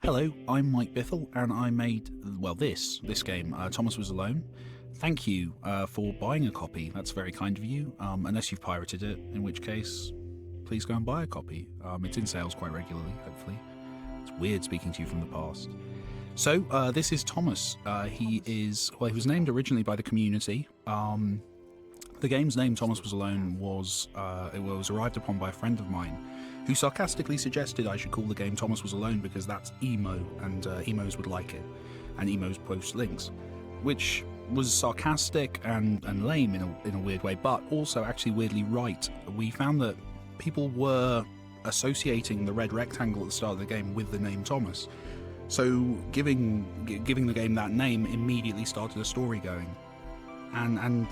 Hello, I'm Mike Bithell, and I made, well, this game, Thomas Was Alone. Thank you for buying a copy. That's very kind of you, unless you've pirated it, in which case, please go and buy a copy. It's in sales quite regularly, hopefully. It's weird speaking to you from the past. So, this is Thomas. He was named originally by the community. The game's name, Thomas Was Alone, was arrived upon by a friend of mine, who sarcastically suggested I should call the game Thomas Was Alone because that's emo, and emos would like it, and emos post links, which was sarcastic and lame in a weird way, but also actually weirdly right. We found that people were associating the red rectangle at the start of the game with the name Thomas, so giving the game that name immediately started a story going, and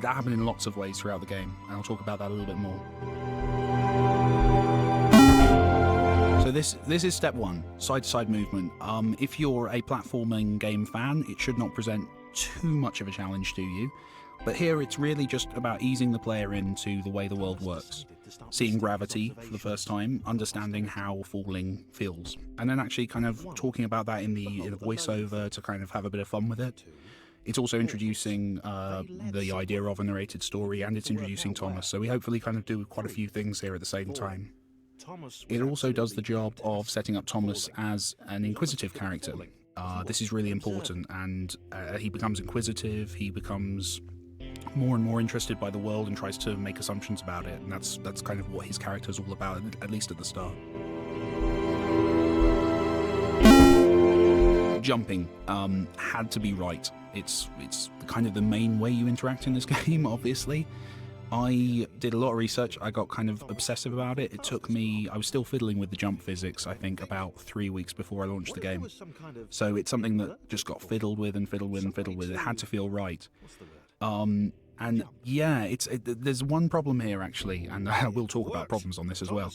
that happened in lots of ways throughout the game, and I'll talk about that a little bit more. So this is step one, side-to-side movement. If you're a platforming game fan, it should not present too much of a challenge to you, but here it's really just about easing the player into the way the world works, seeing gravity for the first time, understanding how falling feels, and then actually kind of talking about that in the voiceover to kind of have a bit of fun with it. It's also introducing the idea of a narrated story, and it's introducing Thomas, so we hopefully kind of do quite a few things here at the same time. It also does the job of setting up Thomas as an inquisitive character. This is really important, and he becomes inquisitive, he becomes more and more interested by the world and tries to make assumptions about it, and that's kind of what his character is all about, at least at the start. Jumping had to be right. It's kind of the main way you interact in this game, obviously. I did a lot of research, I got kind of obsessive about it. It took me, I was still fiddling with the jump physics, I think, about 3 weeks before I launched the game. So it's something that just got fiddled with and fiddled with and fiddled with. It had to feel right. And yeah, there's one problem here actually, and I will talk about problems on this as well.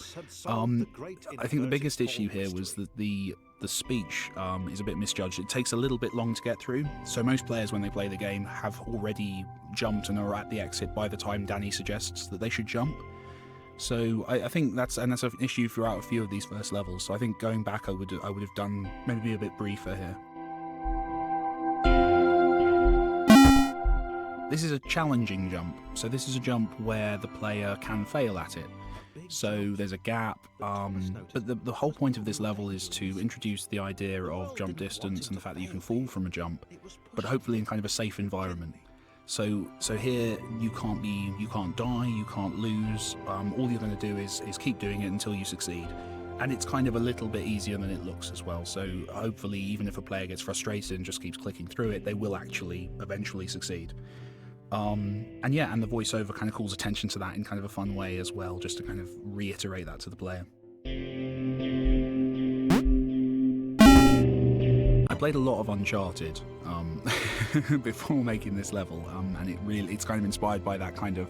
I think the biggest issue here was that the speech is a bit misjudged. It takes a little bit long to get through, so most players when they play the game have already jumped and are at the exit by the time Danny suggests that they should jump. So I think that's an issue throughout a few of these first levels, so I think going back I would have done maybe a bit briefer here. This is a challenging jump, so this is a jump where the player can fail at it. So there's a gap, but the whole point of this level is to introduce the idea of jump distance and the fact that you can fall from a jump, but hopefully in kind of a safe environment. So here you can't die, you can't lose. All you're going to do is keep doing it until you succeed. And it's kind of a little bit easier than it looks as well, so hopefully even if a player gets frustrated and just keeps clicking through it, they will actually eventually succeed. And yeah, and the voiceover kind of calls attention to that in kind of a fun way as well, just to kind of reiterate that to the player. I played a lot of Uncharted before making this level, and it's kind of inspired by those kind of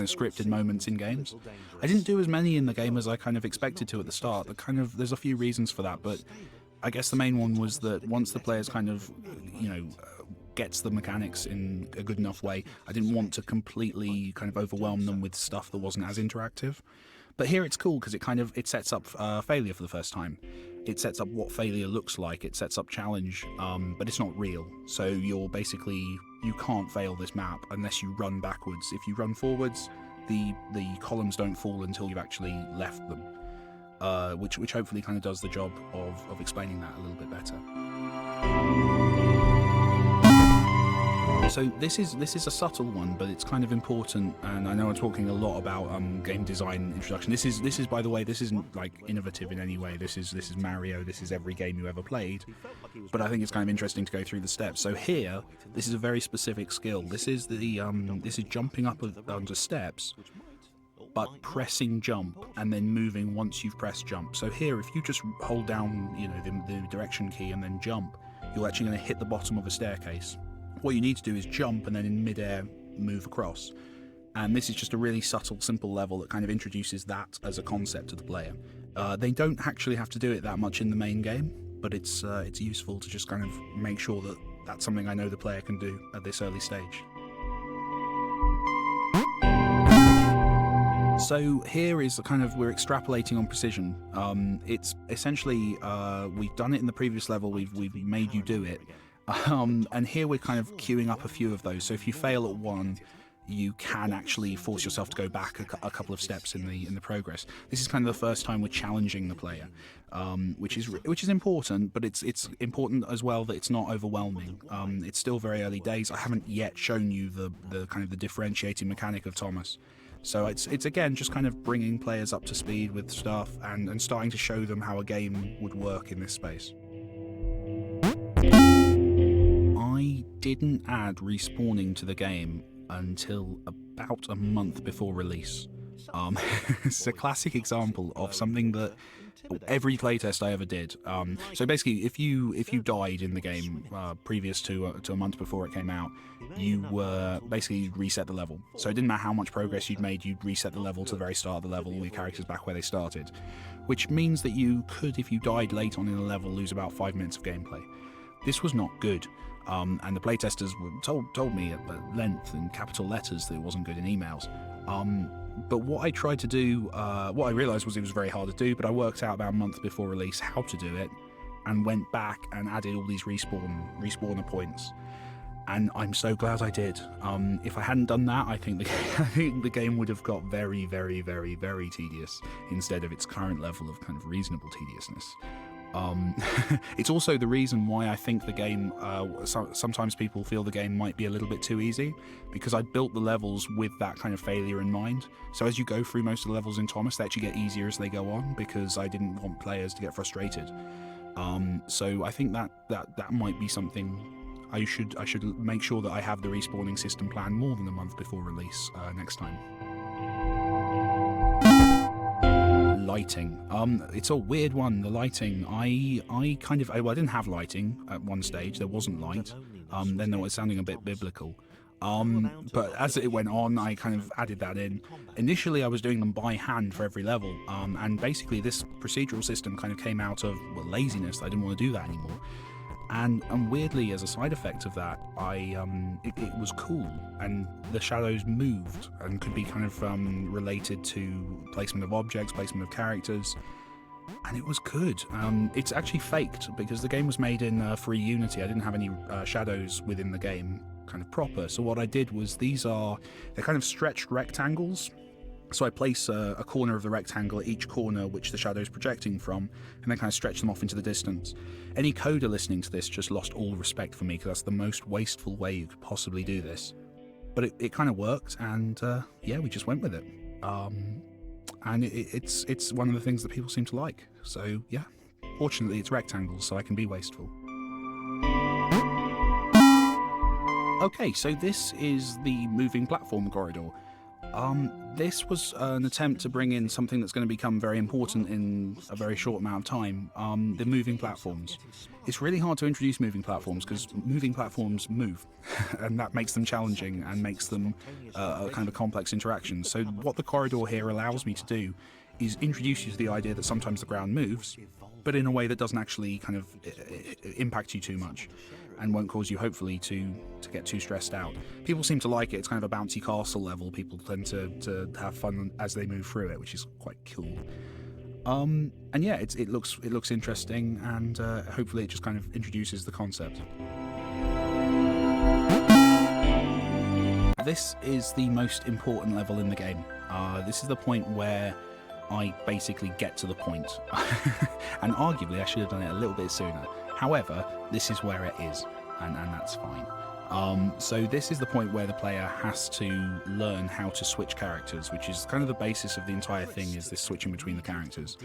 scripted moments in games. I didn't do as many in the game as I kind of expected to at the start. There's a few reasons for that, but I guess the main one was that once the player's kind of, gets the mechanics in a good enough way, I didn't want to completely kind of overwhelm them with stuff that wasn't as interactive. But here it's cool because it sets up failure for the first time. It sets up what failure looks like, it sets up challenge, but it's not real. So you can't fail this map unless you run backwards. If you run forwards, the columns don't fall until you've actually left them, which hopefully kind of does the job of explaining that a little bit better. So this is a subtle one, but it's kind of important, and I know I'm talking a lot about game design introduction. This is by the way, this isn't like innovative in any way. This is Mario. This is every game you ever played. But I think it's kind of interesting to go through the steps. So here, this is a very specific skill. This is jumping up onto steps, but pressing jump and then moving once you've pressed jump. So here, if you just hold down, the direction key and then jump, you're actually going to hit the bottom of a staircase. What you need to do is jump and then in mid-air move across. And this is just a really subtle, simple level that kind of introduces that as a concept to the player. They don't actually have to do it that much in the main game, but it's useful to just kind of make sure that that's something I know the player can do at this early stage. So here is kind of, we're extrapolating on precision. It's essentially, we've done it in the previous level, we've made you do it. And here we're kind of queuing up a few of those. So if you fail at one, you can actually force yourself to go back a couple of steps in the progress. This is kind of the first time we're challenging the player, which is important, but it's important as well that it's not overwhelming. It's still very early days. I haven't yet shown you the kind of the differentiating mechanic of Thomas. So it's again just kind of bringing players up to speed with stuff and starting to show them how a game would work in this space. I didn't add respawning to the game until about a month before release. It's a classic example of something that every playtest I ever did. So basically, if you died in the game previous to a month before it came out, you were basically reset the level. So it didn't matter how much progress you'd made, you'd reset the level to the very start of the level, all your characters back where they started. Which means that you could, if you died late on in a level, lose about 5 minutes of gameplay. This was not good. And the playtesters told me at length in capital letters that it wasn't good in emails. But what I tried to do, what I realised was it was very hard to do, but I worked out about a month before release how to do it, and went back and added all these respawner points. And I'm so glad I did. If I hadn't done that, I think the game would have got very, very, very, very tedious instead of its current level of kind of reasonable tediousness. It's also the reason why I think the game, sometimes people feel the game might be a little bit too easy, because I built the levels with that kind of failure in mind. So as you go through most of the levels in Thomas, they actually get easier as they go on, because I didn't want players to get frustrated. So I think that might be something I should make sure that I have the respawning system planned more than a month before release next time. Lighting. It's a weird one, the lighting. I didn't have lighting at one stage. There wasn't light. Then it was sounding a bit biblical. But as it went on, I kind of added that in. Initially, I was doing them by hand for every level, and basically this procedural system kind of came out of laziness. I didn't want to do that anymore. And weirdly, as a side effect of that, it was cool, and the shadows moved and could be kind of related to placement of objects, placement of characters, and it was good. It's actually faked, because the game was made in free Unity. I didn't have any shadows within the game kind of proper, so what I did was they're kind of stretched rectangles. So I place a corner of the rectangle at each corner which the shadow is projecting from, and then kind of stretch them off into the distance. Any coder listening to this just lost all respect for me, because that's the most wasteful way you could possibly do this. But it kind of worked, and yeah, we just went with it. And it's one of the things that people seem to like. So yeah, fortunately it's rectangles, so I can be wasteful. Okay, so this is the moving platform corridor. This was an attempt to bring in something that's going to become very important in a very short amount of time, the moving platforms. It's really hard to introduce moving platforms because moving platforms move, and that makes them challenging and makes them a kind of a complex interaction. So what the corridor here allows me to do is introduce you to the idea that sometimes the ground moves, but in a way that doesn't actually kind of impact you too much, and won't cause you, hopefully, to get too stressed out. People seem to like it. It's kind of a bouncy castle level. People tend to have fun as they move through it, which is quite cool. And yeah, it looks interesting, and hopefully it just kind of introduces the concept. This is the most important level in the game. This is the point where I basically get to the point. And arguably I should have done it a little bit sooner. However, this is where it is, and that's fine. So this is the point where the player has to learn how to switch characters, which is kind of the basis of the entire thing, is this switching between the characters.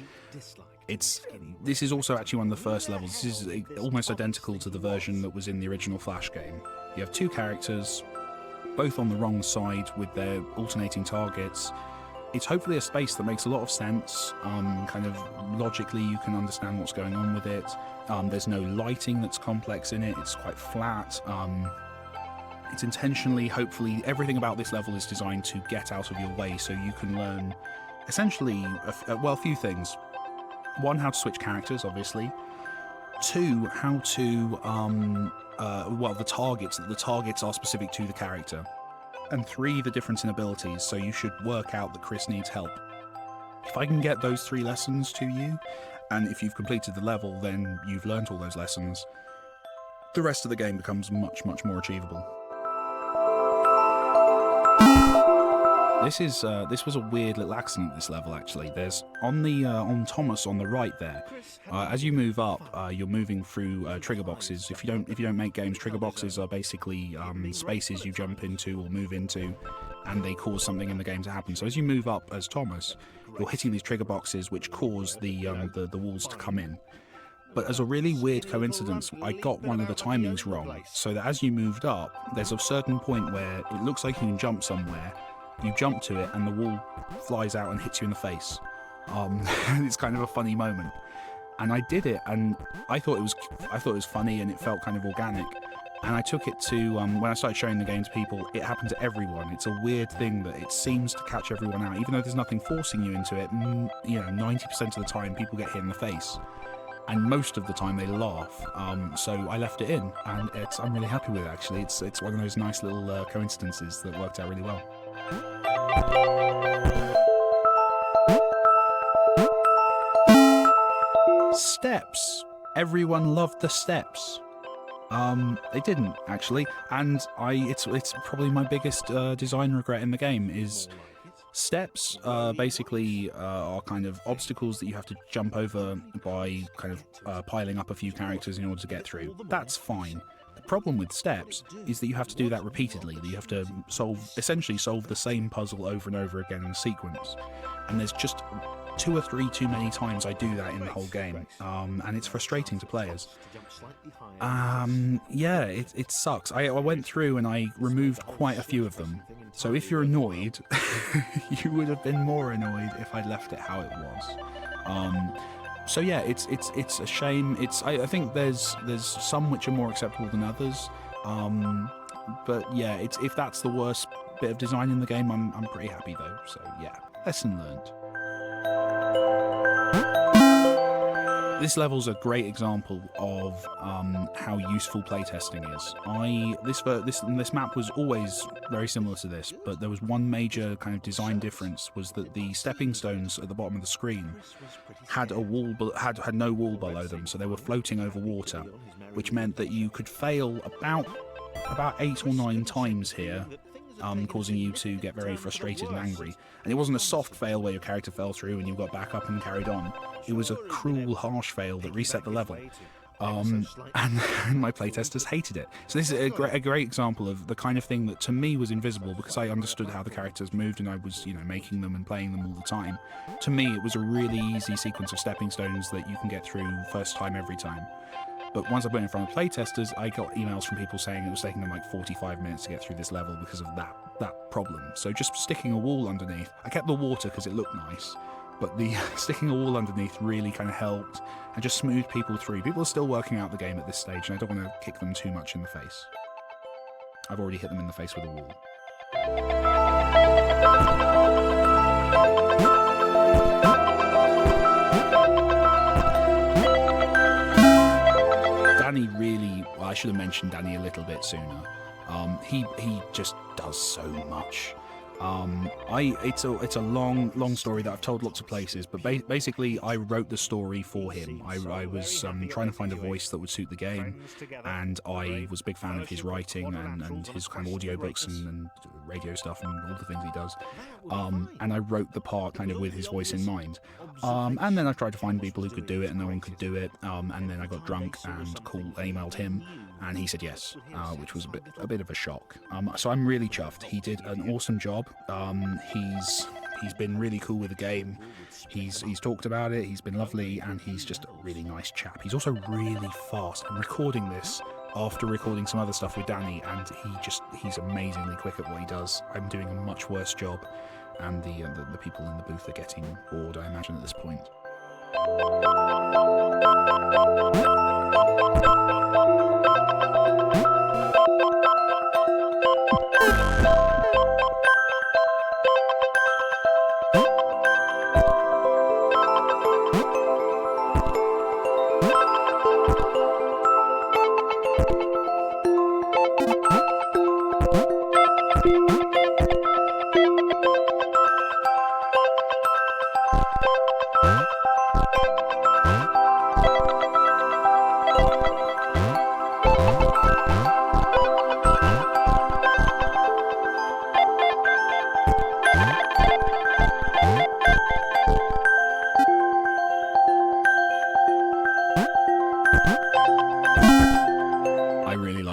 This is also actually one of the first levels. This is almost identical to the version that was in the original Flash game. You have two characters, both on the wrong side with their alternating targets. It's hopefully a space that makes a lot of sense. Kind of logically you can understand what's going on with it. There's no lighting that's complex in it. It's quite flat. It's intentionally, hopefully, everything about this level is designed to get out of your way so you can learn essentially, a few things. one, how to switch characters, obviously. Two, how to the targets. The targets are specific to the character. And three, the difference in abilities. So you should work out that Chris needs help. If I can get those 3 lessons to you, and if you've completed the level, then you've learnt all those lessons, the rest of the game becomes much, much more achievable. This was a weird little accident, this level, actually. There's on Thomas on the right there. As you move up, you're moving through trigger boxes. If you don't make games, trigger boxes are basically spaces you jump into or move into, and they cause something in the game to happen. So as you move up as Thomas, you're hitting these trigger boxes which cause the walls to come in. But as a really weird coincidence, I got one of the timings wrong, so that as you moved up, there's a certain point where it looks like you can jump somewhere. You jump to it, and the wall flies out and hits you in the face. It's kind of a funny moment, and I did it, and I thought it was funny, and it felt kind of organic. And I took it to when I started showing the game to people. It happened to everyone. It's a weird thing that it seems to catch everyone out, even though there's nothing forcing you into it. 90% of the time, people get hit in the face. And most of the time they laugh, so I left it in, and I'm really happy with it, actually. It's one of those nice little coincidences that worked out really well. Steps. Everyone loved the steps. They didn't, actually, and it's probably my biggest design regret in the game is steps. Basically are kind of obstacles that you have to jump over by kind of piling up a few characters in order to get through. That's fine. The problem with steps is that you have to do that repeatedly, that you have to essentially solve the same puzzle over and over again in a sequence, and there's just 2 or 3 too many times I do that in the whole game, and it's frustrating to players. It sucks. I went through and I removed quite a few of them, so if you're annoyed, you would have been more annoyed if I'd left it how it was. So yeah, it's a shame. I think there's some which are more acceptable than others, but yeah, if that's the worst bit of design in the game, I'm pretty happy though. So yeah, lesson learned. This level's a great example of how useful playtesting is. This map was always very similar to this, but there was one major kind of design difference, was that the stepping stones at the bottom of the screen had a wall, had no wall below them, so they were floating over water, which meant that you could fail about 8 or 9 times here, causing you to get very frustrated and angry. And it wasn't a soft fail where your character fell through and you got back up and carried on. It was a cruel, harsh fail that reset the level. And my playtesters hated it. So this is a great example of the kind of thing that to me was invisible, because I understood how the characters moved and I was, making them and playing them all the time. To me, it was a really easy sequence of stepping stones that you can get through first time every time. But once I put it in front of playtesters, I got emails from people saying it was taking them like 45 minutes to get through this level because of that problem. So just sticking a wall underneath, I kept the water because it looked nice, but the sticking a wall underneath really kind of helped and just smoothed people through. People are still working out the game at this stage, and I don't want to kick them too much in the face. I've already hit them in the face with a wall. Danny really, well, I should have mentioned Danny a little bit sooner. He just does so much. It's a long story that I've told lots of places, but basically I wrote the story for him. I was trying to find a voice that would suit the game, and I was a big fan of his writing and his kind of audiobooks and radio stuff and all the things he does. And I wrote the part kind of with his voice in mind. And then I tried to find people who could do it, and no one could do it. And then I got drunk and emailed him, and he said yes, which was a bit of a shock. So I'm really chuffed. He did an awesome job. He's been really cool with the game. He's talked about it. He's been lovely, and he's just a really nice chap. He's also really fast. I'm recording this after recording some other stuff with Danny, and he's amazingly quick at what he does. I'm doing a much worse job, and the people in the booth are getting bored, I imagine, at this point.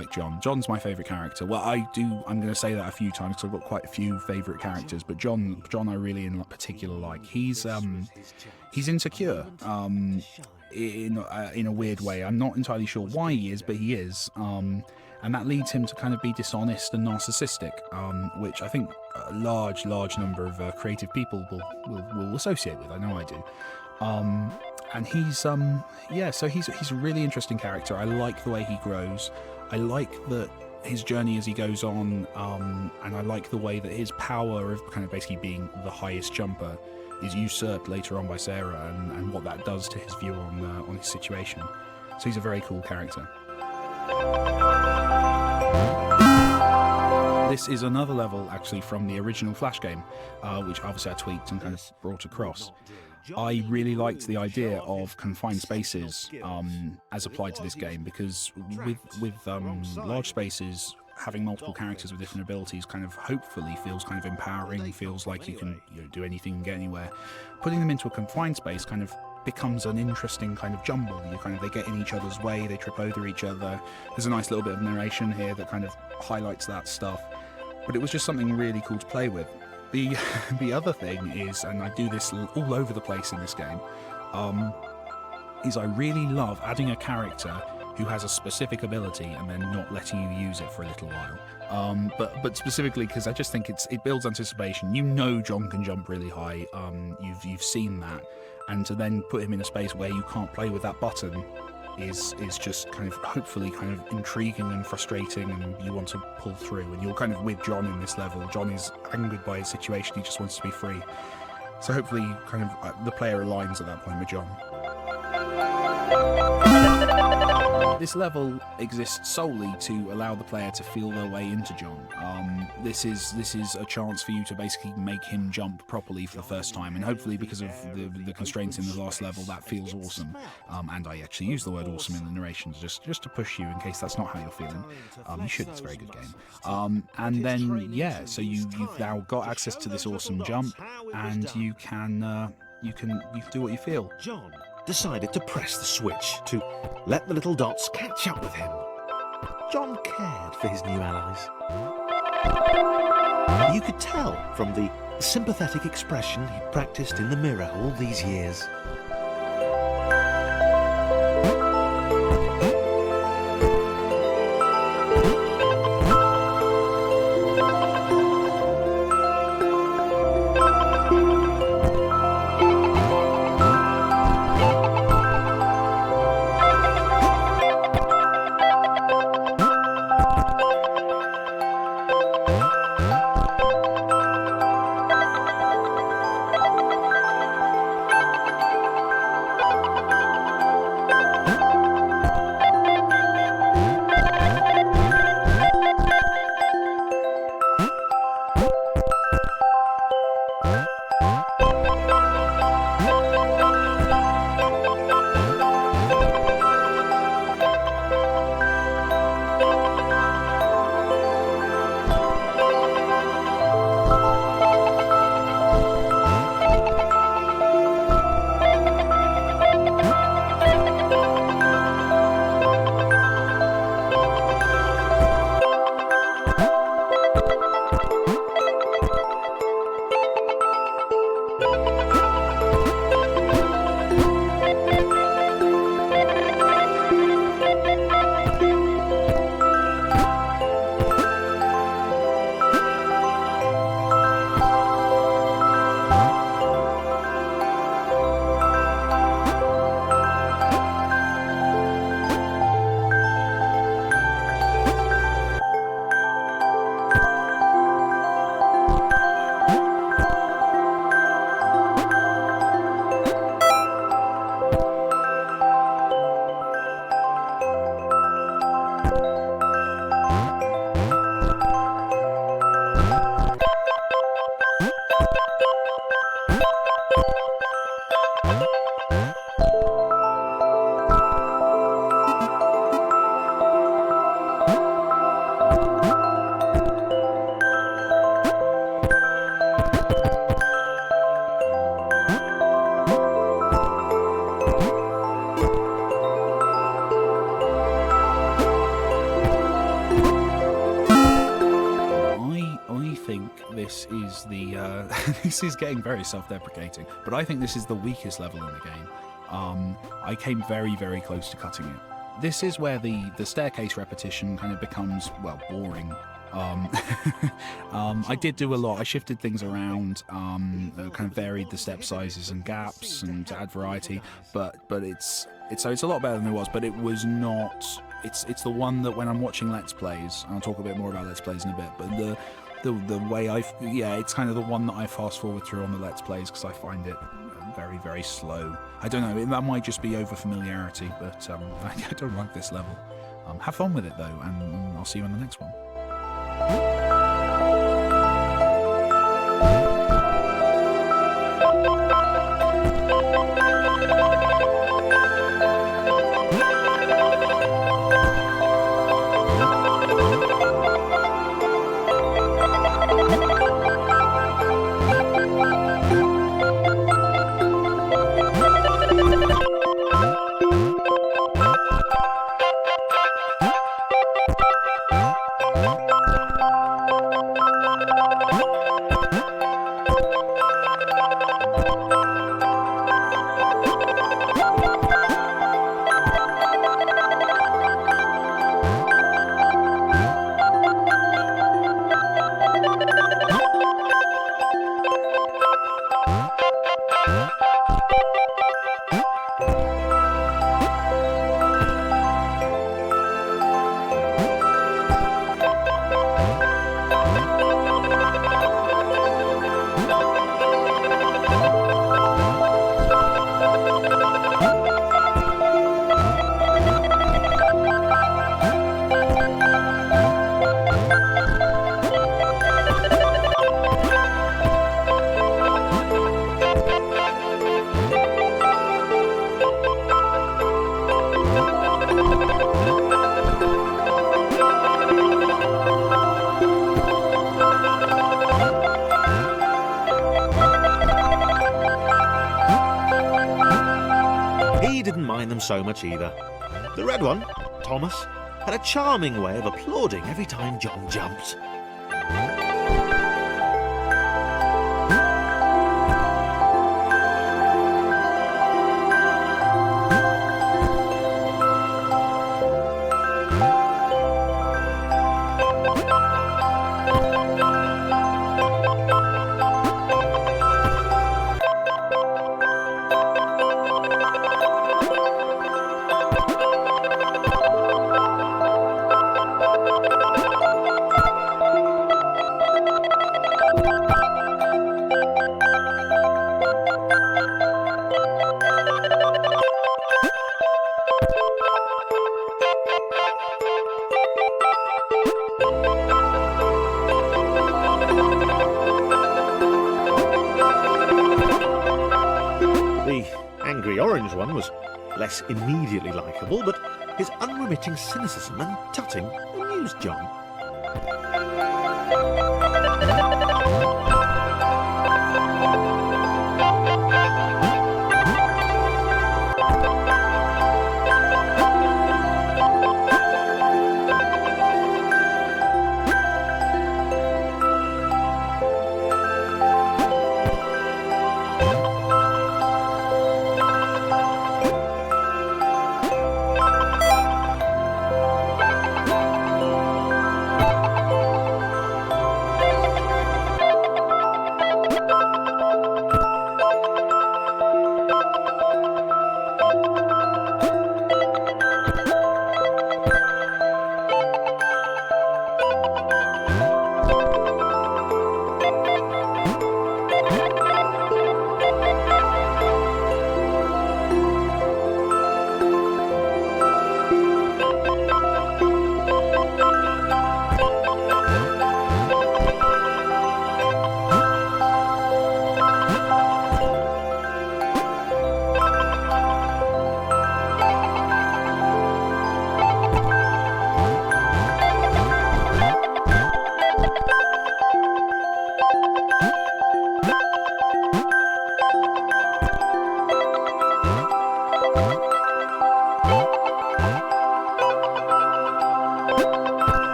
like John. John's my favourite character. Well, I'm going to say that a few times because I've got quite a few favourite characters, but John I really in particular like. He's insecure. In a weird way. I'm not entirely sure why he is, but he is. And that leads him to kind of be dishonest and narcissistic, which I think a large number of creative people will associate with. I know I do. And he's so he's a really interesting character. I like the way he grows. I like that his journey as he goes on, and I like the way that his power of kind of basically being the highest jumper is usurped later on by Sarah, and what that does to his view on his situation. So he's a very cool character. This is another level actually from the original Flash game, which obviously I tweaked and kind of brought across. I really liked the idea of confined spaces as applied to this game, because with large spaces, having multiple characters with different abilities kind of hopefully feels kind of empowering, feels like you can do anything and get anywhere. Putting them into a confined space kind of becomes an interesting kind of jumble. They get in each other's way, they trip over each other. There's a nice little bit of narration here that kind of highlights that stuff. But it was just something really cool to play with. The other thing is, and I do this all over the place in this game, is I really love adding a character who has a specific ability and then not letting you use it for a little while. But specifically because I just think it builds anticipation. John can jump really high. You've seen that, and to then put him in a space where you can't play with that button is just kind of hopefully kind of intriguing and frustrating, and you want to pull through. And you're kind of with John in this level. John is angered by his situation. He just wants to be free. So hopefully kind of the player aligns at that point with John. This level exists solely to allow the player to feel their way into John. This is a chance for you to basically make him jump properly for the first time, and hopefully because of the constraints in the last level, that feels awesome. And I actually use the word awesome in the narration just to push you in case that's not how you're feeling. You should, it's a very good game. And then, so you've now got access to this awesome jump, and you can do what you feel. John decided to press the switch to let the little dots catch up with him. John cared for his new allies. You could tell from the sympathetic expression he'd practiced in the mirror all these years. is the this is getting very self-deprecating, but I think this is the weakest level in the game. I came very, very close to cutting it. This is where the staircase repetition kind of becomes, well, boring. I did do a lot. I shifted things around, kind of varied the step sizes and gaps, and to add variety. But it's a lot better than it was. But it was not. It's the one that when I'm watching Let's Plays, and I'll talk a bit more about Let's Plays in a bit. But the way it's kind of the one that I fast forward through on the Let's Plays because I find it very, very slow. I don't know, that might just be over familiarity, but I don't like this level. Have fun with it though, and I'll see you in the next one. He didn't mind them so much either. The red one, Thomas, had a charming way of applauding every time John jumped. The angry orange one was less immediately likeable, but his unremitting cynicism and tutting amused John.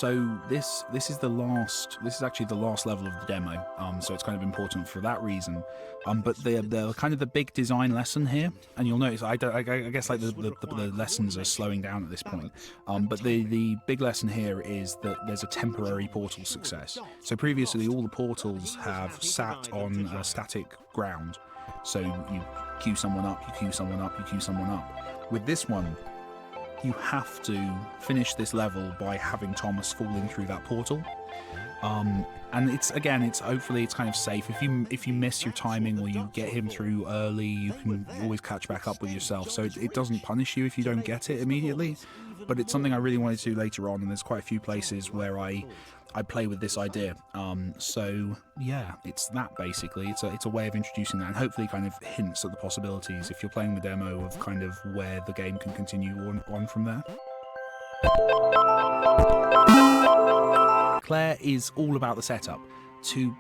So this is the last. This is actually the last level of the demo. So it's kind of important for that reason. But the kind of the big design lesson here, and you'll notice I guess like the lessons are slowing down at this point. But the big lesson here is that there's a temporary portal success. So previously all the portals have sat on a static ground. So you queue someone up, you queue someone up, you queue someone up. With this one, you have to finish this level by having Thomas falling through that portal. And it's hopefully it's kind of safe. If you miss your timing or you get him through early, you can always catch back up with yourself. So it doesn't punish you if you don't get it immediately. But it's something I really wanted to do later on, and there's quite a few places where I play with this idea. So yeah, it's that basically. It's a way of introducing that, and hopefully kind of hints at the possibilities if you're playing the demo of kind of where the game can continue on from there. Claire is all about the setup. To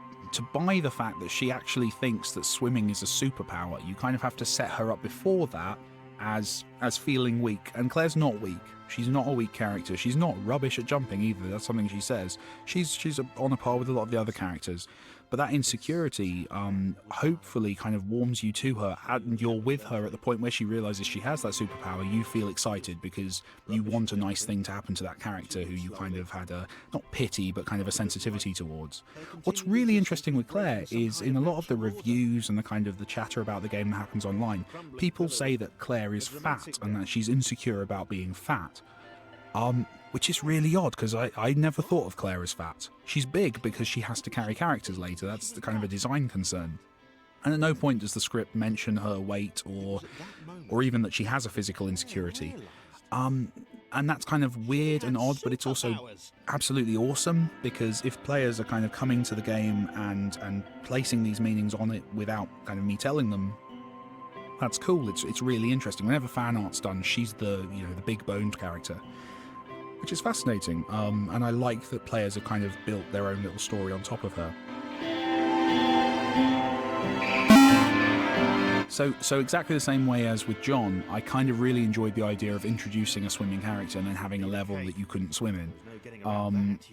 buy the fact that she actually thinks that swimming is a superpower, you kind of have to set her up before that as feeling weak. And Claire's not weak. She's not a weak character. She's not rubbish at jumping either. That's something she says. She's on a par with a lot of the other characters. But that insecurity hopefully kind of warms you to her, and you're with her at the point where she realizes she has that superpower. You feel excited because you want a nice thing to happen to that character who you kind of had a, not pity, but kind of a sensitivity towards. What's really interesting with Claire is in a lot of the reviews and the kind of the chatter about the game that happens online, people say that Claire is fat and that she's insecure about being fat. Which is really odd, because I never thought of Claire as fat. She's big because she has to carry characters later. That's the kind of a design concern. And at no point does the script mention her weight or even that she has a physical insecurity. And that's kind of weird and odd, but it's also absolutely awesome, because if players are kind of coming to the game and placing these meanings on it without kind of me telling them, that's cool. It's really interesting. Whenever fan art's done, she's the big boned character, which is fascinating, and I like that players have kind of built their own little story on top of her. So exactly the same way as with John, I kind of really enjoyed the idea of introducing a swimming character and then having a level that you couldn't swim in.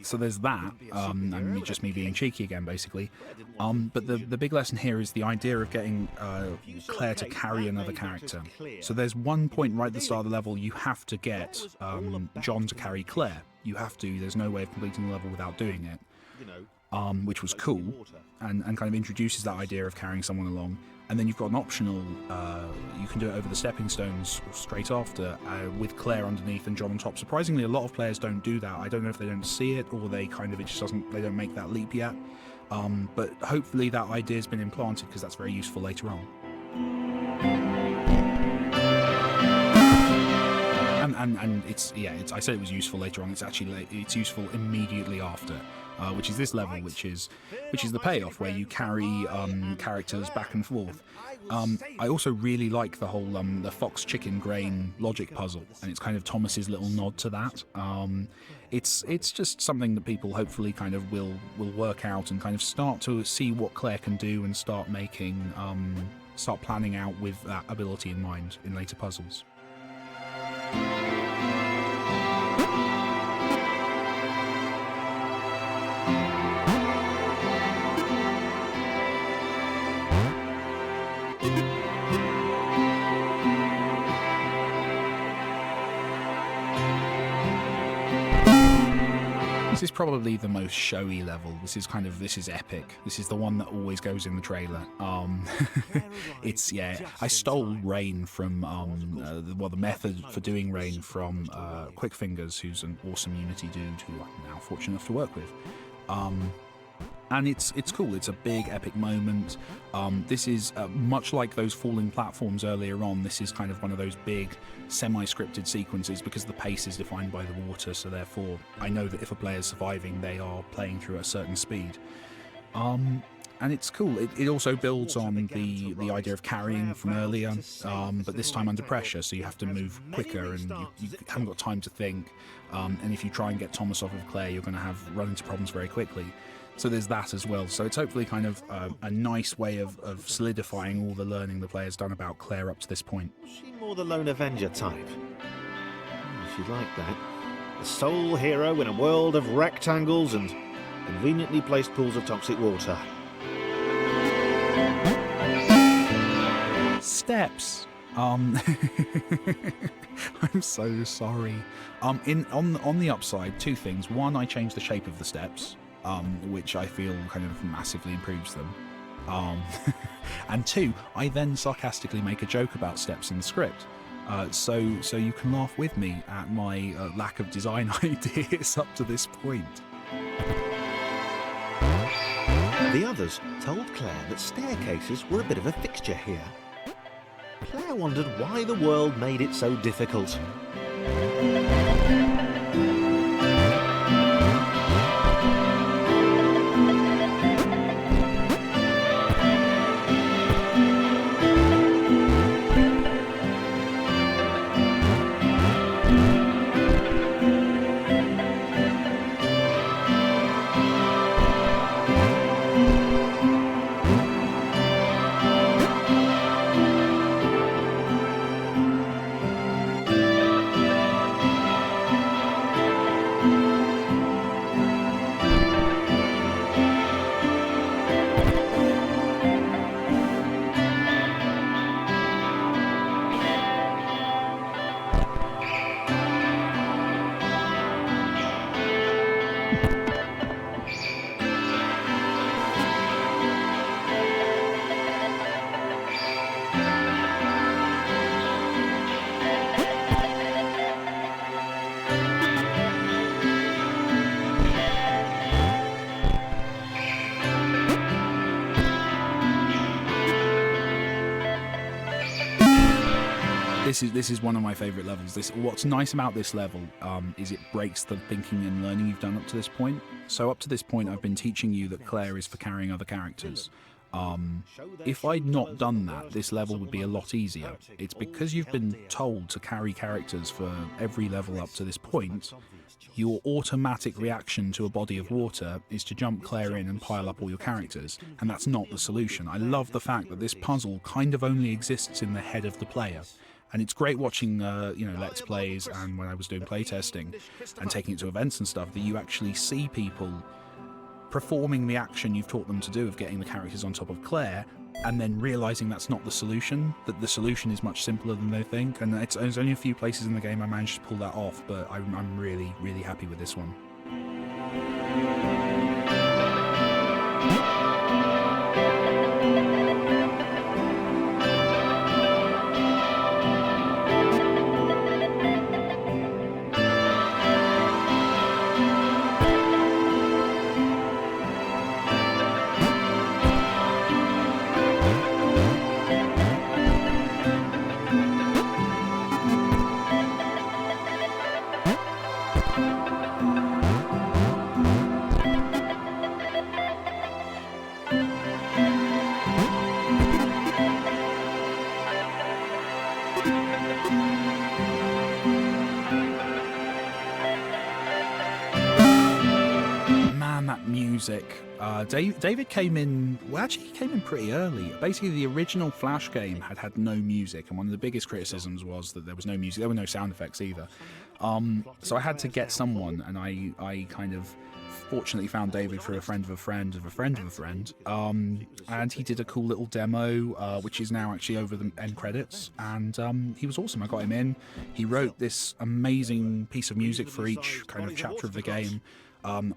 So there's that, and just me being cheeky again, basically. But the big lesson here is the idea of getting Claire to carry another character. So there's one point right at the start of the level you have to get John to carry Claire. You have to. There's no way of completing the level without doing it. Which was cool, and kind of introduces that idea of carrying someone along. And then you've got an optional, you can do it over the stepping stones straight after, with Claire underneath and John on top. Surprisingly, a lot of players don't do that. I don't know if they don't see it, or they kind of, they don't make that leap yet. But hopefully that idea has been implanted, because that's very useful later on. And I said it was useful later on. It's useful immediately after, which is this level, which is the payoff where you carry characters back and forth. I also really like the whole the fox chicken grain logic puzzle, and it's kind of Thomas's little nod to that. It's just something that people hopefully kind of will work out and kind of start to see what Claire can do and start planning out with that ability in mind in later puzzles. This is probably the most showy level. This is epic. This is the one that always goes in the trailer. I stole Rain from the method for doing Rain from Quick Fingers, who's an awesome Unity dude who I'm now fortunate enough to work with. And it's cool. It's a big epic moment. This is much like those falling platforms earlier on. This is kind of one of those big semi-scripted sequences, because the pace is defined by the water. So therefore, I know that if a player is surviving, they are playing through at a certain speed. And it's cool. It also builds on the idea of carrying from earlier, but this time under pressure. So you have to move quicker, and you haven't got time to think. And if you try and get Thomas off of Claire, you're going to run into problems very quickly. So there's that as well. So it's hopefully kind of a nice way of solidifying all the learning the player's done about Claire up to this point. Was she more the lone Avenger type? If you'd like that. the sole hero in a world of rectangles and conveniently placed pools of toxic water. Steps. I'm so sorry. On the upside, two things. One, I changed the shape of the steps, which I feel kind of massively improves them. And two, I then sarcastically make a joke about steps in the script. So you can laugh with me at my lack of design ideas up to this point. The others told Claire that staircases were a bit of a fixture here. Claire wondered why the world made it so difficult. This is one of my favourite levels. What's nice about this level is it breaks the thinking and learning you've done up to this point. So up to this point, I've been teaching you that Claire is for carrying other characters. If I'd not done that, this level would be a lot easier. It's because you've been told to carry characters for every level up to this point, your automatic reaction to a body of water is to jump Claire in and pile up all your characters, and that's not the solution. I love the fact that this puzzle kind of only exists in the head of the player. And it's great watching, Let's Plays and when I was doing playtesting and taking it to events and stuff, that you actually see people performing the action you've taught them to do of getting the characters on top of Claire, and then realising that's not the solution, that the solution is much simpler than they think. And there's only a few places in the game I managed to pull that off, but I'm really, really happy with this one. Music. David came in, well, actually he came in pretty early. Basically the original Flash game had no music, and one of the biggest criticisms was that there was no music, there were no sound effects either. So I had to get someone, and I kind of fortunately found David through a friend of a friend of a friend of a friend, and he did a cool little demo, which is now actually over the end credits, and he was awesome. I got him in, he wrote this amazing piece of music for each kind of chapter of the game.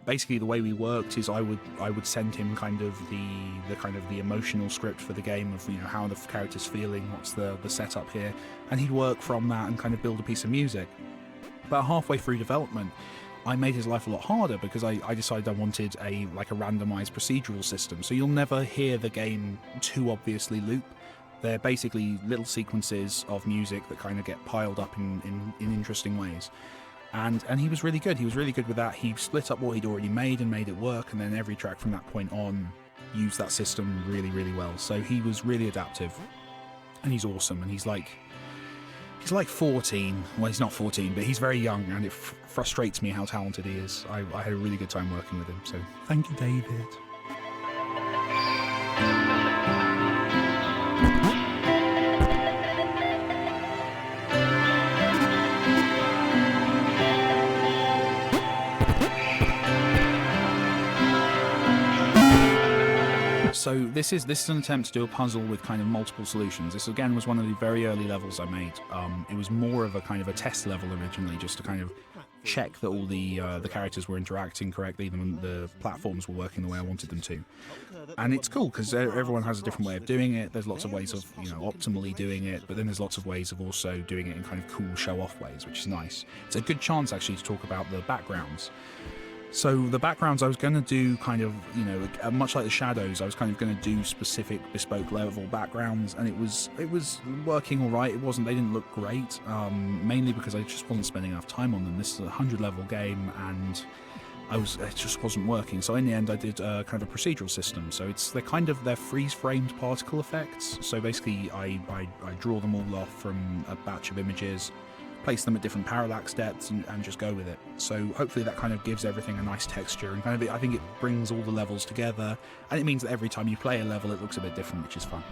Basically the way we worked is I would send him kind of the emotional script for the game of how the character's feeling, what's the setup here, and he'd work from that and kind of build a piece of music. About halfway through development, I made his life a lot harder because I decided I wanted a randomized procedural system, so you'll never hear the game too obviously loop. They're basically little sequences of music that kind of get piled up in interesting ways. And he was really good. He was really good with that. He split up what he'd already made and made it work, and then every track from that point on used that system really, really well. So he was really adaptive, and he's awesome. And he's like 14. Well, he's not 14, but he's very young, and it frustrates me how talented he is. I had a really good time working with him. So thank you, David. this is an attempt to do a puzzle with kind of multiple solutions. This again was one of the very early levels I made. It was more of a kind of a test level originally, just to kind of check that all the characters were interacting correctly, the platforms were working the way I wanted them to. And it's cool because everyone has a different way of doing it. There's lots of ways of optimally doing it, but then there's lots of ways of also doing it in kind of cool show-off ways, which is nice. It's a good chance actually to talk about the backgrounds. So the backgrounds I was going to do kind of, much like the shadows, I was kind of going to do specific bespoke level backgrounds, and it was working all right. They didn't look great, mainly because I just wasn't spending enough time on them. This is a 100 level game, and it just wasn't working. So in the end I did kind of a procedural system. So they're freeze-framed particle effects. So basically I draw them all off from a batch of images, place them at different parallax depths, and just go with it. So hopefully that kind of gives everything a nice texture, and kind of I think it brings all the levels together, and it means that every time you play a level it looks a bit different, which is fun.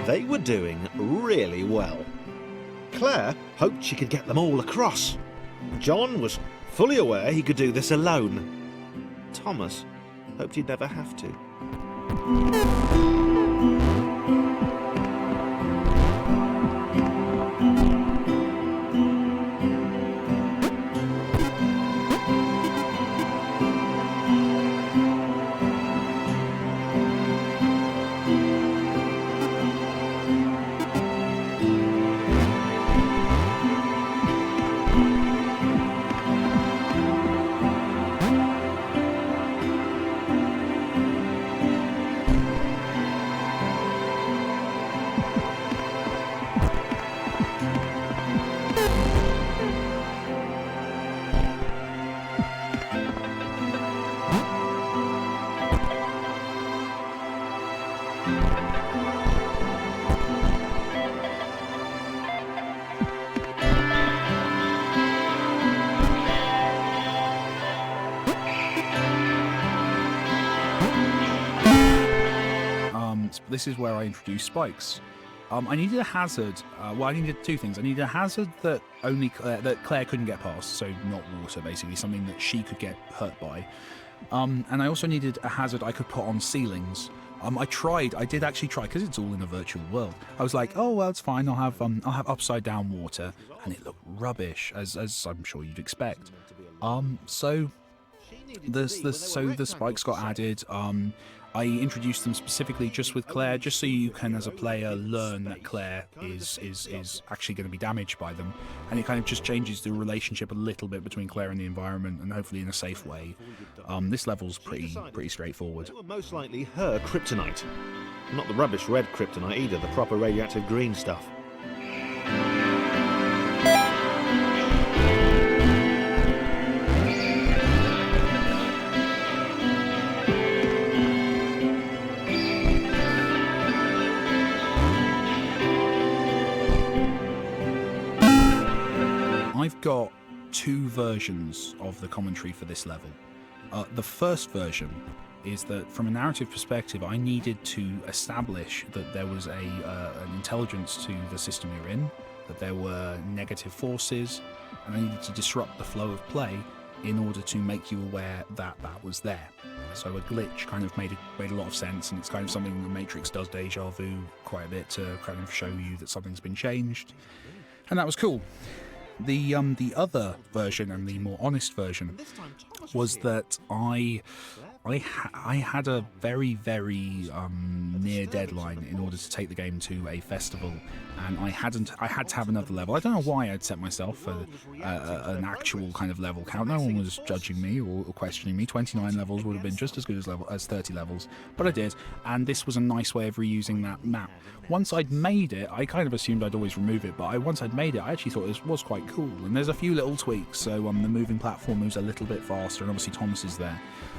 They were doing really well. Claire hoped she could get them all across. John was fully aware he could do this alone. Thomas hoped he'd never have to. This is where I introduced spikes. I needed a hazard. I needed two things. I needed a hazard that that Claire couldn't get past, so not water, basically, something that she could get hurt by. And I also needed a hazard I could put on ceilings. I did actually try, because it's all in a virtual world. I was like, oh well, it's fine. I'll have upside down water, and it looked rubbish, as I'm sure you'd expect. So the spikes got added. I introduced them specifically just with Claire, just so you can, as a player, learn that Claire is actually going to be damaged by them, and it kind of just changes the relationship a little bit between Claire and the environment, and hopefully in a safe way. This level's pretty straightforward. They were most likely her kryptonite, not the rubbish red kryptonite either, the proper radioactive green stuff. I've got two versions of the commentary for this level. The first version is that, from a narrative perspective, I needed to establish that there was an intelligence to the system you're in, that there were negative forces, and I needed to disrupt the flow of play in order to make you aware that that was there. So a glitch kind of made a lot of sense, and it's kind of something the Matrix does deja vu quite a bit to kind of show you that something's been changed, and that was cool. The other version, and the more honest version, was that I had a very near deadline in order to take the game to a festival, and I had to have another level. I don't know why I'd set myself for an actual kind of level count. No one was judging me or questioning me. 29 levels would have been just as good as 30 levels, but I did, and this was a nice way of reusing that map. Once I'd made it, I kind of assumed I'd always remove it, but once I'd made it, I actually thought this was quite cool, and there's a few little tweaks. So the moving platform moves a little bit faster, and obviously Thomas is there.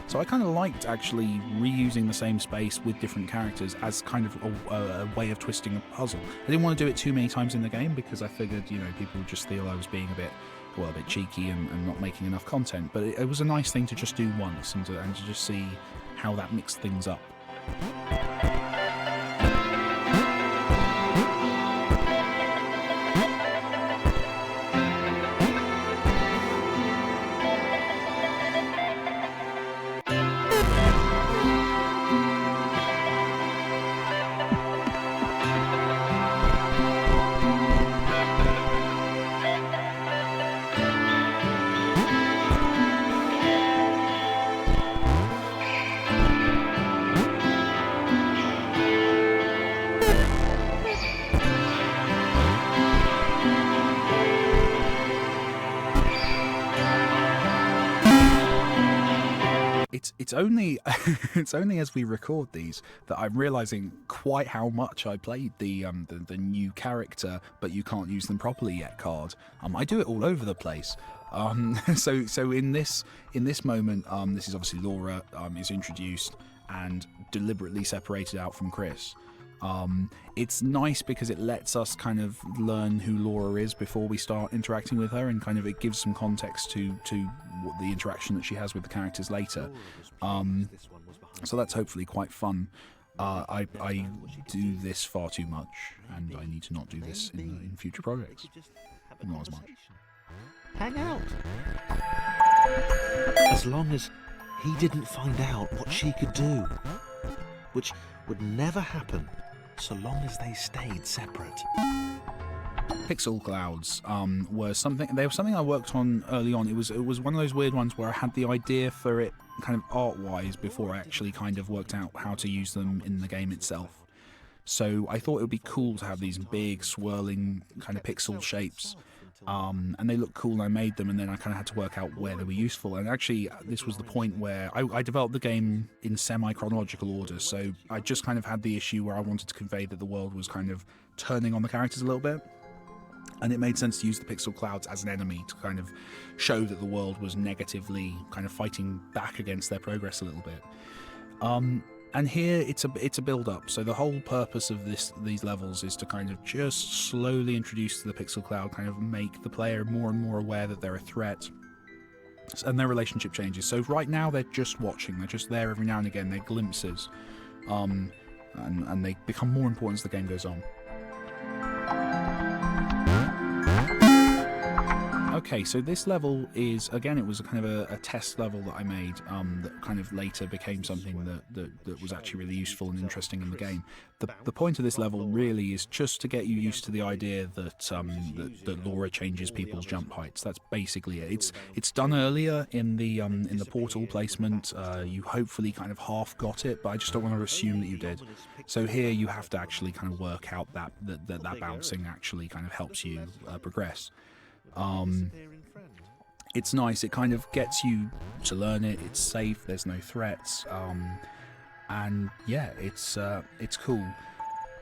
So I kind of liked actually reusing the same space with different characters as kind of a way of twisting a puzzle. I didn't want to do it too many times in the game, because I figured, people would just feel I was being a bit cheeky and not making enough content. But it was a nice thing to just do once and to just see how that mixed things up. it's only it's only as we record these that I'm realizing quite how much I played the new character, but you can't use them properly yet card. I do it all over the place. So in this moment, this is obviously Laura is introduced and deliberately separated out from Chris. It's nice because it lets us kind of learn who Laura is before we start interacting with her, and kind of it gives some context to what the interaction that she has with the characters later. So that's hopefully quite fun. I do this far too much, and I need to not do this in future projects. Not as much. Hang out. As long as he didn't find out what she could do, which would never happen so long as they stayed separate. Pixel clouds were something I worked on early on. It was one of those weird ones where I had the idea for it kind of art-wise before I actually kind of worked out how to use them in the game itself. So I thought it would be cool to have these big swirling kind of pixel shapes. And they look cool, and I made them, and then I kind of had to work out where they were useful. And actually, this was the point where I developed the game in semi-chronological order, so I just kind of had the issue where I wanted to convey that the world was kind of turning on the characters a little bit, and it made sense to use the pixel clouds as an enemy to kind of show that the world was negatively kind of fighting back against their progress a little bit. And here it's a build-up, so the whole purpose of these levels is to kind of just slowly introduce the pixel cloud, kind of make the player more and more aware that they're a threat, and their relationship changes. So right now they're just watching, they're just there every now and again, they're glimpses, and they become more important as the game goes on. Okay, so this level is, again, it was a kind of a test level that I made that kind of later became something that was actually really useful and interesting in the game. The point of this level really is just to get you used to the idea that that Laura changes people's jump heights. That's basically it. It's done earlier in the portal placement. You hopefully kind of half got it, but I just don't want to assume that you did. So here you have to actually kind of work out that bouncing actually kind of helps you progress. It's nice, it kind of gets you to learn it, it's safe, there's no threats, and yeah, it's cool.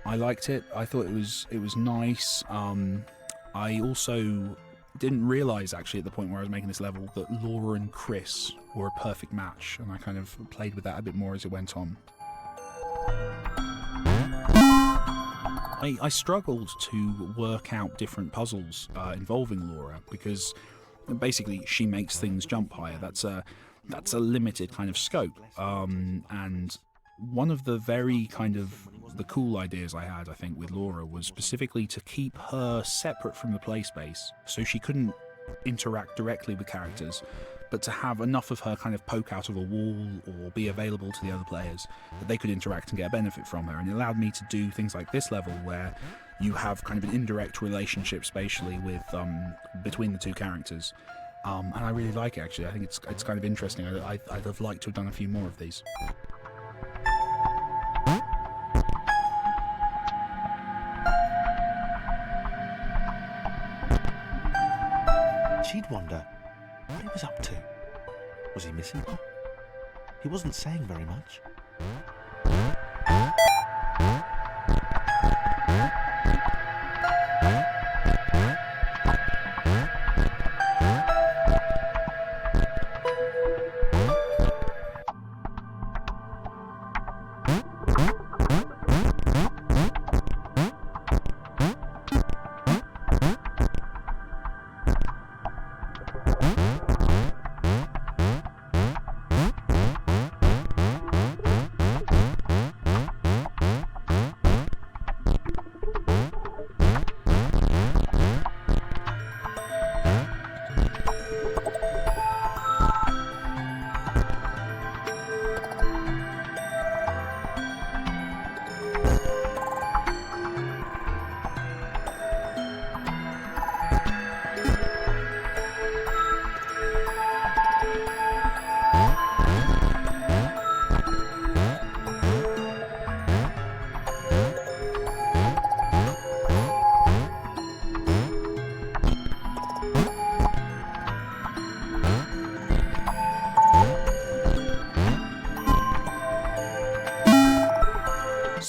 I liked it, I thought it was nice. I also didn't realise actually at the point where I was making this level that Laura and Chris were a perfect match, and I kind of played with that a bit more as it went on. I struggled to work out different puzzles involving Laura, because basically she makes things jump higher. That's a limited kind of scope, and one of the very kind of the cool ideas I had, I think, with Laura was specifically to keep her separate from the play space, so she couldn't interact directly with characters, but to have enough of her kind of poke out of a wall or be available to the other players that they could interact and get a benefit from her. And it allowed me to do things like this level where you have kind of an indirect relationship spatially with between the two characters. And I really like it, actually. I think it's kind of interesting. I'd have liked to have done a few more of these. She'd wonder what he was up to. Was he missing her? He wasn't saying very much.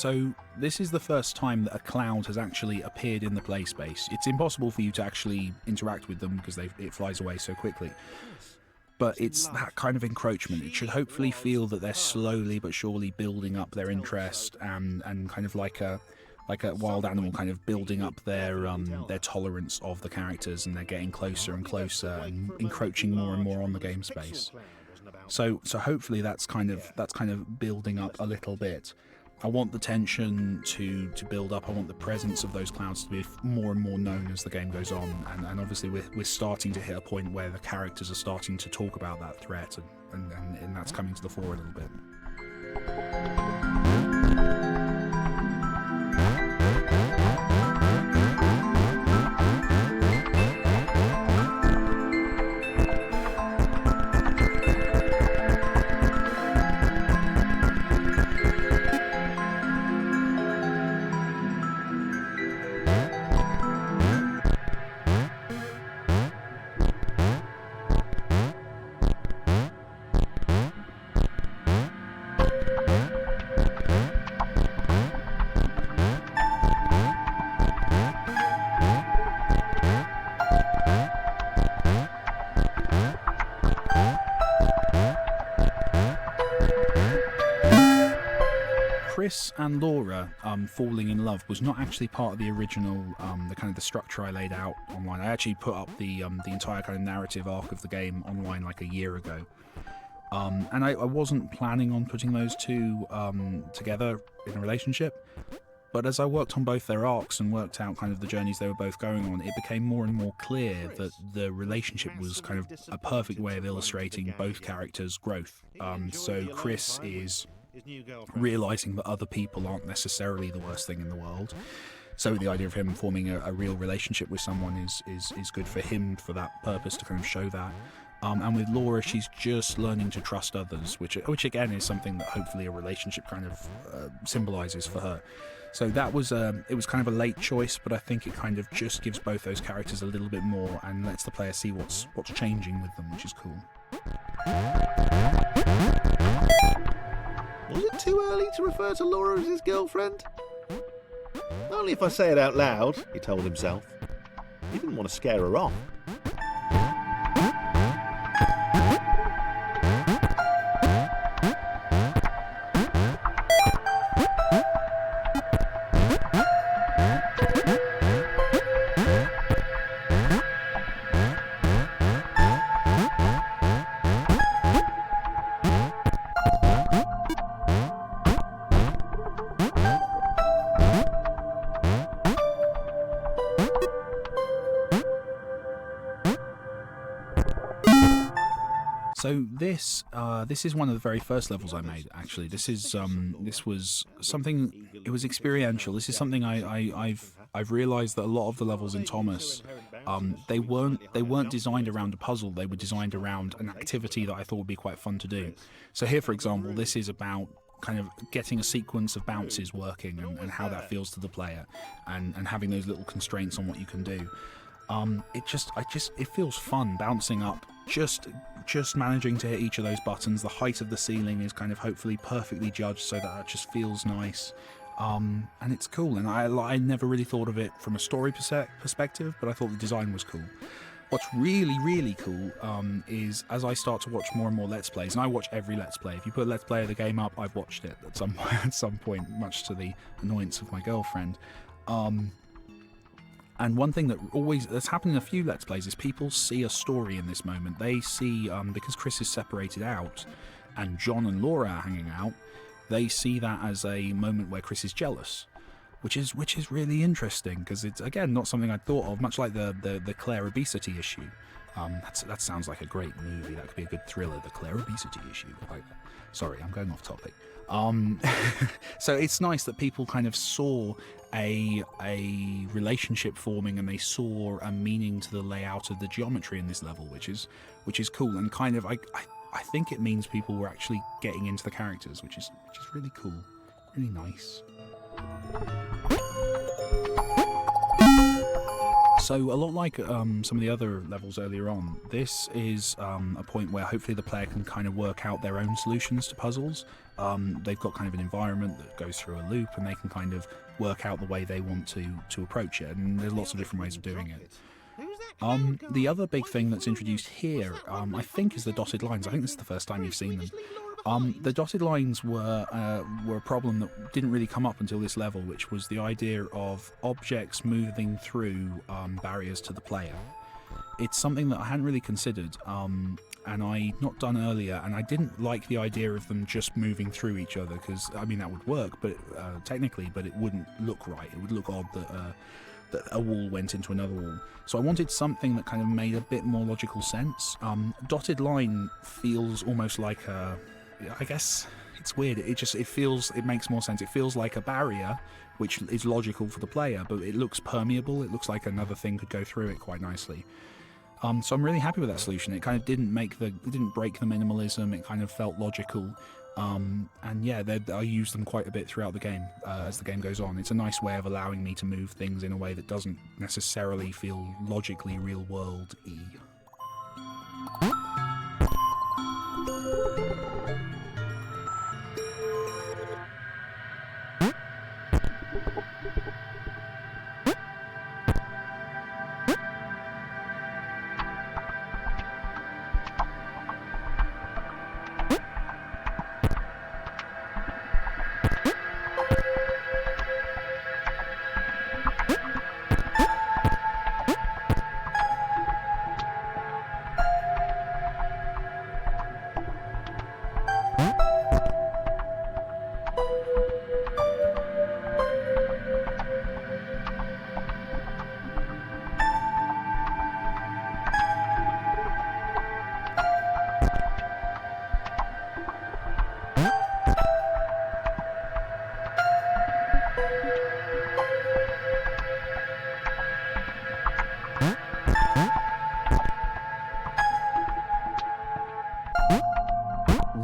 So this is the first time that a cloud has actually appeared in the play space. It's impossible for you to actually interact with them because it flies away so quickly. But it's that kind of encroachment. It should hopefully feel that they're slowly but surely building up their interest and kind of like a wild animal, kind of building up their tolerance of the characters, and they're getting closer and closer and encroaching more and more on the game space. So hopefully that's kind of building up a little bit. I want the tension to build up. I want the presence of those clouds to be more and more known as the game goes on. And obviously we're starting to hit a point where the characters are starting to talk about that threat, and that's coming to the fore a little bit. Chris and Laura falling in love was not actually part of the original, the structure I laid out online. I actually put up the entire kind of narrative arc of the game online like a year ago. And I wasn't planning on putting those two together in a relationship. But as I worked on both their arcs and worked out kind of the journeys they were both going on, it became more and more clear that the relationship was kind of a perfect way of illustrating both characters' growth. So Chris is realising that other people aren't necessarily the worst thing in the world. So the idea of him forming a real relationship with someone is good for him for that purpose, to kind of show that. And with Laura, she's just learning to trust others, which again is something that hopefully a relationship kind of symbolises for her. So that was it was kind of a late choice, but I think it kind of just gives both those characters a little bit more and lets the player see what's changing with them, which is cool. Was it too early to refer to Laura as his girlfriend? Only if I say it out loud, he told himself. He didn't want to scare her off. So this is one of the very first levels I made. Actually, this was something. It was experiential. This is something I've realised that a lot of the levels in Thomas, they weren't designed around a puzzle. They were designed around an activity that I thought would be quite fun to do. So here, for example, this is about kind of getting a sequence of bounces working and how that feels to the player, and having those little constraints on what you can do. It feels fun bouncing up, just managing to hit each of those buttons. The height of the ceiling is kind of hopefully perfectly judged so that it just feels nice. And it's cool, and I never really thought of it from a story perspective, but I thought the design was cool. What's really, really cool is as I start to watch more and more Let's Plays, and I watch every Let's Play. If you put a Let's Play of the game up, I've watched it at some point, much to the annoyance of my girlfriend. And one thing that's happened in a few Let's Plays is people see a story in this moment. They see, because Chris is separated out and John and Laura are hanging out, they see that as a moment where Chris is jealous, which is really interesting, because it's, again, not something I'd thought of, much like the Claire obesity issue. That sounds like a great movie. That could be a good thriller, the Claire obesity issue. Sorry, I'm going off topic. So it's nice that people kind of saw a relationship forming, and they saw a meaning to the layout of the geometry in this level, which is cool, and kind of I think it means people were actually getting into the characters, which is really cool, really nice. So a lot like some of the other levels earlier on, this is a point where hopefully the player can kind of work out their own solutions to puzzles. They've got kind of an environment that goes through a loop, and they can kind of work out the way they want to approach it, and there's lots of different ways of doing it. The other big thing that's introduced here, I think, is the dotted lines. I think this is the first time you've seen them. The dotted lines were a problem that didn't really come up until this level, which was the idea of objects moving through barriers to the player. It's something that I hadn't really considered, and I'd not done earlier, and I didn't like the idea of them just moving through each other, because, I mean, that would work, but technically, but it wouldn't look right. It would look odd that a wall went into another wall. So I wanted something that kind of made a bit more logical sense. Dotted line feels almost like I guess it's weird. It makes more sense. It feels like a barrier, which is logical for the player, but it looks permeable. It looks like another thing could go through it quite nicely. So I'm really happy with that solution. It kind of didn't break the minimalism. It kind of felt logical. And yeah, I use them quite a bit throughout the game as the game goes on. It's a nice way of allowing me to move things in a way that doesn't necessarily feel logically real-world-y.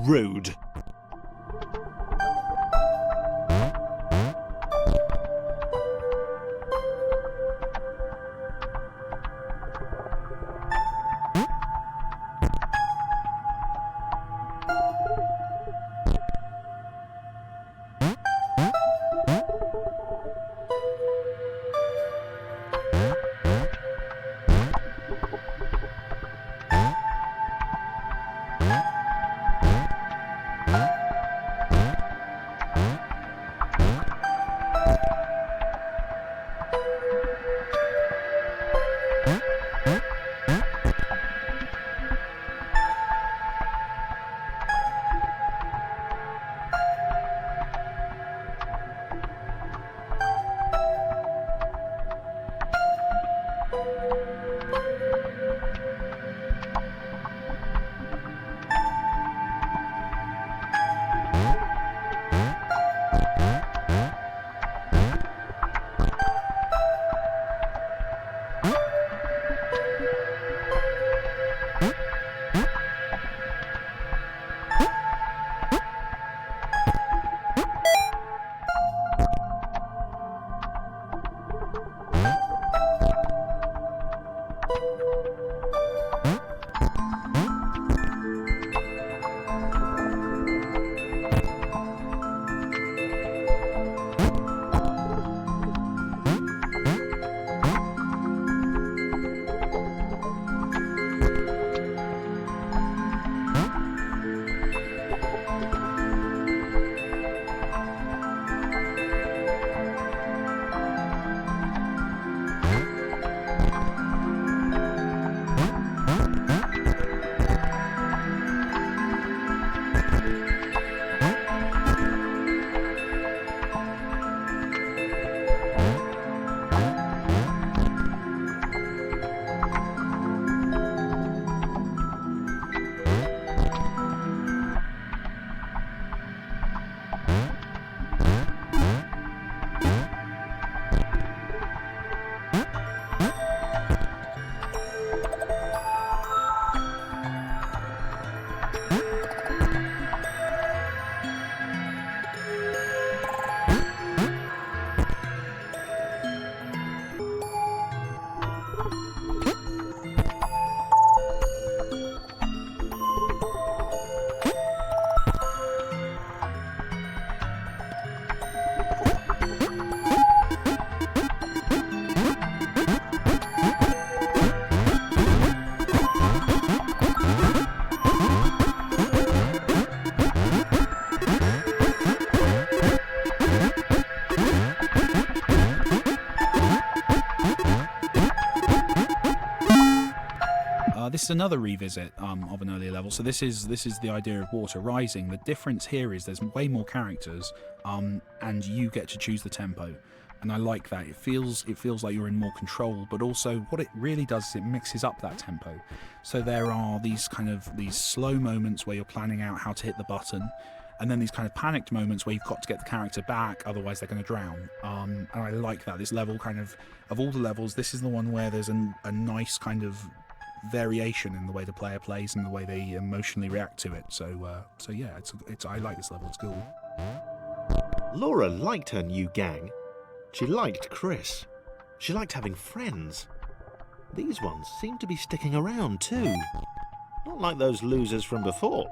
Rude. This is another revisit of an earlier level. So this is the idea of water rising. The difference here is there's way more characters, and you get to choose the tempo, and I like that. It feels like you're in more control, but also what it really does is it mixes up that tempo. So there are these slow moments where you're planning out how to hit the button, and then these kind of panicked moments where you've got to get the character back, otherwise they're going to drown. And I like that. This level of all the levels, this is the one where there's a nice kind of variation in the way the player plays and the way they emotionally react to it. So yeah, I like this level. It's cool. Laura liked her new gang. She liked Chris. She liked having friends. These ones seem to be sticking around too. Not like those losers from before.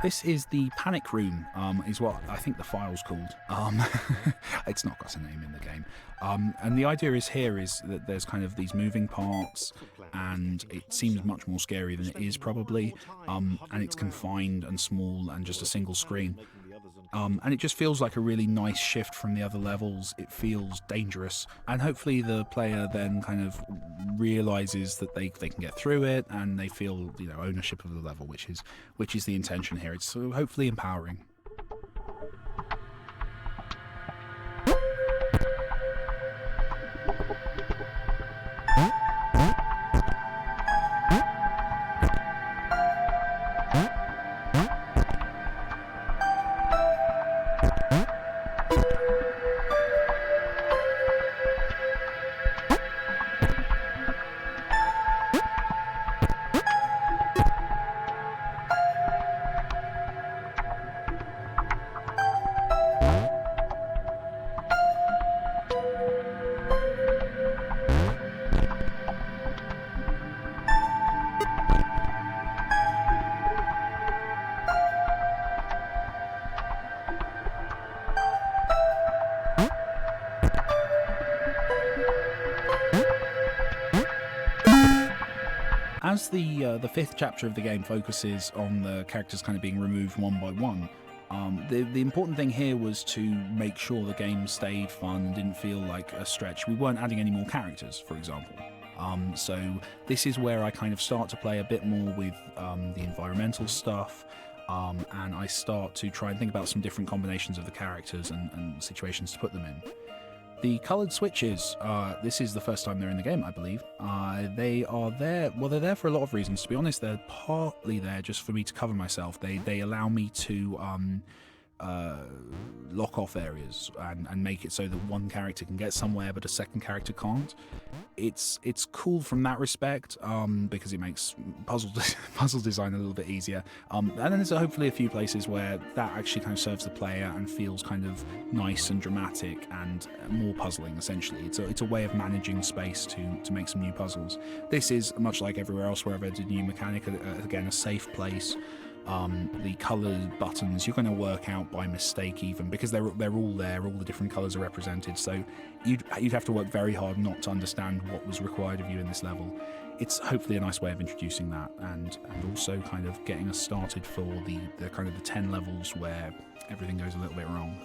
This is the Panic Room, is what I think the file's called. It's not got a name in the game. And the idea is that there's kind of these moving parts, and it seems much more scary than it is probably, and it's confined and small and just a single screen. And it just feels like a really nice shift from the other levels. It feels dangerous, and hopefully the player then kind of realizes that they can get through it, and they feel ownership of the level, which is the intention here. It's hopefully empowering. As the fifth chapter of the game focuses on the characters kind of being removed one by one, the important thing here was to make sure the game stayed fun and didn't feel like a stretch. We weren't adding any more characters, for example. So this is where I kind of start to play a bit more with the environmental stuff, and I start to try and think about some different combinations of the characters and situations to put them in. The coloured switches, this is the first time they're in the game, I believe. They are there, well, they're there for a lot of reasons. To be honest, they're partly there just for me to cover myself. They allow me to lock off areas and make it so that one character can get somewhere but a second character can't. It's cool from that respect, because it makes puzzle design a little bit easier. And then there's hopefully a few places where that actually kind of serves the player and feels kind of nice and dramatic and more puzzling, essentially. It's a way of managing space to make some new puzzles. This is, much like everywhere else where I've added a new mechanic, again, a safe place. The coloured buttons you're going to work out by mistake, even because they're all there, all the different colours are represented, so you'd have to work very hard not to understand what was required of you in this level. It's hopefully a nice way of introducing that, and also kind of getting us started for the kind of the 10 levels where everything goes a little bit wrong.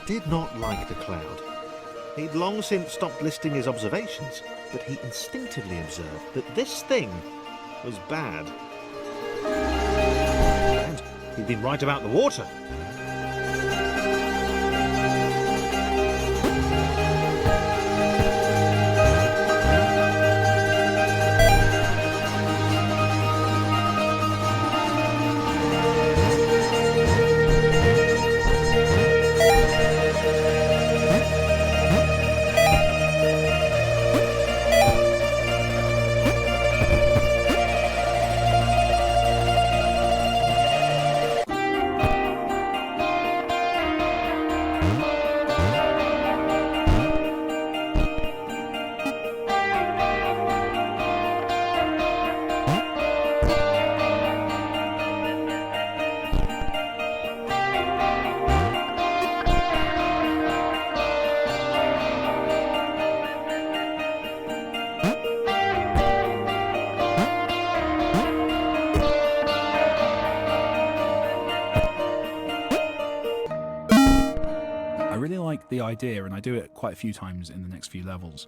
Did not like the cloud. He'd long since stopped listing his observations, but he instinctively observed that this thing was bad. And he'd been right about the water. The idea, and I do it quite a few times in the next few levels,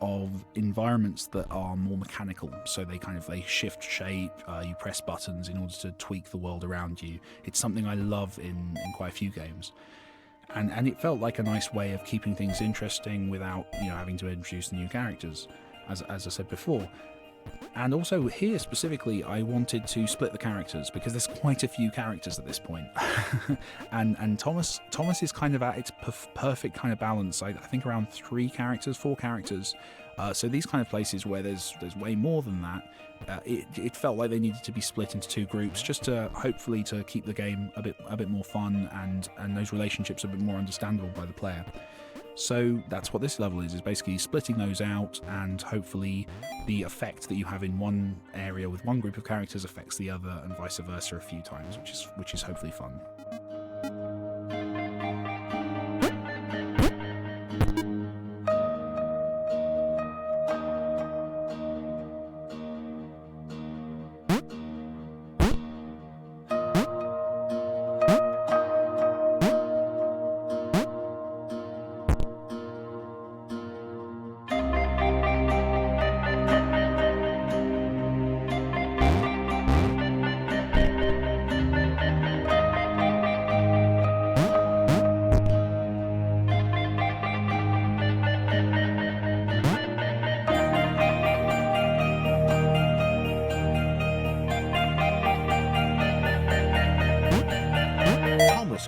of environments that are more mechanical, so they shift shape, you press buttons in order to tweak the world around you. It's something I love in quite a few games, and it felt like a nice way of keeping things interesting without having to introduce new characters, as I said before. And also here specifically, I wanted to split the characters because there's quite a few characters at this point. and Thomas is kind of at its perfect kind of balance. I think around 4 characters. So these kind of places where there's way more than that, it felt like they needed to be split into 2 groups, just to hopefully to keep the game a bit more fun and those relationships a bit more understandable by the player. So that's what this level is basically splitting those out, and hopefully the effect that you have in one area with one group of characters affects the other, and vice versa a few times, which is hopefully fun.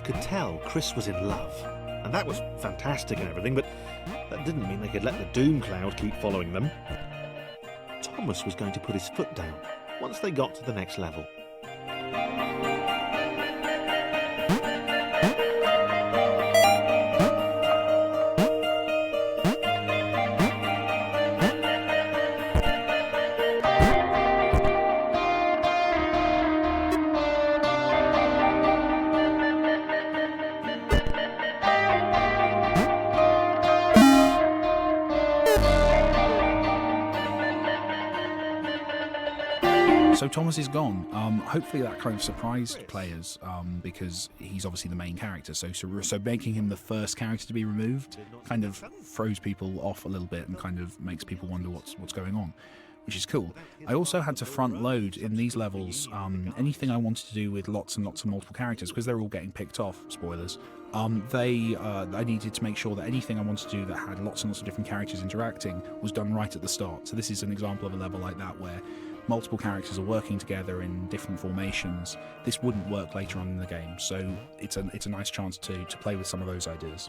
Could tell Chris was in love, and that was fantastic and everything, but that didn't mean they could let the doom cloud keep following them. Thomas was going to put his foot down once they got to the next level. So Thomas is gone. Hopefully that kind of surprised players, because he's obviously the main character. So making him the first character to be removed kind of throws people off a little bit and kind of makes people wonder what's going on, which is cool. I also had to front load in these levels anything I wanted to do with lots and lots of multiple characters, because they're all getting picked off, spoilers. I needed to make sure that anything I wanted to do that had lots and lots of different characters interacting was done right at the start. So this is an example of a level like that where multiple characters are working together in different formations. This wouldn't work later on in the game, so it's a nice chance to play with some of those ideas.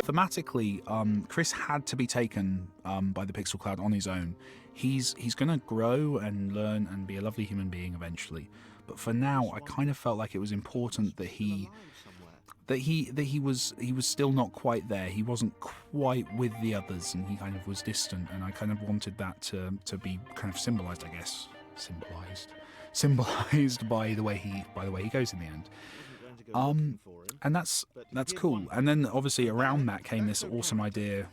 Thematically, Chris had to be taken by the Pixel Cloud on his own. He's going to grow and learn and be a lovely human being eventually. But for now, I kind of felt like it was important that he was still not quite there. He wasn't quite with the others, and he kind of was distant. And I kind of wanted that to be kind of symbolized, I guess, symbolized by the way he goes in the end. And that's cool. And then obviously around that came this awesome idea.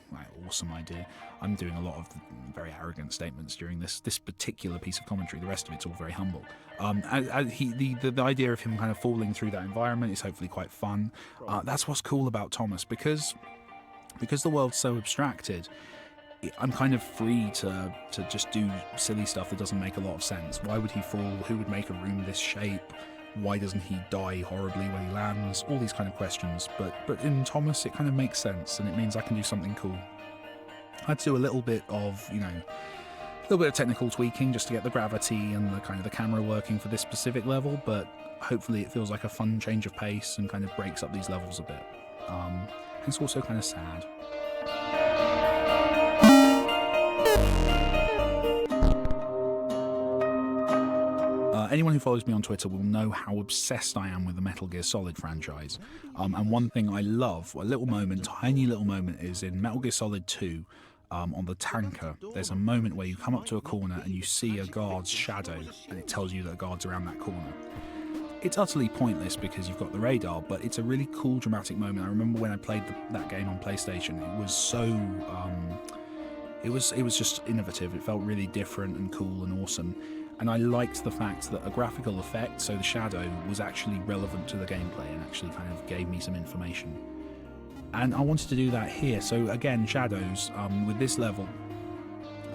I'm doing a lot of very arrogant statements during this particular piece of commentary. The rest of it's all very humble. The idea of him kind of falling through that environment is hopefully quite fun. That's what's cool about Thomas, because the world's so abstracted. I'm kind of free to just do silly stuff that doesn't make a lot of sense. Why would he fall? Who would make a room this shape? Why doesn't he die horribly when he lands? All these kind of questions. But in Thomas, it kind of makes sense, and it means I can do something cool. I had to do a little bit of technical tweaking just to get the gravity and the kind of the camera working for this specific level, but hopefully it feels like a fun change of pace and kind of breaks up these levels a bit. It's also kind of sad. Anyone who follows me on Twitter will know how obsessed I am with the Metal Gear Solid franchise. And one thing I love, tiny little moment, is in Metal Gear Solid 2, on the tanker, there's a moment where you come up to a corner and you see a guard's shadow, and it tells you that a guard's around that corner. It's utterly pointless because you've got the radar, but it's a really cool, dramatic moment. I remember when I played that game on PlayStation, it was so... It was just innovative. It felt really different and cool and awesome. And I liked the fact that a graphical effect, so the shadow, was actually relevant to the gameplay and actually kind of gave me some information. And I wanted to do that here. So again, shadows, with this level,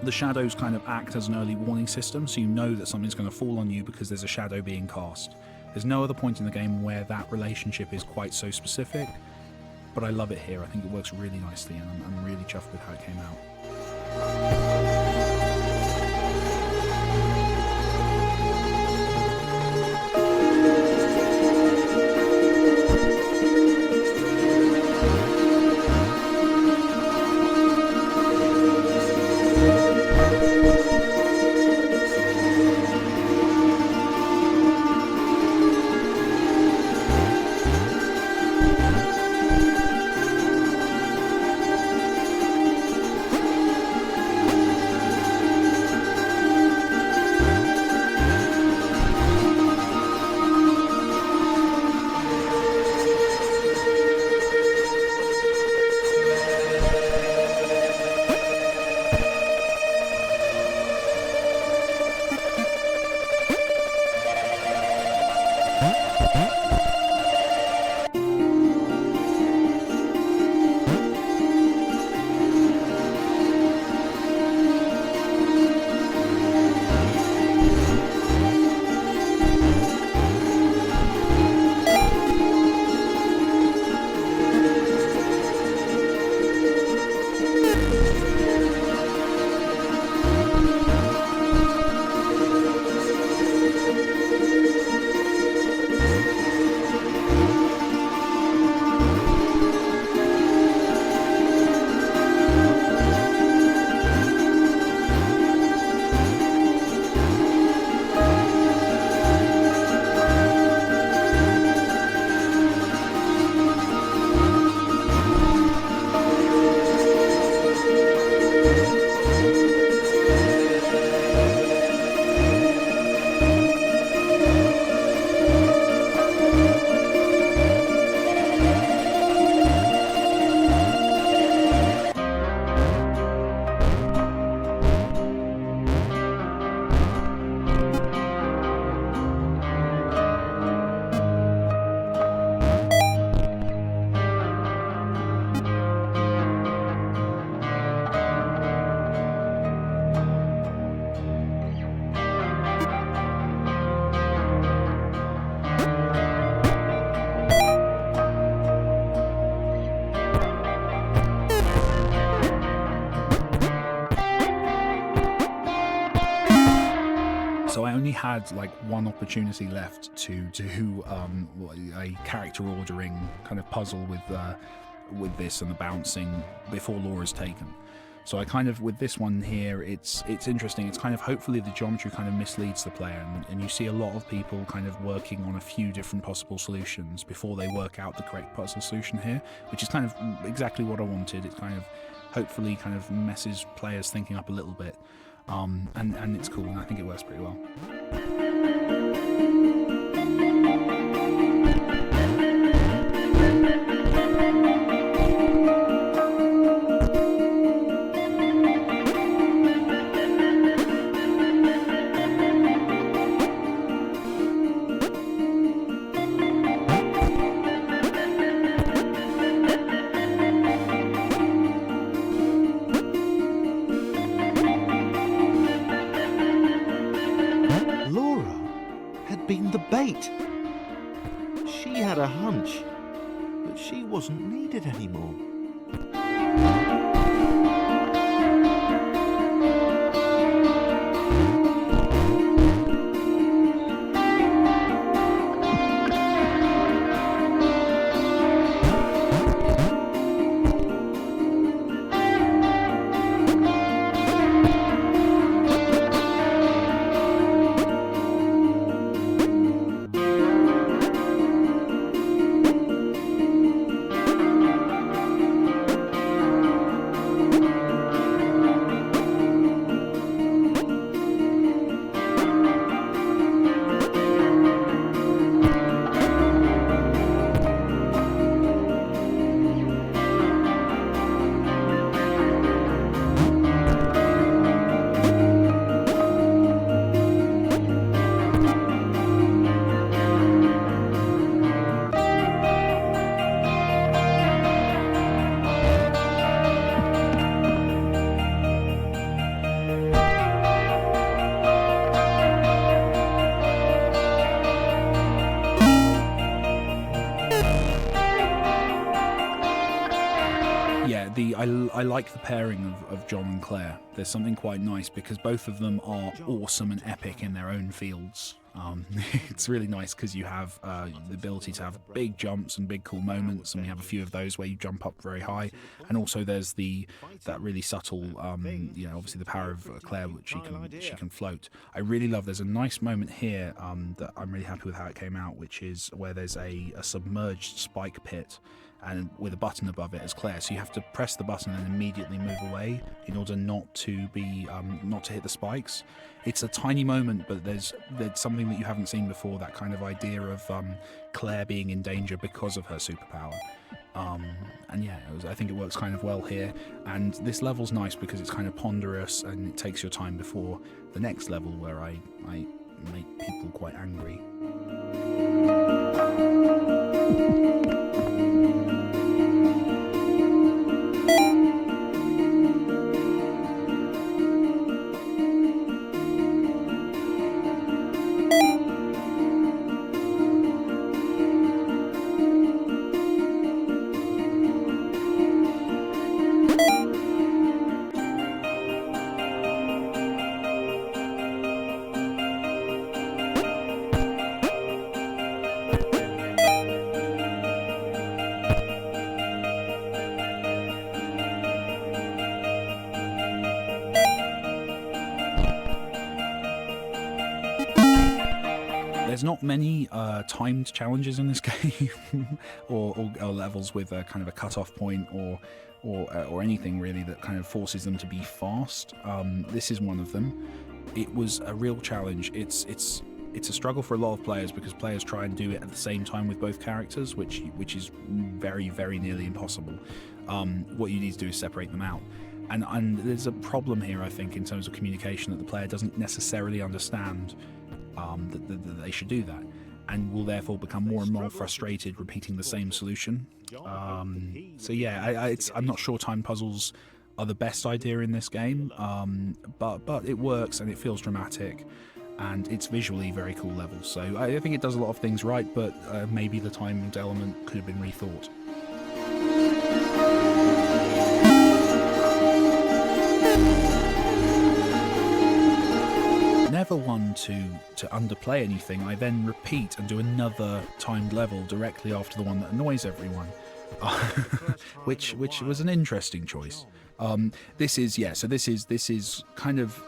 the shadows kind of act as an early warning system, so you know that something's going to fall on you because there's a shadow being cast. There's no other point in the game where that relationship is quite so specific, but I love it here. I think it works really nicely, and I'm really chuffed with how it came out. So I only had like one opportunity left to do a character ordering kind of puzzle with this and the bouncing before Laura's taken. So I kind of, with this one here, it's interesting. It's kind of, hopefully the geometry kind of misleads the player, and you see a lot of people kind of working on a few different possible solutions before they work out the correct puzzle solution here, which is kind of exactly what I wanted. It kind of hopefully kind of messes players thinking up a little bit. And it's cool, and I think it works pretty well. Been the bait. She had a hunch that she wasn't needed anymore. I like the pairing of John and Claire. There's something quite nice because both of them are awesome and epic in their own fields. It's really nice because you have the ability to have big jumps and big cool moments, and we have a few of those where you jump up very high, and also there's that really subtle, obviously the power of Claire, which she can float. I really love. There's a nice moment here that I'm really happy with how it came out, which is where there's a submerged spike pit, and with a button above it as Claire, so you have to press the button and immediately move away in order not to hit the spikes. It's a tiny moment, but there's something that you haven't seen before, that kind of idea of Claire being in danger because of her superpower. And yeah, I think it works kind of well here, and this level's nice because it's kind of ponderous and it takes your time before the next level where I make people quite angry. There's not many timed challenges in this game, or levels with a kind of a cut-off point, or anything really that kind of forces them to be fast. This is one of them. It was a real challenge. It's a struggle for a lot of players because players try and do it at the same time with both characters, which is very, very nearly impossible. What you need to do is separate them out. And there's a problem here, I think, in terms of communication, that the player doesn't necessarily understand that they should do that, and will therefore become more and more frustrated repeating the same solution. So yeah, I'm not sure time puzzles are the best idea in this game, but it works and it feels dramatic, and it's visually very cool levels. So I think it does a lot of things right, but maybe the timed element could have been rethought. Never one to underplay anything, I then repeat and do another timed level directly after the one that annoys everyone, which was an interesting choice. This is kind of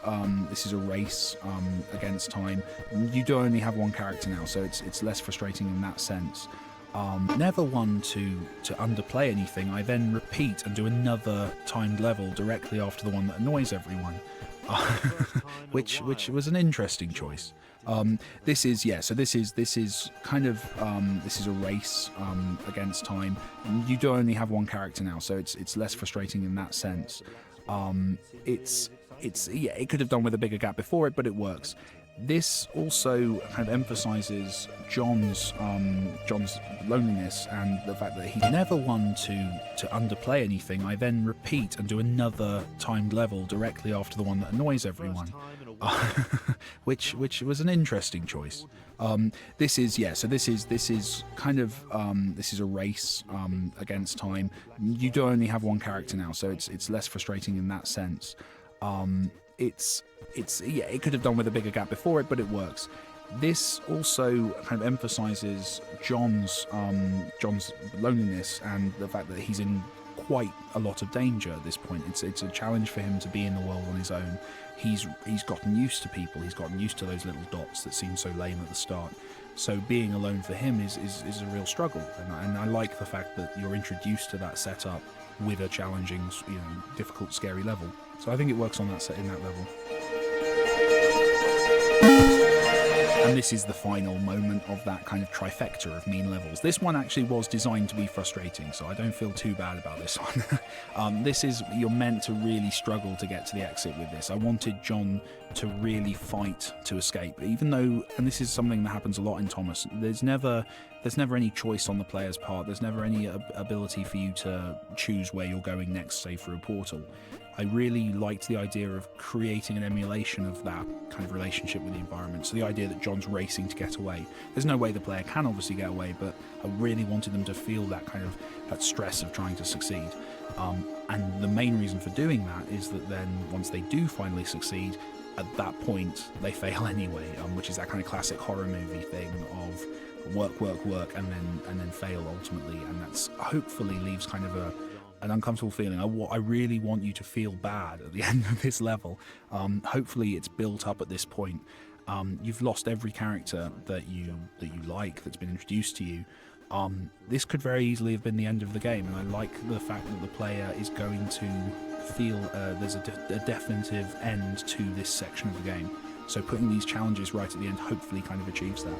this is a race against time. You do only have one character now, so it's less frustrating in that sense. Never one to underplay anything, I then repeat and do another timed level directly after the one that annoys everyone. which was an interesting choice. This is kind of this is a race against time. You do only have one character now, so it's less frustrating in that sense. It could have done with a bigger gap before it, but it works. This also kind of emphasizes John's loneliness and the fact that he's never one to underplay anything. I then repeat and do another timed level directly after the one that annoys everyone, which was an interesting choice. This is kind of this is a race against time. You do only have one character now, so it's less frustrating in that sense. It could have done with a bigger gap before it, but it works. This also kind of emphasizes John's loneliness and the fact that he's in quite a lot of danger at this point. It's a challenge for him to be in the world on his own. He's gotten used to people. He's gotten used to those little dots that seem so lame at the start. So being alone for him is a real struggle. And I like the fact that you're introduced to that setup with a challenging, difficult, scary level. So I think it works on that in that level. And this is the final moment of that kind of trifecta of mean levels. This one actually was designed to be frustrating, so I don't feel too bad about this one. You're meant to really struggle to get to the exit with this. I wanted John to really fight to escape, even though, and this is something that happens a lot in Thomas, there's never there's never any choice on the player's part. There's never any ability for you to choose where you're going next, say through a portal. I really liked the idea of creating an emulation of that kind of relationship with the environment. So the idea that John's racing to get away. There's no way the player can obviously get away, but I really wanted them to feel that kind of that stress of trying to succeed. And the main reason for doing that is that then once they do finally succeed, at that point they fail anyway, which is that kind of classic horror movie thing of work, and then fail ultimately, and that's hopefully leaves kind of an uncomfortable feeling. I really want you to feel bad at the end of this level. Hopefully it's built up at this point. You've lost every character that you like, that's been introduced to you. This could very easily have been the end of the game, and I like the fact that the player is going to feel there's a definitive end to this section of the game. So putting these challenges right at the end hopefully kind of achieves that.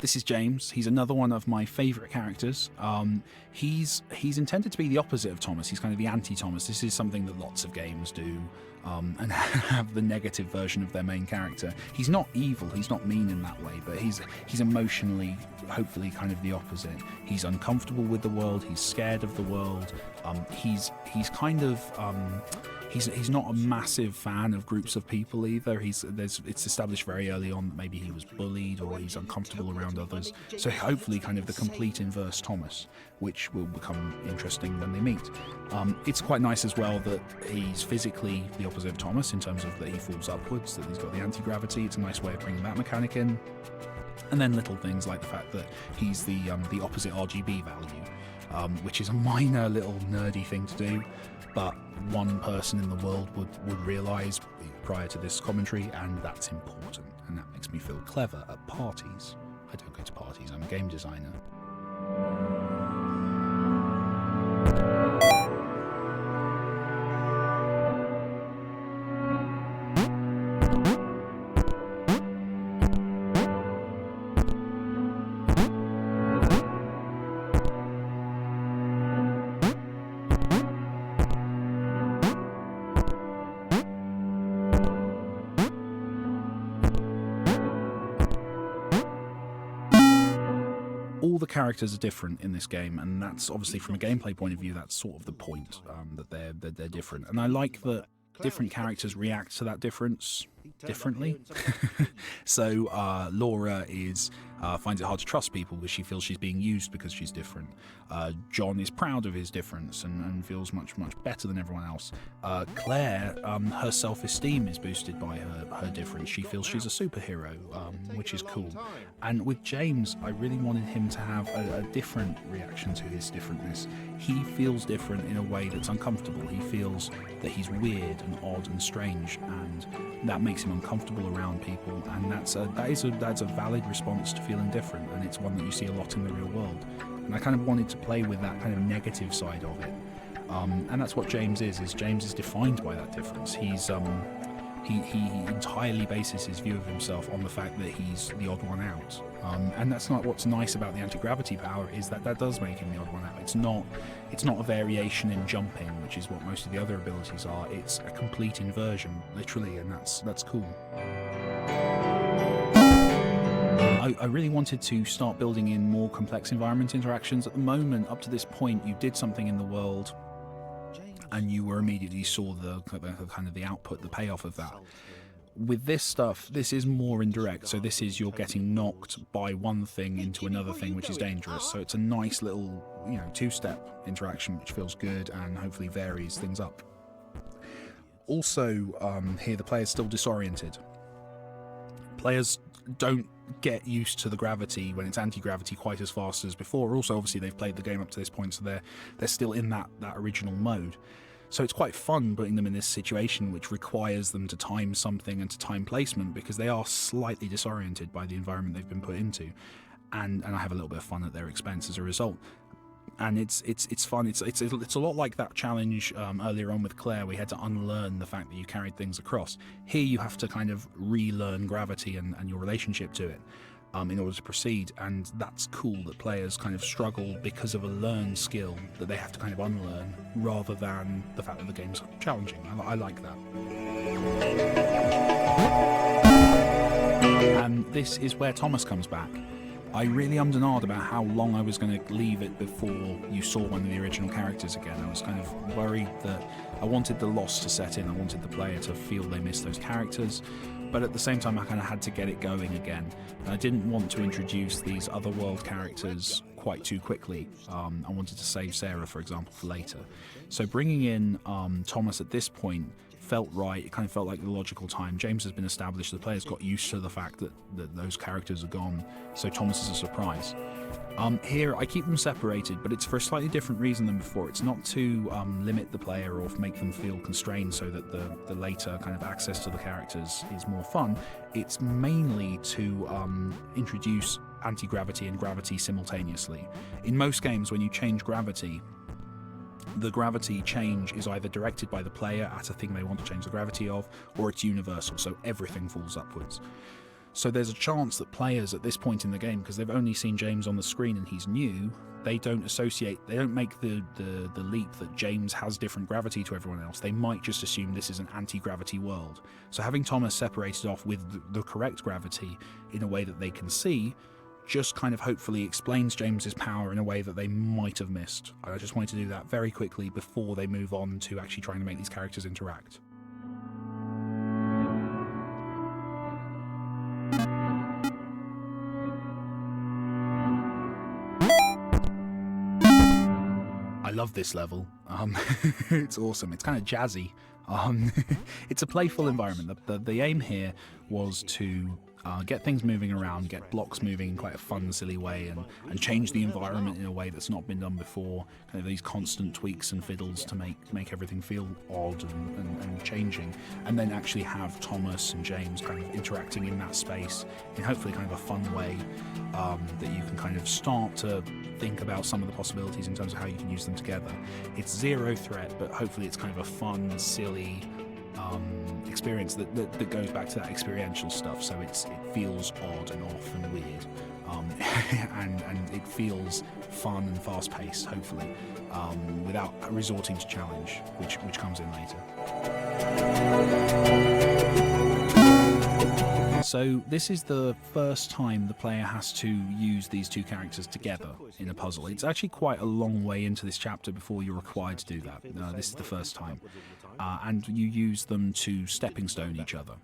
This is James. He's another one of my favourite characters. He's intended to be the opposite of Thomas. He's kind of the anti-Thomas. This is something that lots of games do, and have the negative version of their main character. He's not evil, he's not mean in that way, but he's emotionally, hopefully, kind of the opposite. He's uncomfortable with the world, he's scared of the world, he's kind of... He's not a massive fan of groups of people either. It's established very early on that maybe he was bullied or he's uncomfortable around others. So hopefully kind of the complete inverse Thomas, which will become interesting when they meet. It's quite nice as well that he's physically the opposite of Thomas in terms of that he falls upwards, that he's got the anti-gravity. It's a nice way of bringing that mechanic in. And then little things like the fact that he's the opposite RGB value, which is a minor little nerdy thing to do, but one person in the world would realise prior to this commentary, and that's important, and that makes me feel clever at parties. I don't go to parties, I'm a game designer. All the characters are different in this game, and that's obviously from a gameplay point of view, that's sort of the point, that they're different. And I like that different characters react to that difference differently. So Laura finds it hard to trust people because she feels she's being used because she's different. John is proud of his difference and feels much better than everyone else. Claire, her self-esteem is boosted by her difference. She feels she's a superhero, which is cool. And with James, I really wanted him to have a different reaction to his differentness. He feels different in a way that's uncomfortable. He feels that he's weird and odd and strange, and that makes him uncomfortable around people, and that's a valid response to feeling different, and it's one that you see a lot in the real world. And I kind of wanted to play with that kind of negative side of it, and that's what James is James is defined by that difference. He entirely bases his view of himself on the fact that he's the odd one out, and that's not what's nice about the anti-gravity power, is that does make him the odd one out. It's not a variation in jumping, which is what most of the other abilities are. It's a complete inversion, literally, and that's cool. I really wanted to start building in more complex environment interactions. At the moment, up to this point, you did something in the world and you were immediately saw the kind of the output, the payoff of that. With this stuff, this is more indirect, so this is you're getting knocked by one thing into another thing, which is dangerous. So it's a nice little, two-step interaction, which feels good and hopefully varies things up. Also, here the player's still disoriented. Players don't get used to the gravity when it's anti-gravity quite as fast as before. Also, obviously, they've played the game up to this point, so they're still in that original mode. So it's quite fun putting them in this situation which requires them to time something and to time placement, because they are slightly disoriented by the environment they've been put into, and I have a little bit of fun at their expense as a result. And it's fun. It's a lot like that challenge earlier on with Claire. We had to unlearn the fact that you carried things across. Here you have to kind of relearn gravity and your relationship to it in order to proceed, and that's cool that players kind of struggle because of a learned skill that they have to kind of unlearn, rather than the fact that the game's challenging. I like that. And this is where Thomas comes back. I really ummed and ahed about how long I was going to leave it before you saw one of the original characters again. I was kind of worried that I wanted the loss to set in. I wanted the player to feel they missed those characters, but at the same time I kind of had to get it going again. And I didn't want to introduce these other world characters quite too quickly. I wanted to save Sarah, for example, for later. So bringing in Thomas at this point felt right. It kind of felt like the logical time. James has been established. The players got used to the fact that those characters are gone. So Thomas is a surprise. Here, I keep them separated, but it's for a slightly different reason than before. It's not to limit the player or make them feel constrained so that the later kind of access to the characters is more fun. It's mainly to introduce anti-gravity and gravity simultaneously. In most games, when you change gravity, the gravity change is either directed by the player at a thing they want to change the gravity of, or it's universal, so everything falls upwards. So there's a chance that players at this point in the game, because they've only seen James on the screen and he's new, they don't make the leap that James has different gravity to everyone else. They might just assume this is an anti-gravity world. So having Thomas separated off with the correct gravity in a way that they can see just kind of hopefully explains James's power in a way that they might have missed. I just wanted to do that very quickly before they move on to actually trying to make these characters interact. I love this level. It's awesome. It's kind of jazzy. It's a playful environment. The aim here was to get things moving around, get blocks moving in quite a fun, silly way, and change the environment in a way that's not been done before. Kind of these constant tweaks and fiddles to make everything feel odd and changing, and then actually have Thomas and James kind of interacting in that space in hopefully kind of a fun way that you can kind of start to think about some of the possibilities in terms of how you can use them together. It's zero threat, but hopefully it's kind of a fun, silly experience that goes back to that experiential stuff, so it feels odd and off and weird, and it feels fun and fast-paced, hopefully, without resorting to challenge, which comes in later. So this is the first time the player has to use these two characters together in a puzzle. It's actually quite a long way into this chapter before you're required to do that. This is the first time. And you use them to stepping stone each other.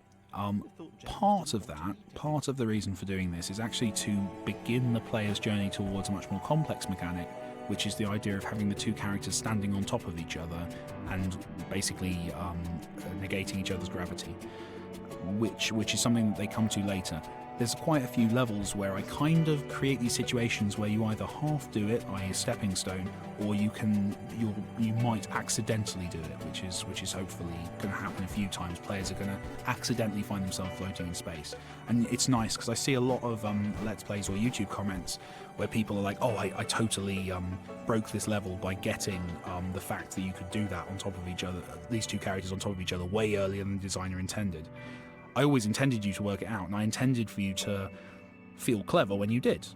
Part of the reason for doing this is actually to begin the player's journey towards a much more complex mechanic, which is the idea of having the two characters standing on top of each other and basically negating each other's gravity, which is something that they come to later. There's quite a few levels where I kind of create these situations where you either half do it, i.e. a stepping stone, or you might accidentally do it, which is hopefully going to happen a few times. Players are going to accidentally find themselves floating in space, and it's nice because I see a lot of Let's Plays or YouTube comments where people are like, "Oh, I totally broke this level by getting the fact that you could do that on top of each other, these two characters on top of each other, way earlier than the designer intended." I always intended you to work it out, and I intended for you to feel clever when you did.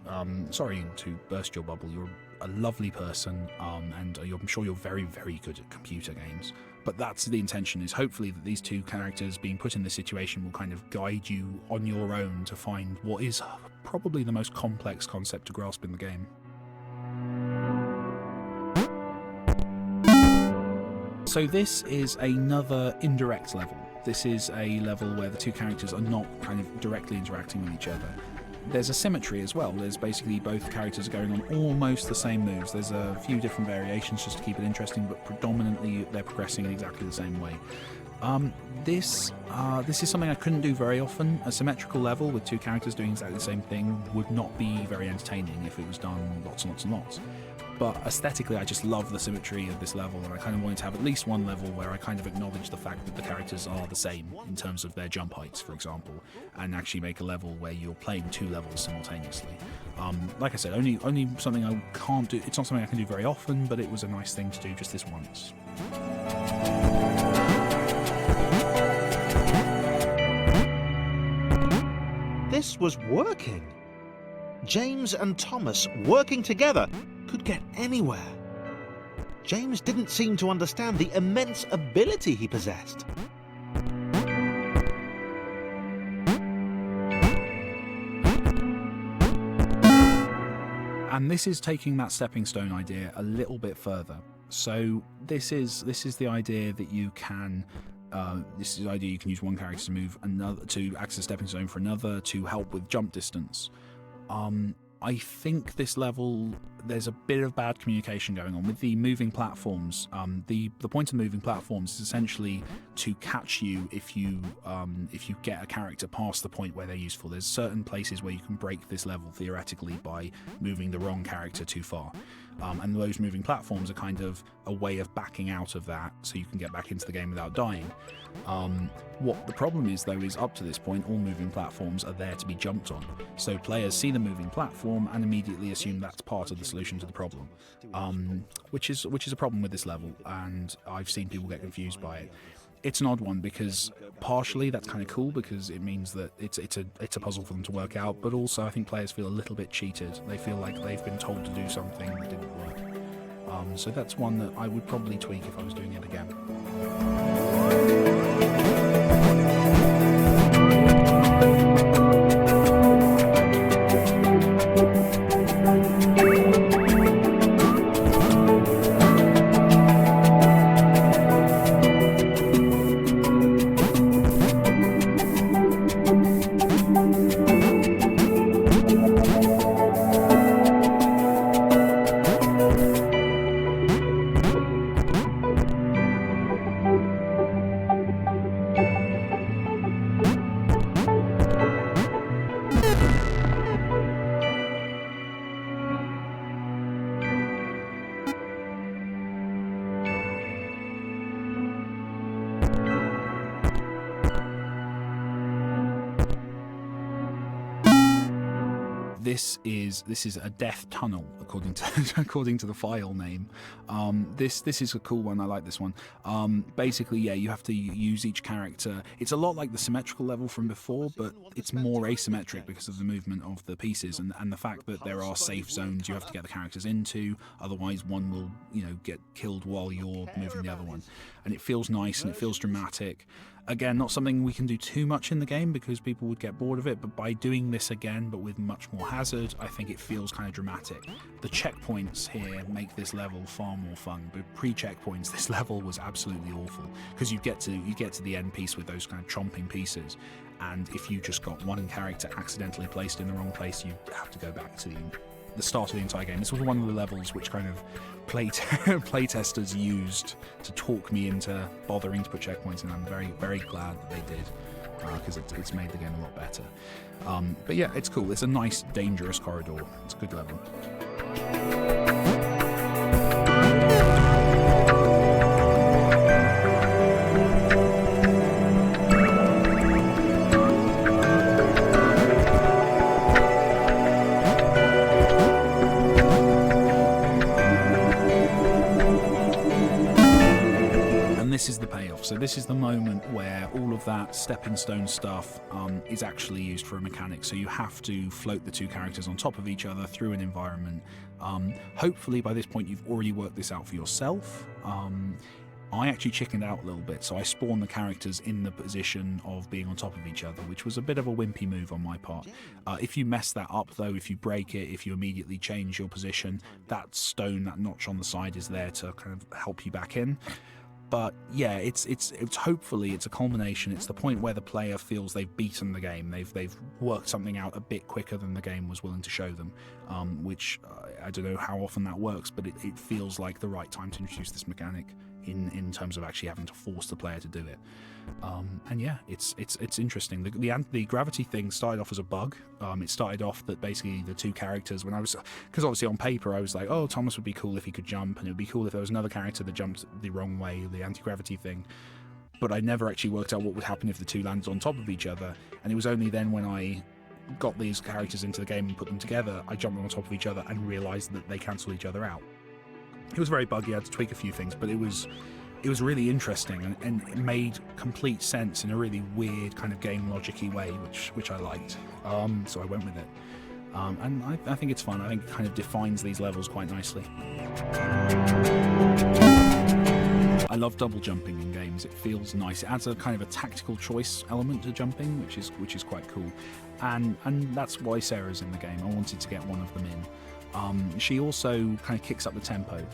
Sorry to burst your bubble, you're a lovely person, and I'm sure you're very, very good at computer games. But that's the intention, is hopefully that these two characters being put in this situation will kind of guide you on your own to find what is probably the most complex concept to grasp in the game. So this is another indirect level. This is a level where the two characters are not kind of directly interacting with each other. There's a symmetry as well. There's basically both characters are going on almost the same moves. There's a few different variations just to keep it interesting, but predominantly they're progressing in exactly the same way. This is something I couldn't do very often. A symmetrical level with two characters doing exactly the same thing would not be very entertaining if it was done lots and lots and lots. But aesthetically, I just love the symmetry of this level, and I kind of wanted to have at least one level where I kind of acknowledge the fact that the characters are the same in terms of their jump heights, for example, and actually make a level where you're playing two levels simultaneously. Like I said, only something I can't do. It's not something I can do very often, but it was a nice thing to do just this once. This was working. James and Thomas working together could get anywhere. James didn't seem to understand the immense ability he possessed. And this is taking that stepping stone idea a little bit further. So this is the idea that you can this is the idea you can use one character to move another, to act as a stepping stone for another, to help with jump distance. I think this level, there's a bit of bad communication going on with the moving platforms. The point of moving platforms is essentially to catch you if you get a character past the point where they're useful. There's certain places where you can break this level theoretically by moving the wrong character too far. And those moving platforms are kind of a way of backing out of that so you can get back into the game without dying. What the problem is, though, is up to this point, all moving platforms are there to be jumped on. So players see the moving platform and immediately assume that's part of the solution to the problem, which is a problem with this level, and I've seen people get confused by it. It's an odd one because partially that's kind of cool because it means that it's a puzzle for them to work out, but also I think players feel a little bit cheated. They feel like they've been told to do something that didn't work. So that's one that I would probably tweak if I was doing it again. This is a death tunnel, according to the file name. This is a cool one. I like this one. Basically, yeah, you have to use each character. It's a lot like the symmetrical level from before, but it's more asymmetric because of the movement of the pieces and the fact that there are safe zones you have to get the characters into. Otherwise, one will get killed while you're moving the other one. And it feels nice and it feels dramatic. Again, not something we can do too much in the game because people would get bored of it, but by doing this again, but with much more hazard, I think it feels kind of dramatic. The checkpoints here make this level far more fun, but pre-checkpoints, this level was absolutely awful because you get to the end piece with those kind of chomping pieces, and if you just got one character accidentally placed in the wrong place, you have to go back to the start of the entire game. This was one of the levels which kind of playtesters used to talk me into bothering to put checkpoints in. I'm very, very glad that they did because it's made the game a lot better. But yeah, it's cool. It's a nice, dangerous corridor. It's a good level. This is the payoff. So this is the moment where all of that stepping stone stuff is actually used for a mechanic. So you have to float the two characters on top of each other through an environment. Hopefully by this point you've already worked this out for yourself. I actually chickened out a little bit, so I spawned the characters in the position of being on top of each other, which was a bit of a wimpy move on my part. If you mess that up though, if you break it, if you immediately change your position, that stone, that notch on the side is there to kind of help you back in. But yeah, it's hopefully it's a culmination. It's the point where the player feels they've beaten the game. They've worked something out a bit quicker than the game was willing to show them, which I don't know how often that works, but it feels like the right time to introduce this mechanic in terms of actually having to force the player to do it. And yeah, it's interesting. The gravity thing started off as a bug. It started off that basically the two characters, because obviously on paper I was like, oh, Thomas would be cool if he could jump, and it would be cool if there was another character that jumped the wrong way, the anti-gravity thing. But I never actually worked out what would happen if the two landed on top of each other, and it was only then when I got these characters into the game and put them together, I jumped them on top of each other and realised that they cancel each other out. It was very buggy, I had to tweak a few things, but it was really interesting, and it made complete sense in a really weird kind of game logic-y way, which I liked. So I went with it. And I think it's fun. I think it kind of defines these levels quite nicely. I love double jumping in games. It feels nice. It adds a kind of a tactical choice element to jumping, which is quite cool. And that's why Sarah's in the game. I wanted to get one of them in. She also kind of kicks up the tempo.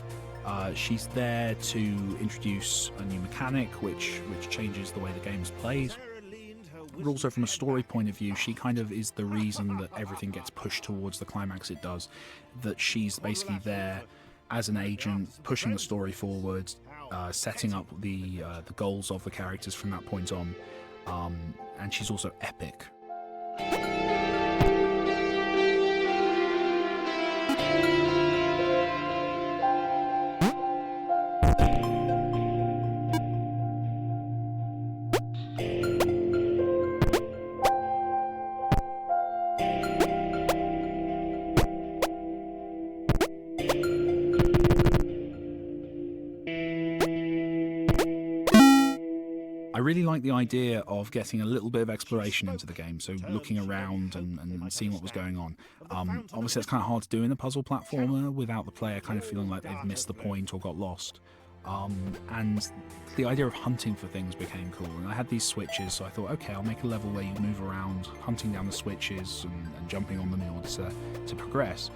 She's there to introduce a new mechanic, which changes the way the game's played. But also from a story point of view, she kind of is the reason that everything gets pushed towards the climax it does. That she's basically there as an agent, pushing the story forward, setting up the goals of the characters from that point on. And she's also epic. I really like the idea of getting a little bit of exploration into the game, so looking around and seeing what was going on. Obviously, that's kind of hard to do in a puzzle platformer without the player kind of feeling like they've missed the point or got lost. And the idea of hunting for things became cool, and I had these switches, so I thought, okay, I'll make a level where you move around, hunting down the switches and jumping on them in order to progress.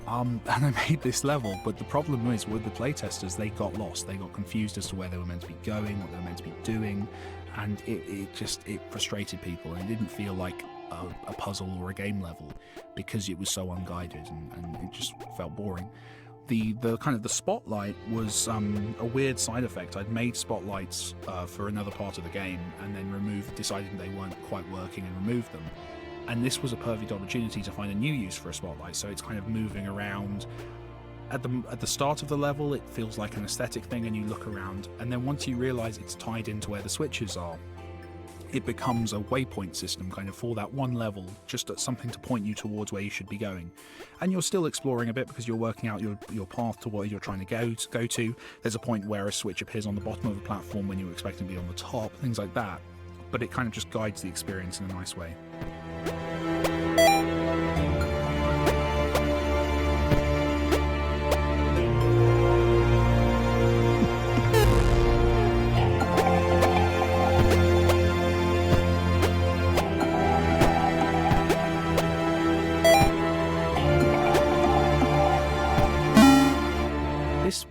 And I made this level, but the problem is with the playtesters, they got lost. They got confused as to where they were meant to be going, what they were meant to be doing, and it frustrated people. And it didn't feel like a puzzle or a game level because it was so unguided and it just felt boring. The kind of the spotlight was a weird side effect. I'd made spotlights for another part of the game and then decided they weren't quite working and removed them. And this was a perfect opportunity to find a new use for a spotlight. So it's kind of moving around. At the start of the level, it feels like an aesthetic thing, and you look around. And then once you realise it's tied into where the switches are, it becomes a waypoint system kind of for that one level, just something to point you towards where you should be going. And you're still exploring a bit because you're working out your path to where you're trying to go to. There's a point where a switch appears on the bottom of the platform when you expect it to be on the top, things like that. But it kind of just guides the experience in a nice way.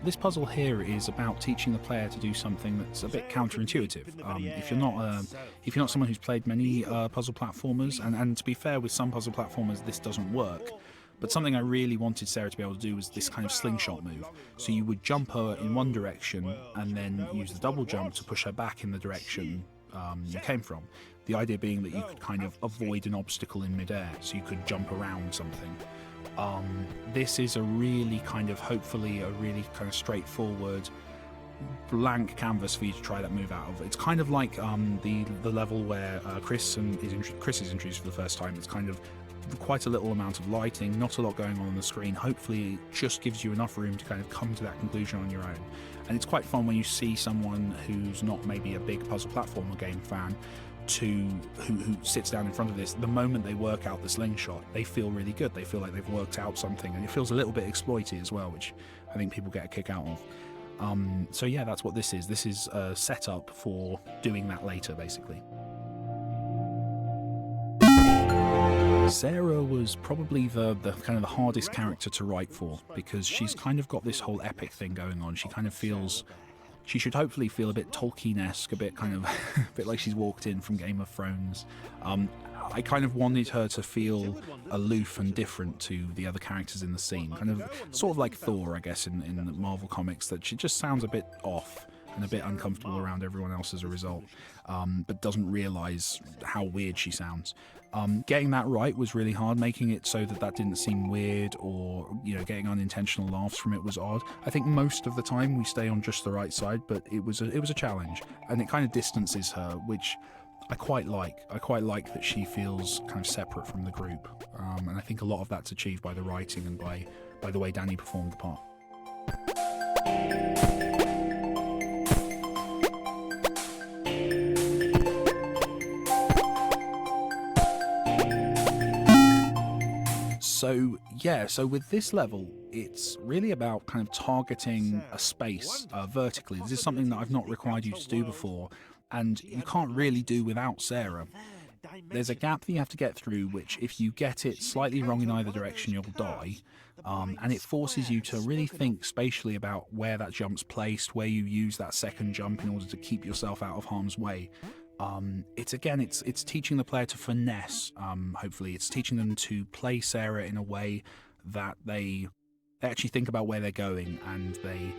This puzzle here is about teaching the player to do something that's a bit counterintuitive. If you're not someone who's played many puzzle platformers, and to be fair, with some puzzle platformers this doesn't work. But something I really wanted Sarah to be able to do was this kind of slingshot move. So you would jump her in one direction and then use the double jump to push her back in the direction you came from. The idea being that you could kind of avoid an obstacle in midair, so you could jump around something. This is hopefully a really kind of straightforward blank canvas for you to try that move out of. It's kind of like the level where Chris is introduced for the first time. It's kind of quite a little amount of lighting, not a lot going on the screen. Hopefully it just gives you enough room to kind of come to that conclusion on your own. And it's quite fun when you see someone who's not maybe a big puzzle platformer game fan who sits down in front of this. The moment they work out the slingshot, they feel really good. They feel like they've worked out something, and it feels a little bit exploity as well, which I think people get a kick out of. So yeah, that's what this is. This is a setup for doing that later, basically. Sarah was probably the kind of the hardest character to write for, because she's kind of got this whole epic thing going on. She kind of feels, she should hopefully feel a bit Tolkien-esque, a bit kind of, a bit like she's walked in from Game of Thrones. I kind of wanted her to feel aloof and different to the other characters in the scene, kind of sort of like Thor, I guess, in the Marvel comics, that she just sounds a bit off and a bit uncomfortable around everyone else as a result, but doesn't realise how weird she sounds. Getting that right was really hard, making it so that didn't seem weird, or getting unintentional laughs from it was odd. I think most of the time we stay on just the right side, but it was a challenge, and it kind of distances her, which I quite like. I quite like that she feels kind of separate from the group, and I think a lot of that's achieved by the writing and by the way Danny performed the part. So with this level, it's really about kind of targeting a space vertically. This is something that I've not required you to do before, and you can't really do without Sarah. There's a gap that you have to get through, which if you get it slightly wrong in either direction, you'll die. And it forces you to really think spatially about where that jump's placed, where you use that second jump in order to keep yourself out of harm's way. It's teaching the player to finesse. Hopefully, it's teaching them to play Sarah in a way that they actually think about where they're going, and they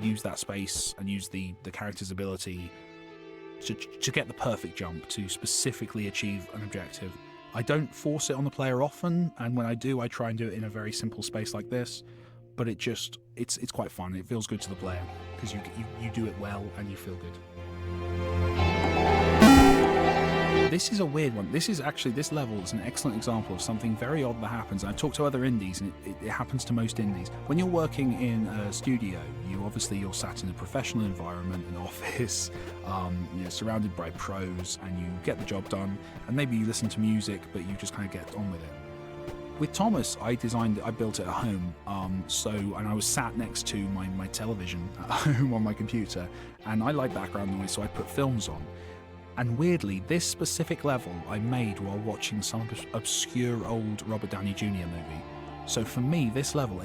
use that space and use the character's ability to get the perfect jump, to specifically achieve an objective. I don't force it on the player often, and when I do, I try and do it in a very simple space like this. But it's quite fun. It feels good to the player because you do it well and you feel good. This is a weird one. This level is an excellent example of something very odd that happens. I've talked to other indies, and it happens to most indies. When you're working in a studio, you're sat in a professional environment, an office, surrounded by pros, and you get the job done, and maybe you listen to music, but you just kind of get on with it. With Thomas, I built it at home, and I was sat next to my television at home on my computer, and I like background noise, so I put films on. And weirdly, this specific level I made while watching some obscure old Robert Downey Jr. movie. So for me, this level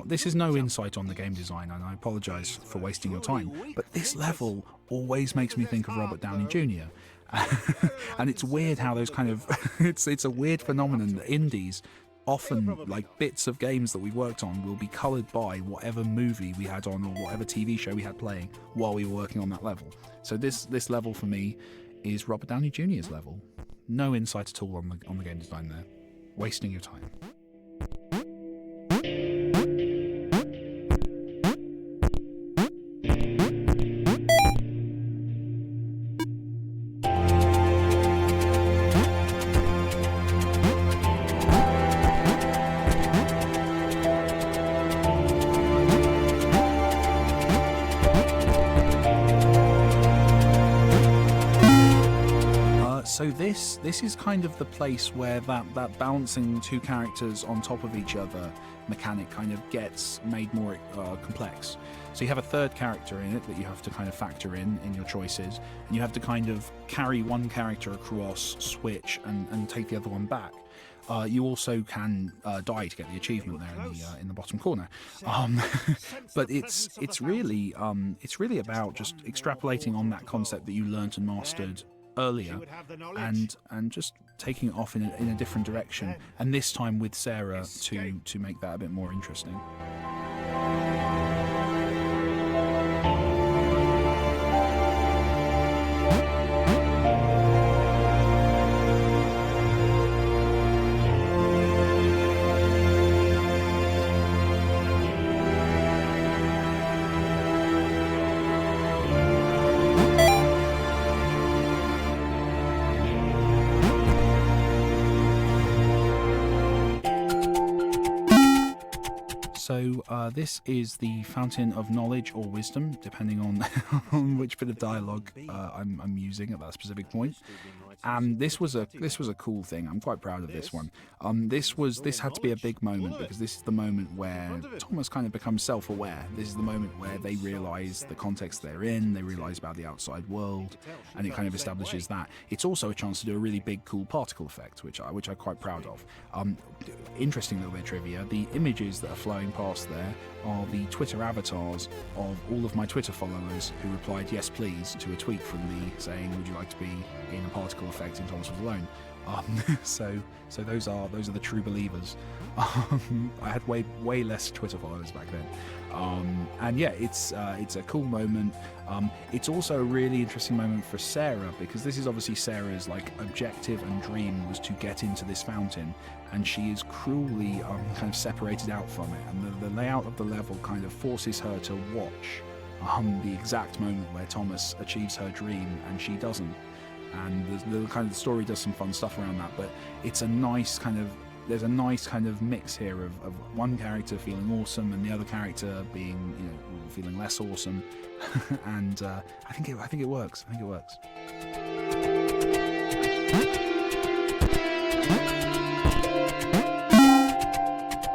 this is no insight on the game design, and I apologise for wasting your time, but this level always makes me think of Robert Downey Jr. And it's weird how those kind of, it's a weird phenomenon that indies, often like bits of games that we've worked on, will be coloured by whatever movie we had on or whatever TV show we had playing while we were working on that level. So this level for me is Robert Downey Jr.'s level. No insight at all on the game design there. Wasting your time. So this is kind of the place where that balancing two characters on top of each other mechanic kind of gets made more complex. So you have a third character in it that you have to kind of factor in your choices, and you have to kind of carry one character across, switch, and take the other one back. You also can die to get the achievement there in the bottom corner, but it's really about just extrapolating on that concept that you learnt and mastered earlier, and just taking it off in a different direction, and this time with Sarah to make that a bit more interesting. So This is the Fountain of Knowledge or Wisdom, depending on, on which bit of dialogue I'm using at that specific point. And this was a cool thing. I'm quite proud of this one. This had to be a big moment because this is the moment where Thomas kind of becomes self-aware. This is the moment where they realise the context they're in. They realise about the outside world, and it kind of establishes that. It's also a chance to do a really big, cool particle effect, which I'm quite proud of. Interesting little bit of trivia: the images that are flowing past there are the Twitter avatars of all of my Twitter followers who replied "yes, please" to a tweet from me saying, "Would you like to be in a particle effect in Thomas Was Alone?" So those are the true believers. I had way less Twitter followers back then, and yeah, it's a cool moment. It's also a really interesting moment for Sarah, because this is obviously Sarah's like objective and dream was to get into this fountain, and she is cruelly kind of separated out from it, and the layout of the level kind of forces her to watch the exact moment where Thomas achieves her dream and she doesn't. And the story does some fun stuff around that, but it's a nice kind of, there's a nice kind of mix here of one character feeling awesome and the other character being, you know, feeling less awesome. And I think it works.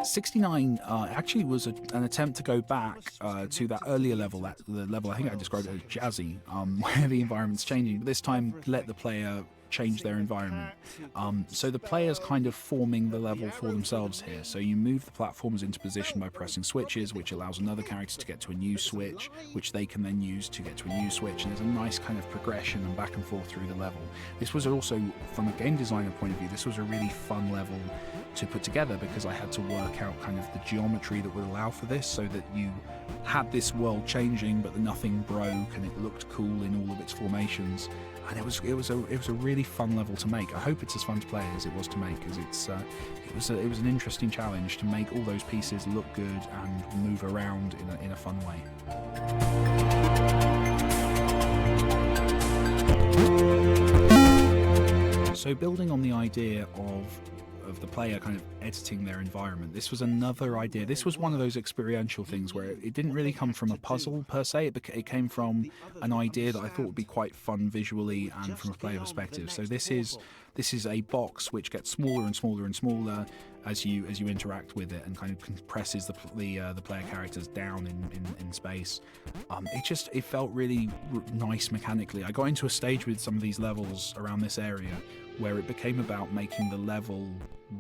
69 actually was an attempt to go back to that earlier level, the level I think I described as jazzy, where the environment's changing, but this time let the player change their environment. So the player's kind of forming the level for themselves here. So you move the platforms into position by pressing switches, which allows another character to get to a new switch, which they can then use to get to a new switch, and there's a nice kind of progression and back and forth through the level. This was also, from a game designer point of view, this was a really fun level to put together, because I had to work out kind of the geometry that would allow for this, so that you had this world changing but nothing broke and it looked cool in all of its formations. And it was a really fun level to make. I hope it's as fun to play as it was to make, because it was an interesting challenge to make all those pieces look good and move around in a fun way. So building on the idea of the player kind of editing their environment, this was another idea. This was one of those experiential things where it didn't really come from a puzzle per se. It came from an idea that I thought would be quite fun visually and from a player perspective. So this is a box which gets smaller and smaller and smaller as you interact with it, and kind of compresses the player characters down in space. It felt really nice mechanically. I got into a stage with some of these levels around this area where it became about making the level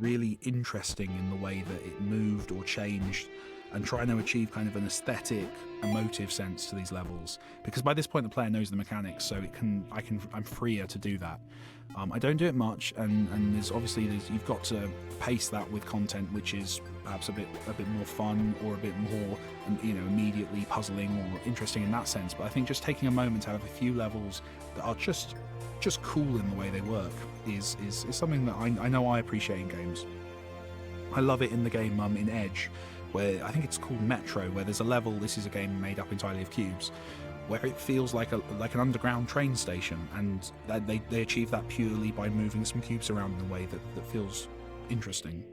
really interesting in the way that it moved or changed, and trying to achieve kind of an aesthetic, emotive sense to these levels. Because by this point the player knows the mechanics, so I'm freer to do that. I don't do it much, and you've got to pace that with content which is perhaps a bit more fun, or a bit more, immediately puzzling or interesting in that sense. But I think just taking a moment to have a few levels that are just cool in the way they work is something that I know I appreciate in games. I love it in the game in Edge, where I think it's called Metro, where there's a level, this is a game made up entirely of cubes, where it feels like an underground train station, and they achieve that purely by moving some cubes around in a way that feels interesting.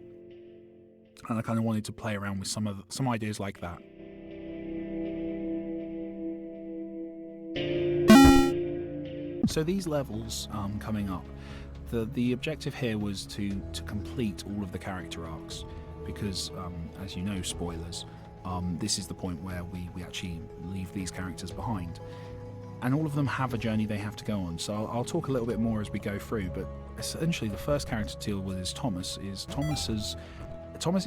And I kind of wanted to play around with some ideas like that. So these levels coming up, the objective here was to complete all of the character arcs, because as you know, spoilers, this is the point where we actually leave these characters behind, and all of them have a journey they have to go on. So I'll talk a little bit more as we go through, but essentially the first character to deal with is Thomas's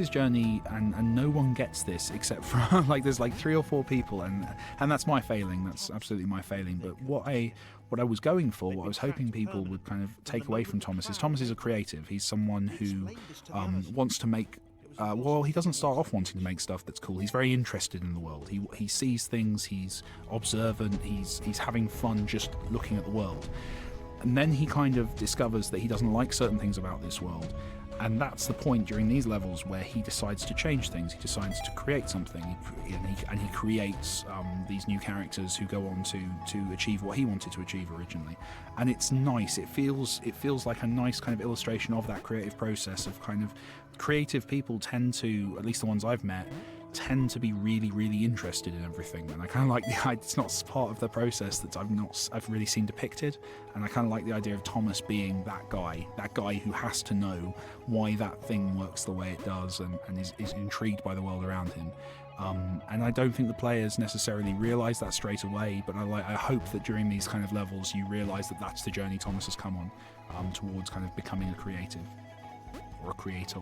journey, and no one gets this except for there's 3 or 4 people, and that's my failing. That's absolutely my failing. But what I was going for, what I was hoping people would kind of take away from Thomas is a creative. He's someone who wants to make. He doesn't start off wanting to make stuff that's cool. He's very interested in the world. He sees things. He's observant. He's having fun just looking at the world. And then he kind of discovers that he doesn't like certain things about this world. And that's the point during these levels where he decides to change things. He decides to create something, and he creates these new characters who go on to achieve what he wanted to achieve originally. And it's nice. It feels like a nice kind of illustration of that creative process. Of kind of creative people tend to, at least the ones I've met, tend to be really, really interested in everything, and I kind of like it's not part of the process that I've really seen depicted, and I kind of like the idea of Thomas being that guy who has to know why that thing works the way it does, and is intrigued by the world around him. And I don't think the players necessarily realise that straight away, but I hope that during these kind of levels you realise that that's the journey Thomas has come on, towards kind of becoming a creative or a creator.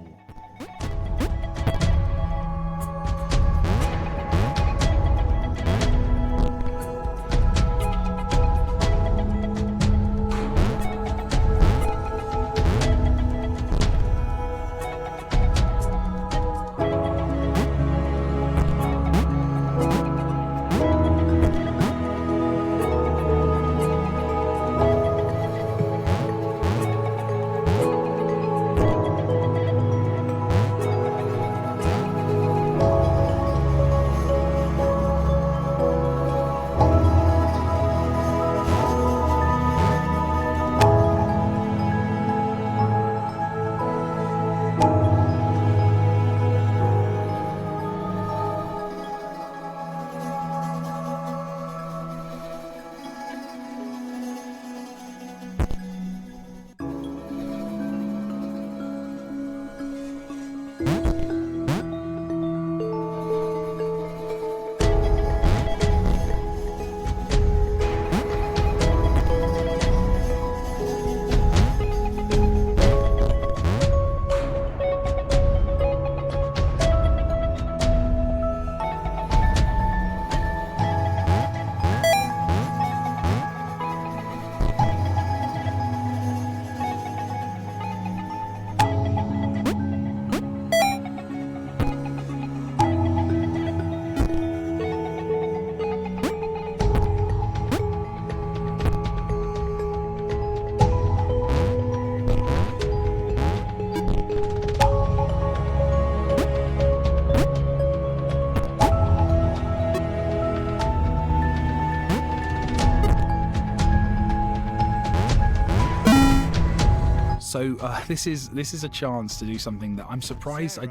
So this is a chance to do something that I'm surprised I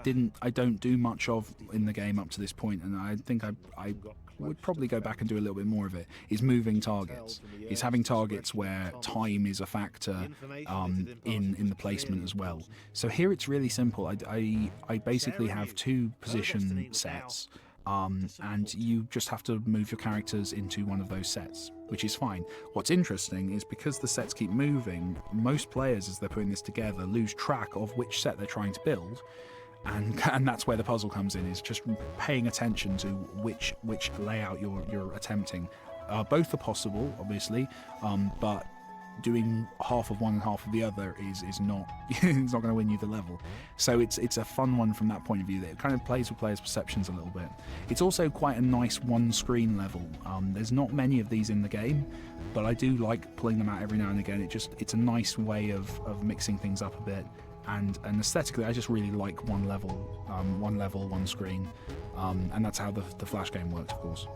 don't do much of in the game up to this point, and I think I would probably go back and do a little bit more of it. Is moving targets. Is having targets where time is a factor in the placement as well. So here it's really simple. I basically have two position sets. And you just have to move your characters into one of those sets, which is fine. What's interesting is because the sets keep moving, most players, as they're putting this together, lose track of which set they're trying to build, and that's where the puzzle comes in, is just paying attention to which layout you're attempting. Both are possible, obviously, but doing half of one and half of the other is not it's not going to win you the level. So it's a fun one from that point of view, that it kind of plays with players' perceptions a little bit. It's also quite a nice one screen level. There's not many of these in the game, but I do like pulling them out every now and again. It's a nice way of mixing things up a bit, and aesthetically I just really like one level, one screen, and that's how the Flash game worked, of course.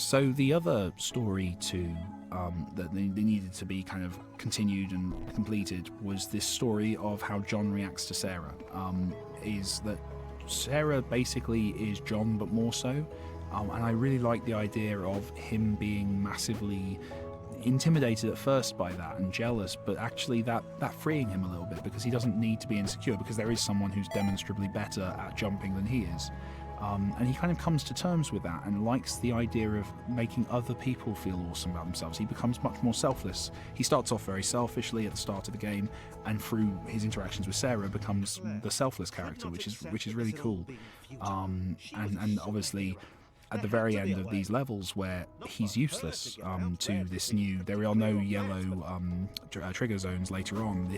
So the other story that they needed to be kind of continued and completed was this story of how John reacts to Sarah. Is that Sarah basically is John, but more so. And I really like the idea of him being massively intimidated at first by that and jealous, but actually that freeing him a little bit, because he doesn't need to be insecure, because there is someone who's demonstrably better at jumping than he is. And he kind of comes to terms with that and likes the idea of making other people feel awesome about themselves. He becomes much more selfless. He starts off very selfishly at the start of the game, and through his interactions with Sarah becomes the selfless character, which is really cool. And obviously at the very end of these levels, where he's useless to this new, there are no yellow trigger zones later on.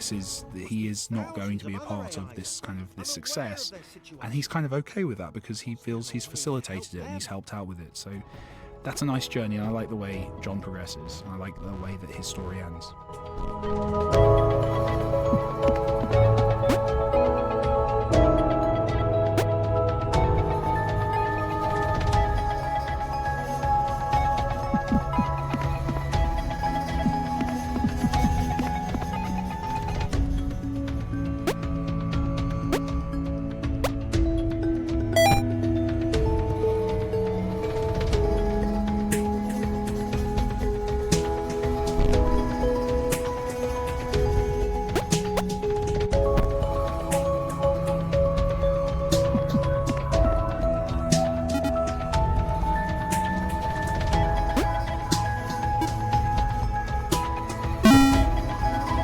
He is not going to be a part of this success, and he's kind of okay with that because he feels he's facilitated it and he's helped out with it. So that's a nice journey, and I like the way John progresses, and I like the way that his story ends.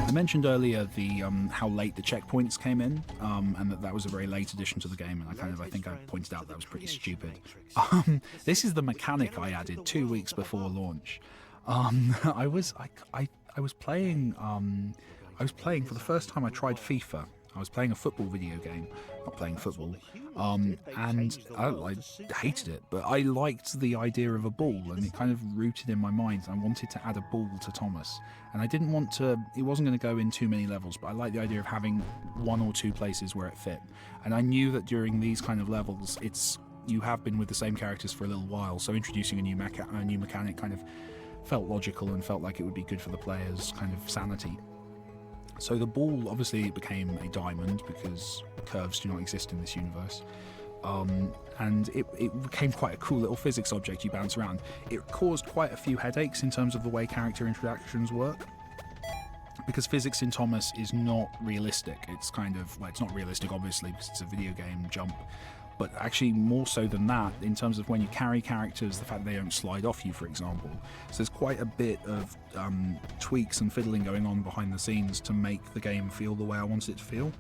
I mentioned earlier the how late the checkpoints came in, and that was a very late addition to the game, and I think I pointed out that was pretty stupid. This is the mechanic I added 2 weeks before launch. I was playing for the first time. I tried FIFA. I was playing a football video game, not playing football, and I hated it, but I liked the idea of a ball, and it kind of rooted in my mind. I wanted to add a ball to Thomas, and I didn't want to, it wasn't going to go in too many levels, but I liked the idea of having one or two places where it fit. And I knew that during these kind of levels, you have been with the same characters for a little while, so introducing a new mechanic kind of felt logical and felt like it would be good for the player's kind of sanity. So the ball obviously became a diamond because curves do not exist in this universe. And it became quite a cool little physics object you bounce around. It caused quite a few headaches in terms of the way character interactions work, because physics in Thomas is not realistic. It's kind of, well, it's not realistic obviously because it's a video game jump, but actually more so than that, in terms of when you carry characters, the fact they don't slide off you, for example. So there's quite a bit of tweaks and fiddling going on behind the scenes to make the game feel the way I wanted it to feel.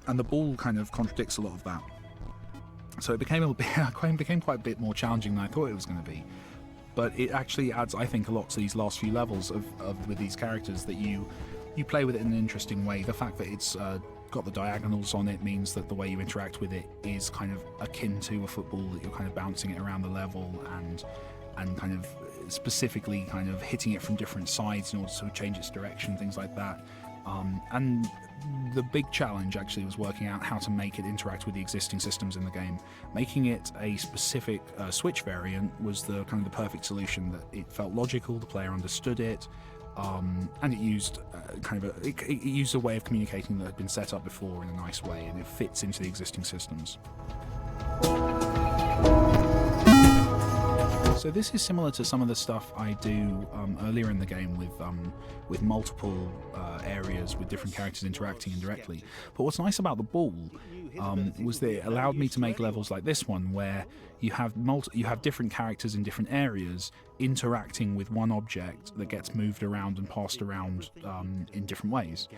And the ball kind of contradicts a lot of that. So it became quite a bit more challenging than I thought it was going to be. But it actually adds, I think, a lot to these last few levels with these characters, that you play with it in an interesting way. The fact that it's got the diagonals on it means that the way you interact with it is kind of akin to a football, that you're kind of bouncing it around the level and kind of specifically kind of hitting it from different sides in order to change its direction, things like that. And the big challenge actually was working out how to make it interact with the existing systems in the game. Making it a specific Switch variant was the perfect solution. That it felt logical, the player understood it, and it used it used a way of communicating that had been set up before in a nice way, and it fits into the existing systems. So this is similar to some of the stuff I do earlier in the game with multiple areas with different characters interacting indirectly. But what's nice about the ball was that it allowed me to make levels like this one, where you have different characters in different areas interacting with one object that gets moved around and passed around in different ways.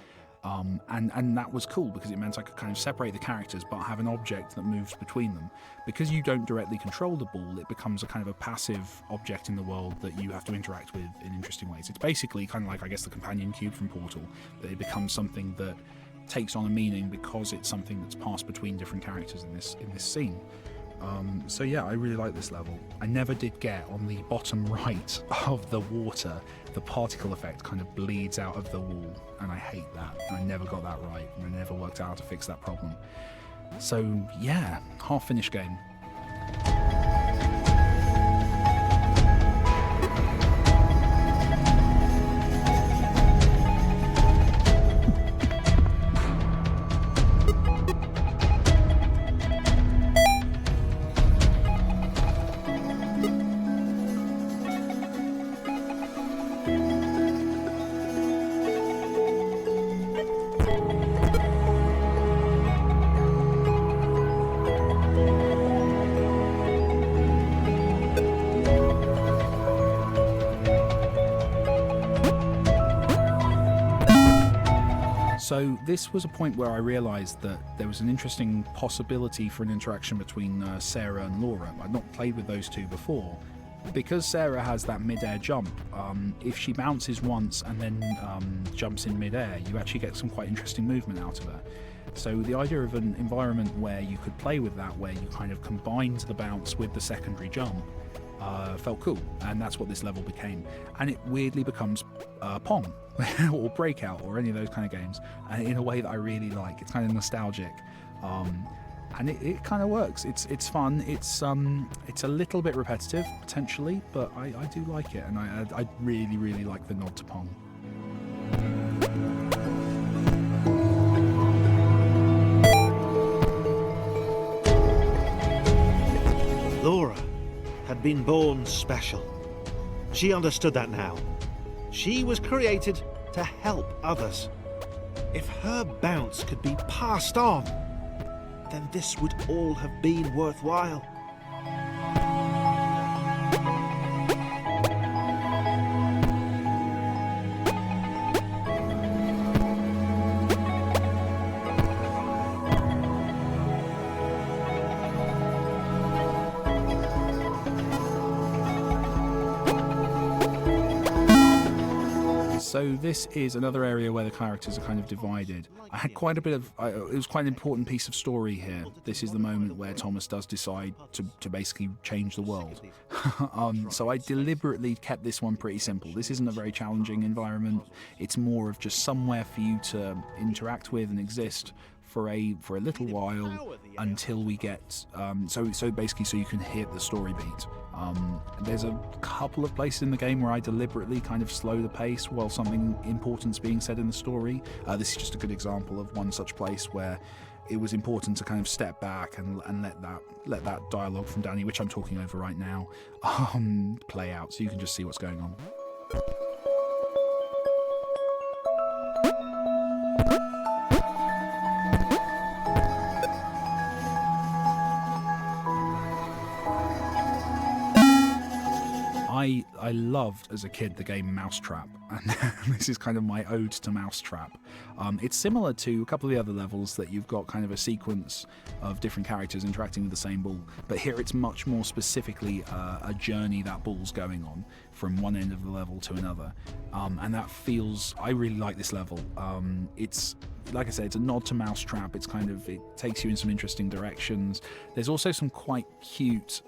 And that was cool because it meant I could kind of separate the characters but have an object that moves between them. Because you don't directly control the ball, it becomes a kind of a passive object in the world that you have to interact with in interesting ways. It's basically kind of like, I guess, the companion cube from Portal, that it becomes something that takes on a meaning because it's something that's passed between different characters in this scene. So yeah, I really like this level. I never did get on the bottom right of the water, the particle effect kind of bleeds out of the wall, and I hate that. And I never got that right, and I never worked out how to fix that problem. So yeah, half-finished game. So this was a point where I realised that there was an interesting possibility for an interaction between Sarah and Laura. I'd not played with those two before. Because Sarah has that mid-air jump, if she bounces once and then jumps in mid-air, you actually get some quite interesting movement out of her. So the idea of an environment where you could play with that, where you kind of combined the bounce with the secondary jump, felt cool, and that's what this level became. And it weirdly becomes Pong or Breakout or any of those kind of games, and in a way that I really like. It's kind of nostalgic. And it kind of works. It's fun. It's a little bit repetitive potentially, but I do like it, and I really, really like the nod to Pong. Laura had been born special. She understood that now. She was created to help others. If her bounce could be passed on, then this would all have been worthwhile. So this is another area where the characters are kind of divided. I had quite a bit of... it was quite an important piece of story here. This is the moment where Thomas does decide to basically change the world. So I deliberately kept this one pretty simple. This isn't a very challenging environment. It's more of just somewhere for you to interact with and exist for a little while until we get so basically so you can hit the story beat. There's a couple of places in the game where I deliberately kind of slow the pace while something important's being said in the story. This is just a good example of one such place where it was important to kind of step back and let that dialogue from Danny, which I'm talking over right now, play out, so you can just see what's going on. I loved as a kid the game Mousetrap, and this is kind of my ode to Mousetrap. It's similar to a couple of the other levels that you've got kind of a sequence of different characters interacting with the same ball, but here it's much more specifically a journey that ball's going on from one end of the level to another, and that feels... I really like this level. It's, like I said, it's a nod to Mousetrap. It's kind of, it takes you in some interesting directions. There's also some quite cute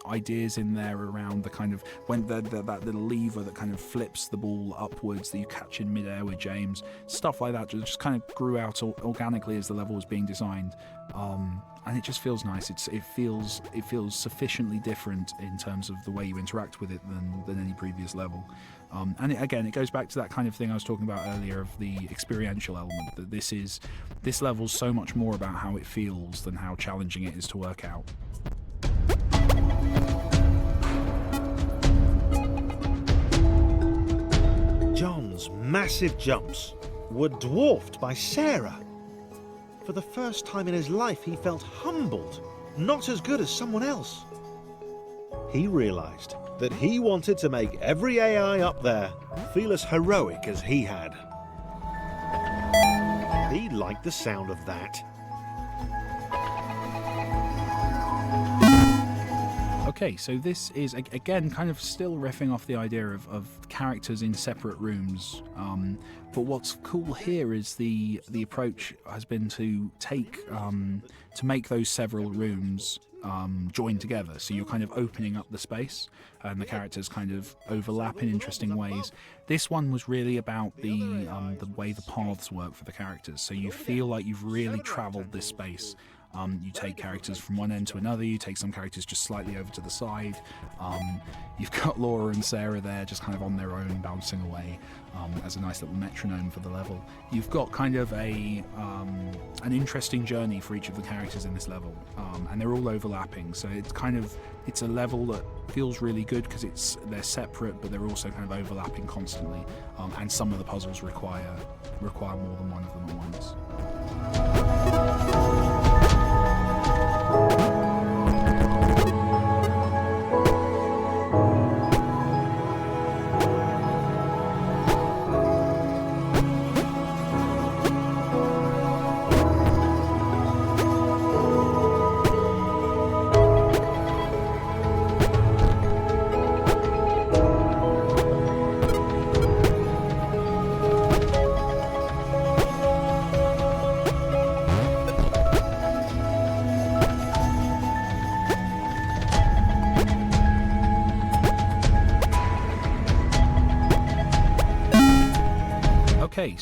ideas in there around the kind of, when that little lever that kind of flips the ball upwards that you catch in midair with James. Stuff like that just kind of grew out organically as the level was being designed. And it just feels nice. It feels sufficiently different in terms of the way you interact with it than any previous level. And it goes back to that kind of thing I was talking about earlier of the experiential element, that this level's so much more about how it feels than how challenging it is to work out. John's massive jumps were dwarfed by Sarah. For the first time in his life, he felt humbled, not as good as someone else. He realised that he wanted to make every AI up there feel as heroic as he had. He liked the sound of that. Okay, so this is, again, kind of still riffing off the idea of characters in separate rooms. But what's cool here is the approach has been to make those several rooms join together. So you're kind of opening up the space, and the characters kind of overlap in interesting ways. This one was really about the way the paths work for the characters. So you feel like you've really travelled this space. You take characters from one end to another, you take some characters just slightly over to the side. You've got Laura and Sarah there just kind of on their own, bouncing away as a nice little metronome for the level. You've got kind of an interesting journey for each of the characters in this level, and they're all overlapping, so it's a level that feels really good because they're separate, but they're also kind of overlapping constantly, and some of the puzzles require more than one of them at once.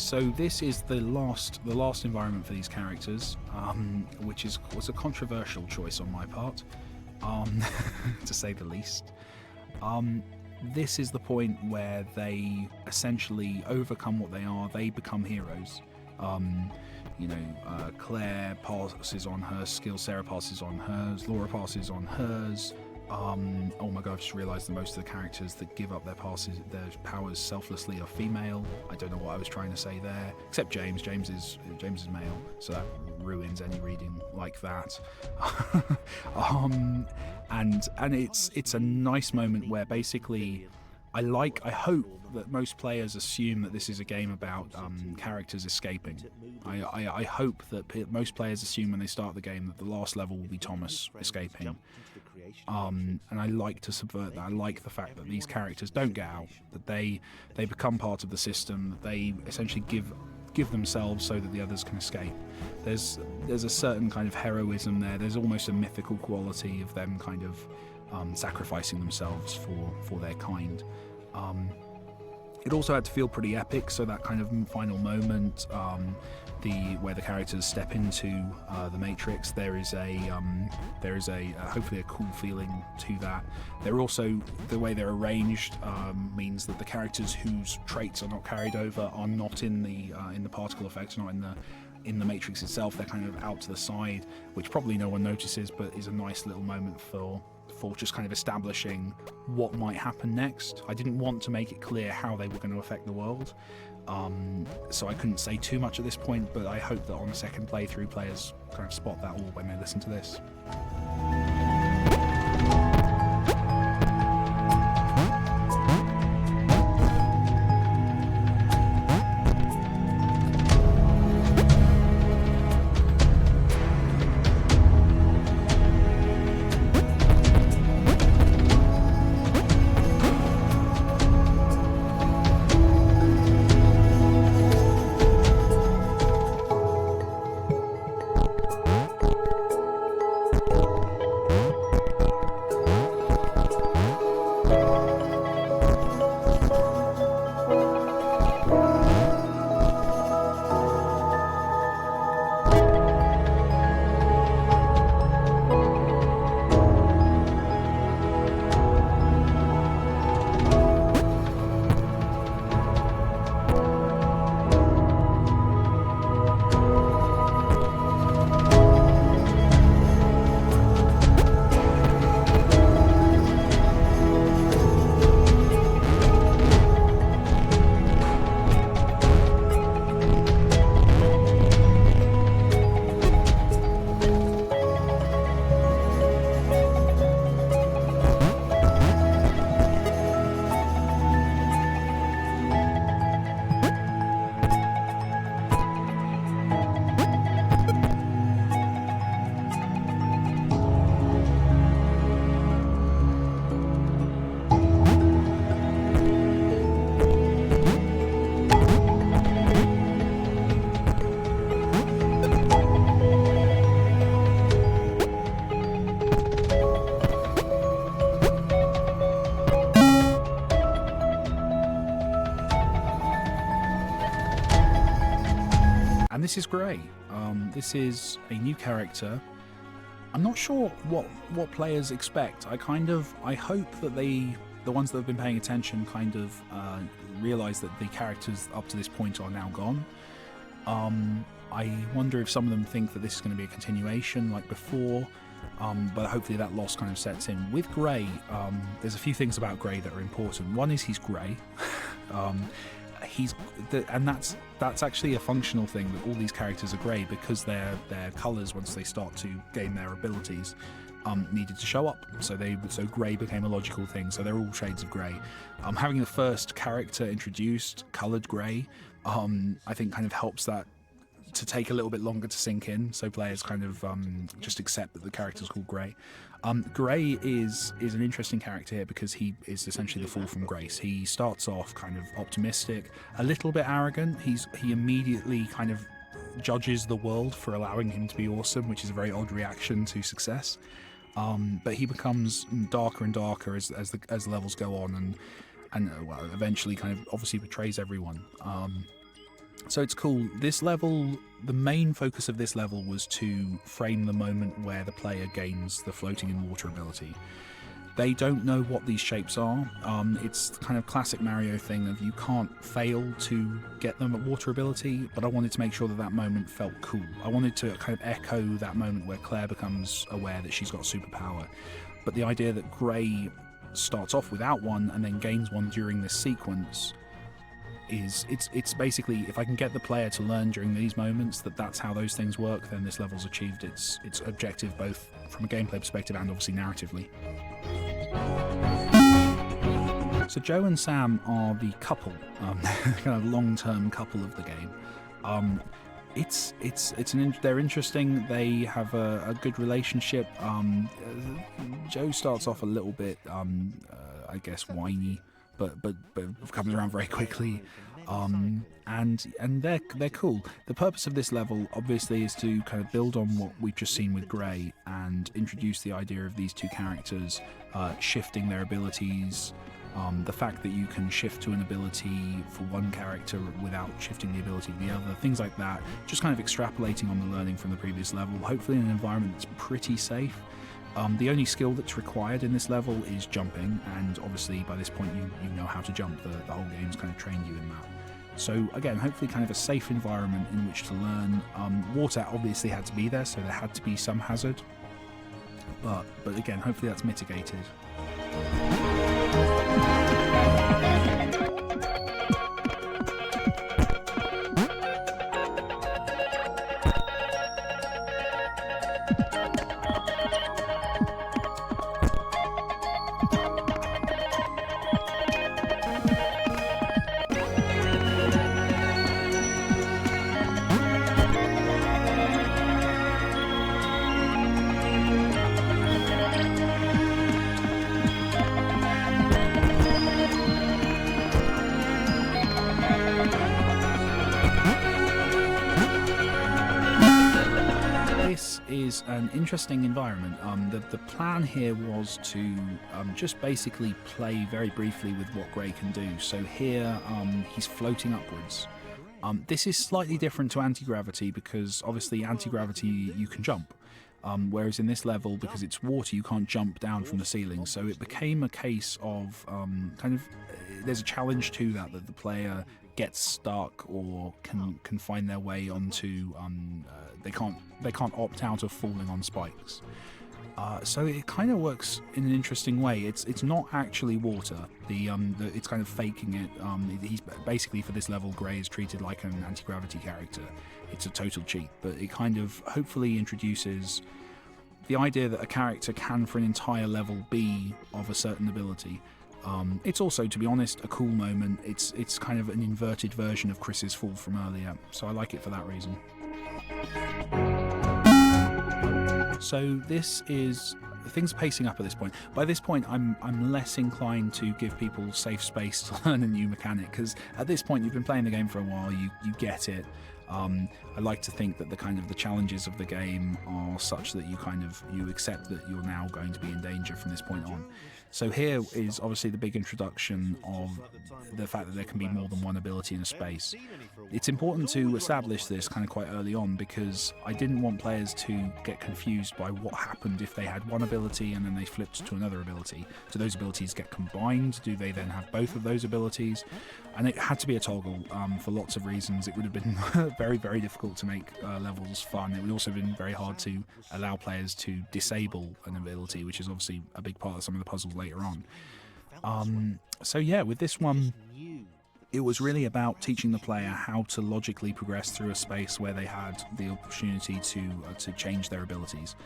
So this is the last environment for these characters, which was a controversial choice on my part, to say the least. This is the point where they essentially overcome what they are. They become heroes. Claire passes on her skills, Sarah passes on hers, Laura passes on hers. Oh my god, I've just realised that most of the characters that give up their powers selflessly are female. I don't know what I was trying to say there, except James. James is male, so that ruins any reading like that. And it's a nice moment where basically I hope that most players assume that this is a game about characters escaping. I hope that most players assume when they start the game that the last level will be Thomas escaping. And I like to subvert that. I like the fact that these characters don't get out, that they become part of the system, that they essentially give themselves so that the others can escape. There's a certain kind of heroism there. There's almost a mythical quality of them kind of sacrificing themselves for their kind. It also had to feel pretty epic, so that kind of final moment, where the characters step into the Matrix, there is a hopefully a cool feeling to that. They're also, the way they're arranged means that the characters whose traits are not carried over are not in the particle effects, not in the Matrix itself. They're kind of out to the side, which probably no one notices, but is a nice little moment for just kind of establishing what might happen next. I didn't want to make it clear how they were going to affect the world, so I couldn't say too much at this point, but I hope that on the second playthrough players kind of spot that all when they listen to this. And this is Grey. This is a new character. I'm not sure what players expect. I hope that the ones that have been paying attention kind of realise that the characters up to this point are now gone. I wonder if some of them think that this is going to be a continuation like before, but hopefully that loss kind of sets in. With Grey, there's a few things about Grey that are important. One is he's grey. And that's actually a functional thing, that all these characters are grey because their colours, once they start to gain their abilities, needed to show up. So grey became a logical thing. So they're all shades of grey. Having the first character introduced coloured grey, I think kind of helps that to take a little bit longer to sink in, so players kind of just accept that the character's called Grey. Grey is an interesting character here because he is essentially the fall from grace. He starts off kind of optimistic, a little bit arrogant. He immediately kind of judges the world for allowing him to be awesome, which is a very odd reaction to success. But he becomes darker and darker as the levels go on, and eventually kind of obviously betrays everyone. So it's cool. This level, the main focus of this level was to frame the moment where the player gains the floating in water ability. They don't know what these shapes are. It's the kind of classic Mario thing of you can't fail to get them at water ability, but I wanted to make sure that that moment felt cool. I wanted to kind of echo that moment where Claire becomes aware that she's got superpower. But the idea that Gray starts off without one and then gains one during this sequence is it's basically, if I can get the player to learn during these moments that that's how those things work, then this level's achieved its objective, both from a gameplay perspective and obviously narratively. So Joe and Sam are the couple, kind of long-term couple of the game. They're interesting. They have a good relationship. Joe starts off a little bit, I guess, whiny, but comes around very quickly. And they're cool. The purpose of this level obviously is to kind of build on what we've just seen with Gray and introduce the idea of these two characters shifting their abilities. The fact that you can shift to an ability for one character without shifting the ability to the other, things like that, just kind of extrapolating on the learning from the previous level, hopefully in an environment that's pretty safe. The only skill that's required in this level is jumping, and obviously by this point you know how to jump. The whole game's kind of trained you in that. So again, hopefully kind of a safe environment in which to learn. Water obviously had to be there, so there had to be some hazard. But again, hopefully that's mitigated. This is an interesting environment. The plan here was to just basically play very briefly with what Gray can do. So here he's floating upwards. This is slightly different to anti-gravity because obviously anti-gravity you can jump. Whereas in this level, because it's water, you can't jump down from the ceiling. So it became a case of there's a challenge to that the player gets stuck or can find their way onto. They can't opt out of falling on spikes. So it kind of works in an interesting way. It's not actually water. It's kind of faking it. He's basically, for this level, Gray is treated like an anti-gravity character. It's a total cheat, but it kind of hopefully introduces the idea that a character can, for an entire level, be of a certain ability. It's also, to be honest, a cool moment. It's kind of an inverted version of Chris's fall from earlier, so I like it for that reason. So this is, things are pacing up at this point. By this point, I'm less inclined to give people safe space to learn a new mechanic, because at this point you've been playing the game for a while, you get it. I like to think that the challenges of the game are such that you accept that you're now going to be in danger from this point on. So here is obviously the big introduction of the fact that there can be more than one ability in a space. It's important to establish this kind of quite early on, because I didn't want players to get confused by what happened if they had one ability and then they flipped to another ability. Do those abilities get combined? Do they then have both of those abilities? And it had to be a toggle for lots of reasons. It would have been very, very difficult to make levels fun. It would also have been very hard to allow players to disable an ability, which is obviously a big part of some of the puzzles later on. So yeah, with this one, it was really about teaching the player how to logically progress through a space where they had the opportunity to change their abilities,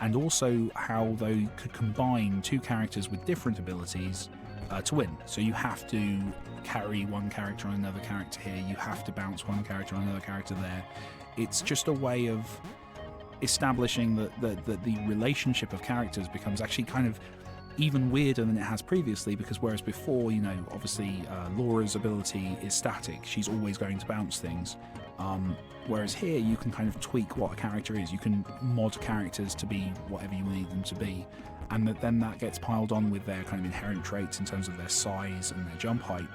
and also how they could combine two characters with different abilities to win. So you have to carry one character on another character here, you have to bounce one character on another character there. It's just a way of establishing that the relationship of characters becomes actually kind of even weirder than it has previously, because whereas before, obviously Laura's ability is static, she's always going to bounce things, whereas here you can kind of tweak what a character is. You can mod characters to be whatever you need them to be, and then that gets piled on with their kind of inherent traits in terms of their size and their jump height,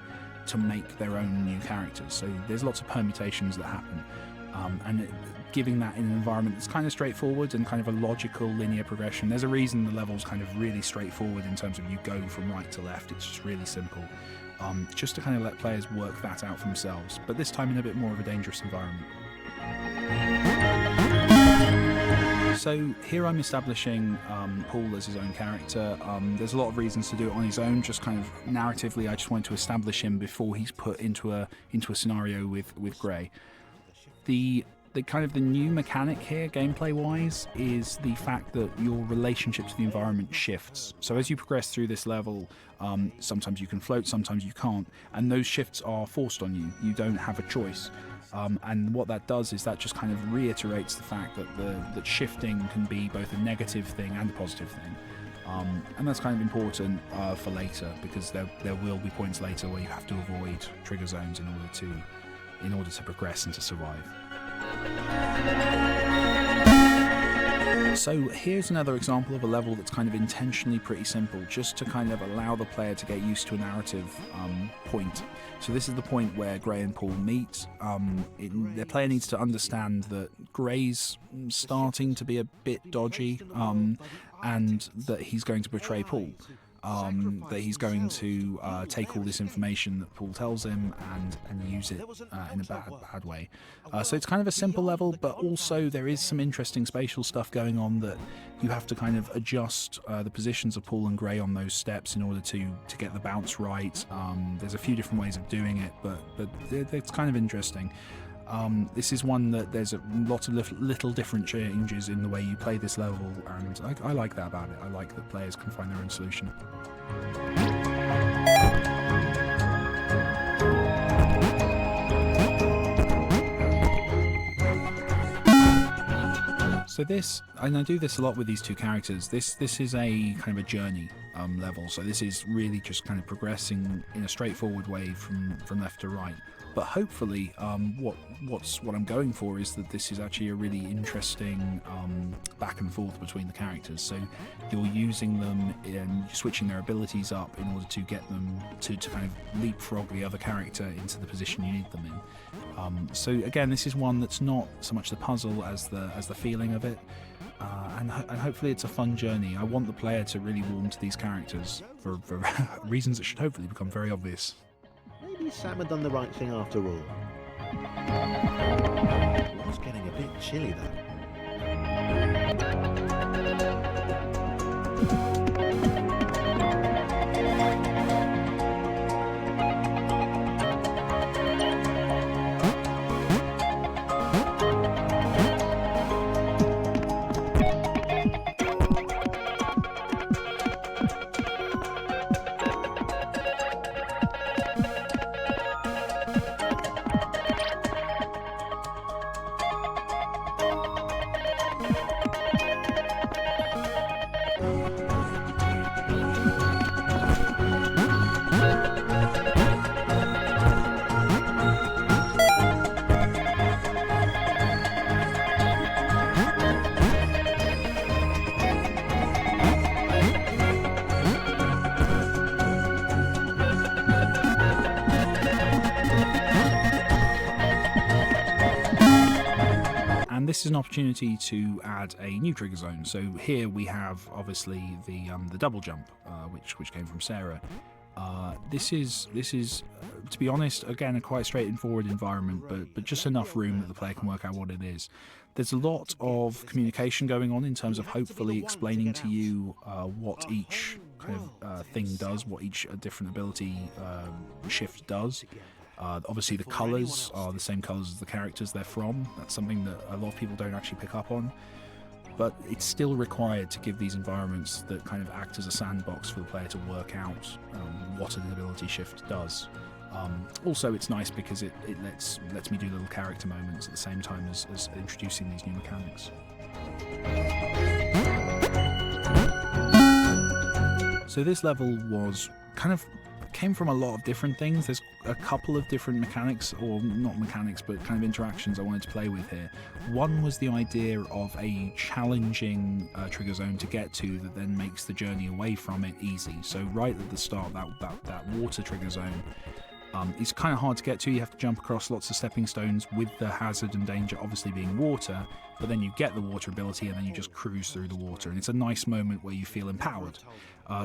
to make their own new characters. So there's lots of permutations that happen, giving that in an environment that's kind of straightforward and kind of a logical linear progression. There's a reason the level's kind of really straightforward in terms of you go from right to left. It's just really simple, just to kind of let players work that out for themselves, but this time in a bit more of a dangerous environment. So here I'm establishing Paul as his own character. There's a lot of reasons to do it on his own. Just kind of narratively, I just wanted to establish him before he's put into a scenario with Gray. The kind of the new mechanic here, gameplay-wise, is the fact that your relationship to the environment shifts. So as you progress through this level, sometimes you can float, sometimes you can't, and those shifts are forced on you. You don't have a choice. And what that does is that just kind of reiterates the fact that that shifting can be both a negative thing and a positive thing. And that's kind of important for later, because there will be points later where you have to avoid trigger zones in order to progress and to survive. So here's another example of a level that's kind of intentionally pretty simple, just to kind of allow the player to get used to a narrative point. So this is the point where Gray and Paul meet. The player needs to understand that Gray's starting to be a bit dodgy, and that he's going to betray Paul. That he's going to take all this information that Paul tells him and use it in a bad way. So it's kind of a simple level, but also there is some interesting spatial stuff going on that you have to kind of adjust the positions of Paul and Gray on those steps in order to get the bounce right. There's a few different ways of doing it, but it's kind of interesting. This is one that there's a lot of little different changes in the way you play this level, and I like that about it. I like that players can find their own solution. So and I do this a lot with these two characters, this is a kind of a journey level, so this is really just kind of progressing in a straightforward way from left to right. But hopefully, what I'm going for is that this is actually a really interesting back and forth between the characters. So you're using them and switching their abilities up in order to get them to kind of leapfrog the other character into the position you need them in. So again, this is one that's not so much the puzzle as the feeling of it. And hopefully it's a fun journey. I want the player to really warm to these characters for reasons that should hopefully become very obvious. Maybe Sam had done the right thing after all. It was getting a bit chilly though. This is an opportunity to add a new trigger zone. So here we have obviously the double jump, which came from Sarah. This is to be honest, again, a quite straightforward environment, but just enough room that the player can work out what it is. There's a lot of communication going on in terms of hopefully explaining to you what each kind of thing does, what each different ability shift does. Obviously the colours are the same colours as the characters they're from. That's something that a lot of people don't actually pick up on. But it's still required to give these environments that kind of act as a sandbox for the player to work out what an ability shift does. Also, it's nice because it lets me do little character moments at the same time as introducing these new mechanics. So this level came from a lot of different things. There's a couple of different mechanics, or not mechanics, but kind of interactions I wanted to play with here. One was the idea of a challenging trigger zone to get to that then makes the journey away from it easy. So right at the start, that water trigger zone, It's kind of hard to get to. You have to jump across lots of stepping stones, with the hazard and danger obviously being water, but then you get the water ability and then you just cruise through the water, and it's a nice moment where you feel empowered.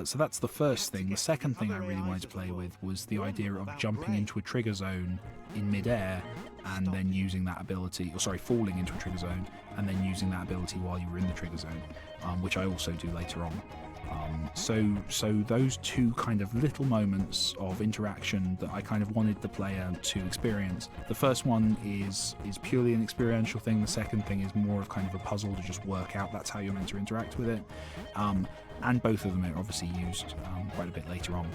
So that's the first thing. The second thing I really wanted to play with was the idea of jumping into a trigger zone in midair and then using that ability, falling into a trigger zone and then using that ability while you were in the trigger zone, which I also do later on. So those two kind of little moments of interaction that I kind of wanted the player to experience. The first one is purely an experiential thing. The second thing is more of kind of a puzzle to just work out. That's how you're meant to interact with it. And both of them are obviously used quite a bit later on.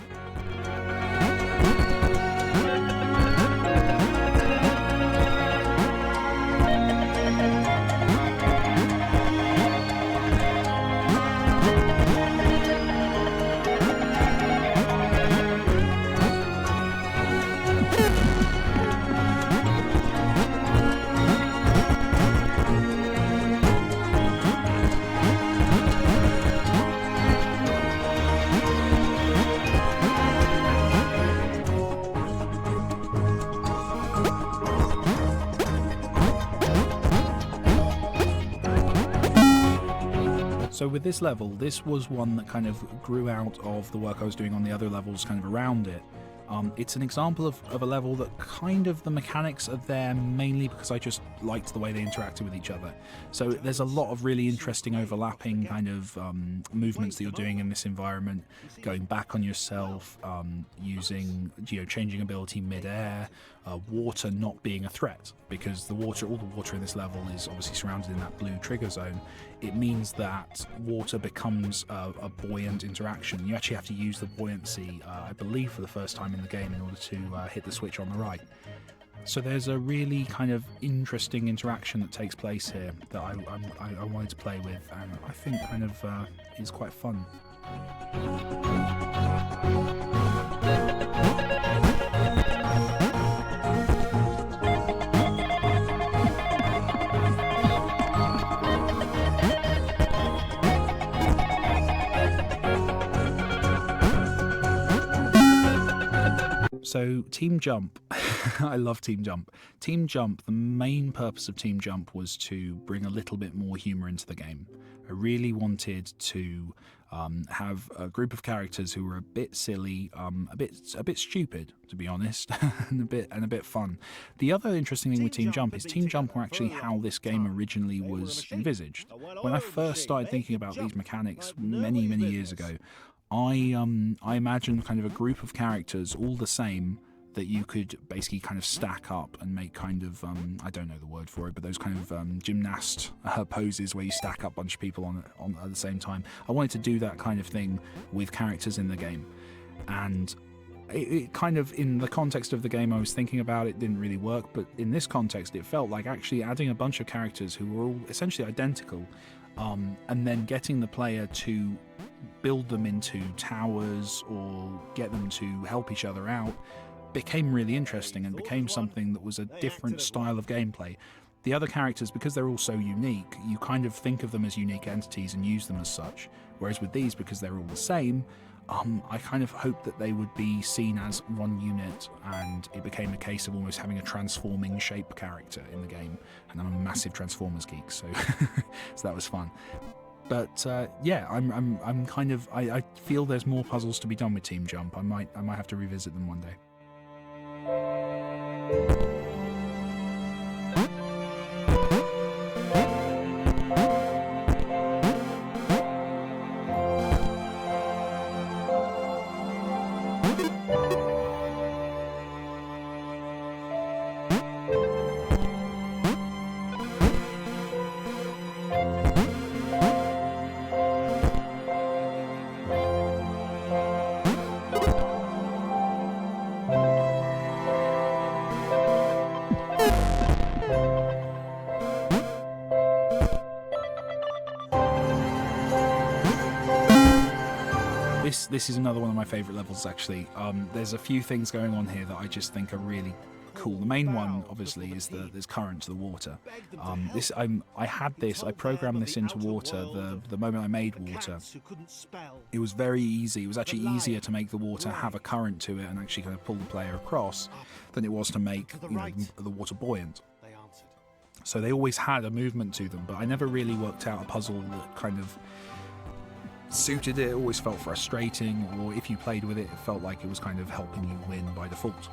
So with this level, this was one that kind of grew out of the work I was doing on the other levels kind of around it. It's an example of a level that kind of the mechanics are there mainly because I just liked the way they interacted with each other. So there's a lot of really interesting overlapping kind of movements that you're doing in this environment, going back on yourself, using, changing ability mid-air, water not being a threat, because all the water in this level is obviously surrounded in that blue trigger zone. It means that water becomes a buoyant interaction. You actually have to use the buoyancy, I believe, for the first time in the game in order to hit the switch on the right. So there's a really kind of interesting interaction that takes place here that I wanted to play with, and I think kind of is quite fun. So Team Jump, I love Team Jump. Team Jump, the main purpose of Team Jump was to bring a little bit more humour into the game. I really wanted to have a group of characters who were a bit silly, a bit stupid, to be honest, and a bit fun. The other interesting thing with Team Jump is Team Jump were actually how this game originally was envisaged. When I first started thinking about these mechanics many years ago, I imagined kind of a group of characters all the same that you could basically kind of stack up and make kind of, I don't know the word for it, but those kind of gymnast poses where you stack up a bunch of people on at the same time. I wanted to do that kind of thing with characters in the game. And it kind of, in the context of the game I was thinking about, it didn't really work, but in this context it felt like actually adding a bunch of characters who were all essentially identical, and then getting the player to build them into towers or get them to help each other out became really interesting and became something that was a different style of gameplay. The other characters, because they're all so unique, you kind of think of them as unique entities and use them as such, whereas with these, because they're all the same, I kind of hoped that they would be seen as one unit, and it became a case of almost having a transforming shape character in the game, and I'm a massive Transformers geek, so so that was fun. But yeah, I'm kind of, I feel there's more puzzles to be done with Team Jump. I might have to revisit them one day. This is another one of my favourite levels, actually. There's a few things going on here that I just think are really cool. The main one, obviously, is there's current to the water. I programmed this into water the moment I made water. It was very easy. It was actually easier to make the water have a current to it and actually kind of pull the player across than it was to make the water buoyant. So they always had a movement to them, but I never really worked out a puzzle that kind of suited it. It always felt frustrating, or if you played with it, it felt like it was kind of helping you win by default.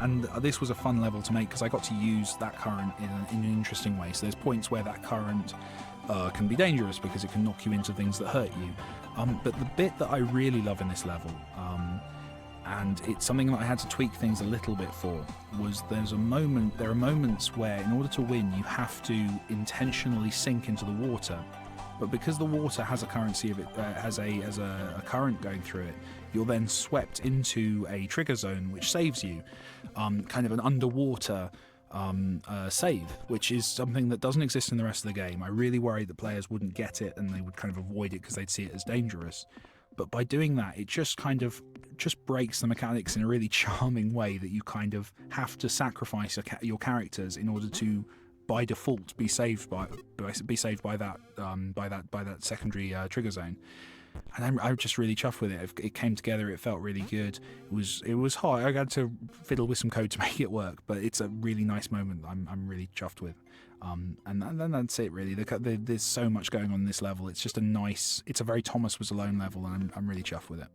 And this was a fun level to make because I got to use that current in an interesting way. So there's points where that current can be dangerous because it can knock you into things that hurt you. But the bit that I really love in this level, and it's something that I had to tweak things a little bit for, was there are moments where in order to win you have to intentionally sink into the water, but because the water has a currency of it, has a current going through it, you're then swept into a trigger zone which saves you, kind of an underwater save, which is something that doesn't exist in the rest of the game. I really worried that players wouldn't get it and they would kind of avoid it because they'd see it as dangerous. But by doing that, it just breaks the mechanics in a really charming way that you kind of have to sacrifice your characters in order to, by default, be saved by that secondary trigger zone. And I'm just really chuffed with it. It came together. It felt really good. It was hard. I had to fiddle with some code to make it work, but it's a really nice moment. I'm really chuffed with. And then that's it really. There's so much going on in this level. It's just it's a very Thomas Was Alone level, and I'm really chuffed with it.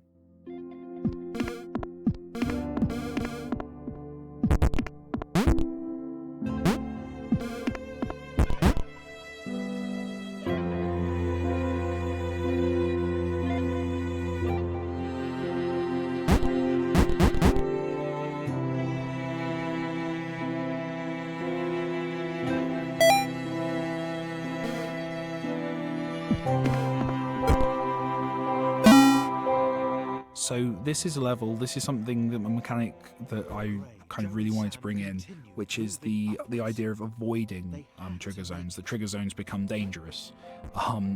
So this is something, a mechanic that I kind of really wanted to bring in, which is the idea of avoiding trigger zones. The trigger zones become dangerous,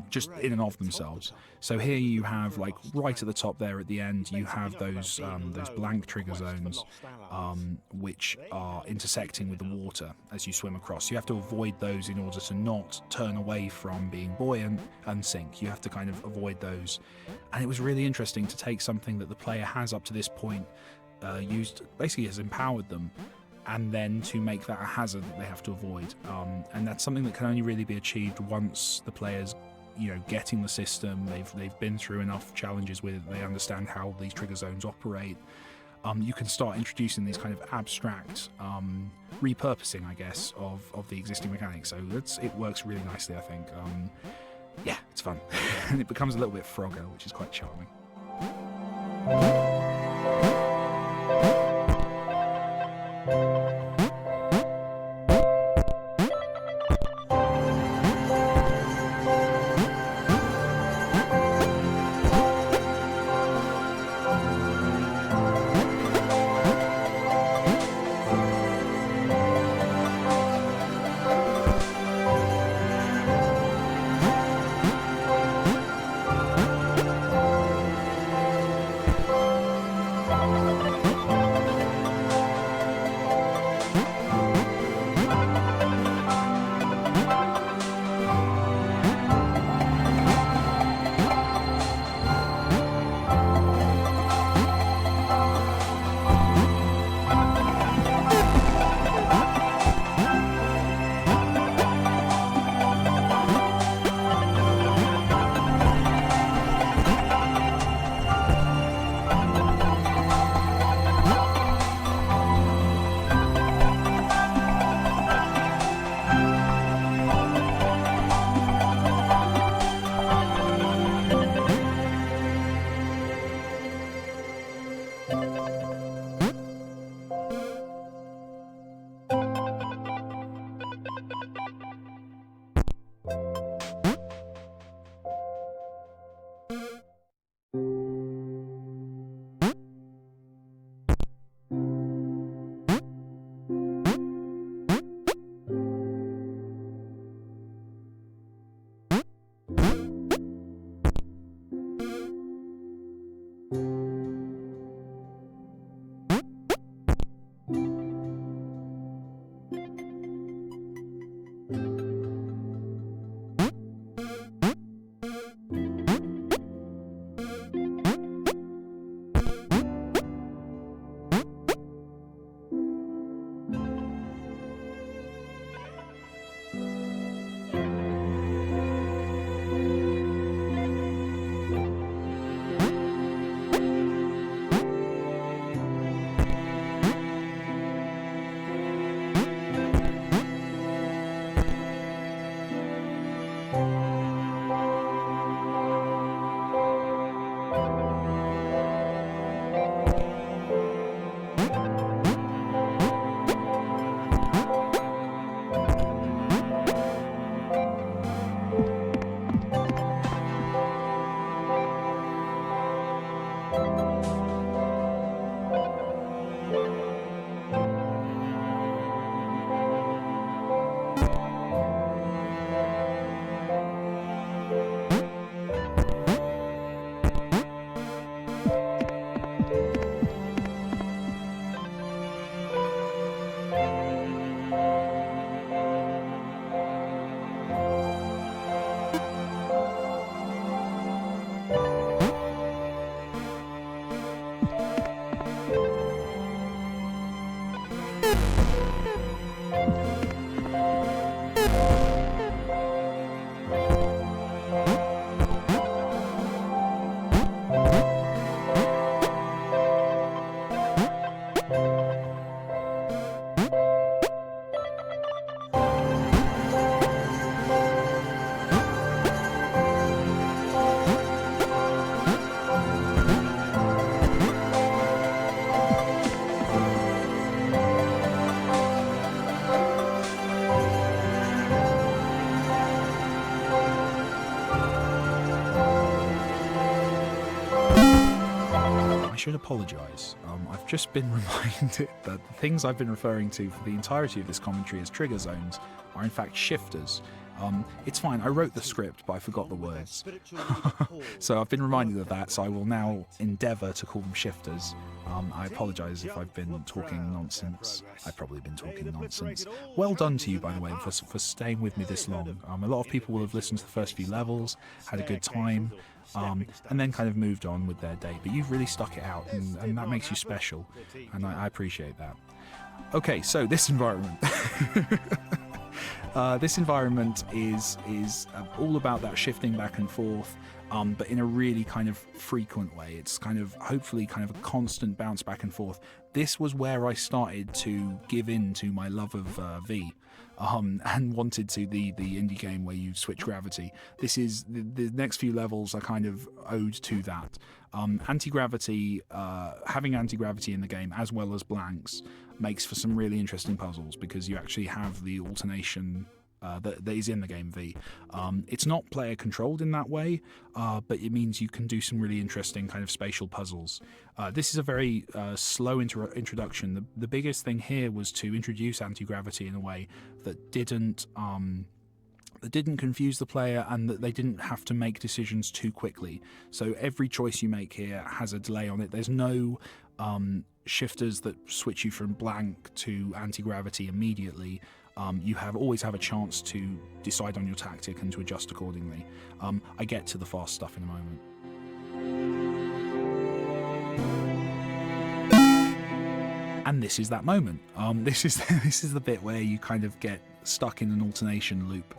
just in and of themselves. So here you have, like, right at the top there at the end, you have those blank trigger zones, which are intersecting with the water as you swim across. You have to avoid those in order to not turn away from being buoyant and sink. You have to kind of avoid those. And it was really interesting to take something that the player has up to this point has empowered them, and then to make that a hazard that they have to avoid. And that's something that can only really be achieved once the players, getting the system. They've been through enough challenges with it. They understand how these trigger zones operate. You can start introducing these kind of abstract repurposing, I guess, of the existing mechanics. So it works really nicely, I think. Yeah, it's fun. And it becomes a little bit Frogger, which is quite charming. I should apologise. I've just been reminded that the things I've been referring to for the entirety of this commentary as trigger zones are in fact shifters. It's fine, I wrote the script, but I forgot the words. So I've been reminded of that, so I will now endeavour to call them shifters. I apologise if I've been talking nonsense. I've probably been talking nonsense. Well done to you, by the way, for staying with me this long. A lot of people will have listened to the first few levels, had a good time, and then kind of moved on with their day. But you've really stuck it out, and that makes you special, and I appreciate that. Okay, so this environment. This environment is all about that shifting back and forth, but in a really kind of frequent way. It's kind of hopefully kind of a constant bounce back and forth. This was where I started to give in to my love of V, and wanted to the indie game where you switch gravity. This is the next few levels are kind of ode to that. Anti-gravity, having anti-gravity in the game as well as blanks makes for some really interesting puzzles, because you actually have the alternation that is in the game V. It's not player controlled in that way, but it means you can do some really interesting kind of spatial puzzles. This is a very slow introduction. The biggest thing here was to introduce anti-gravity in a way that didn't confuse the player, and that they didn't have to make decisions too quickly. So every choice you make here has a delay on it. There's no shifters that switch you from blank to anti-gravity immediately. You always have a chance to decide on your tactic and to adjust accordingly. I get to the fast stuff in a moment. And this is that moment. This is the bit where you kind of get stuck in an alternation loop.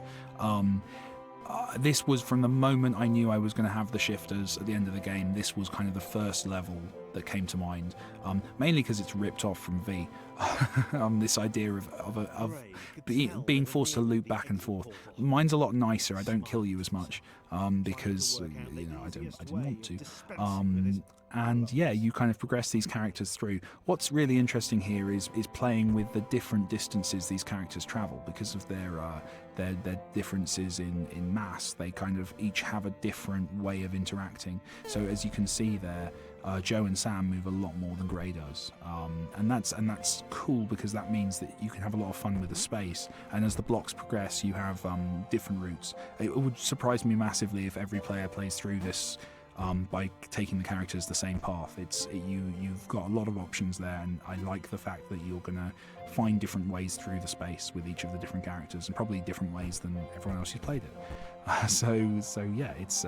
This was from the moment I knew I was going to have the shifters at the end of the game. This was kind of the first level that came to mind, mainly because it's ripped off from V. This idea of being forced to loop back and forth. Mine's a lot nicer. I don't kill you as much because I didn't want to. And yeah, you kind of progress these characters through. What's really interesting here is playing with the different distances these characters travel, because of their differences in mass. They kind of each have a different way of interacting. So as you can see there, Joe and Sam move a lot more than Gray does, and that's cool, because that means that you can have a lot of fun with the space. And as the blocks progress, you have different routes. It would surprise me massively if every player plays through this by taking the characters the same path. You've got a lot of options there, and I like the fact that you're gonna find different ways through the space with each of the different characters, and probably different ways than everyone else who's played it. So yeah, it's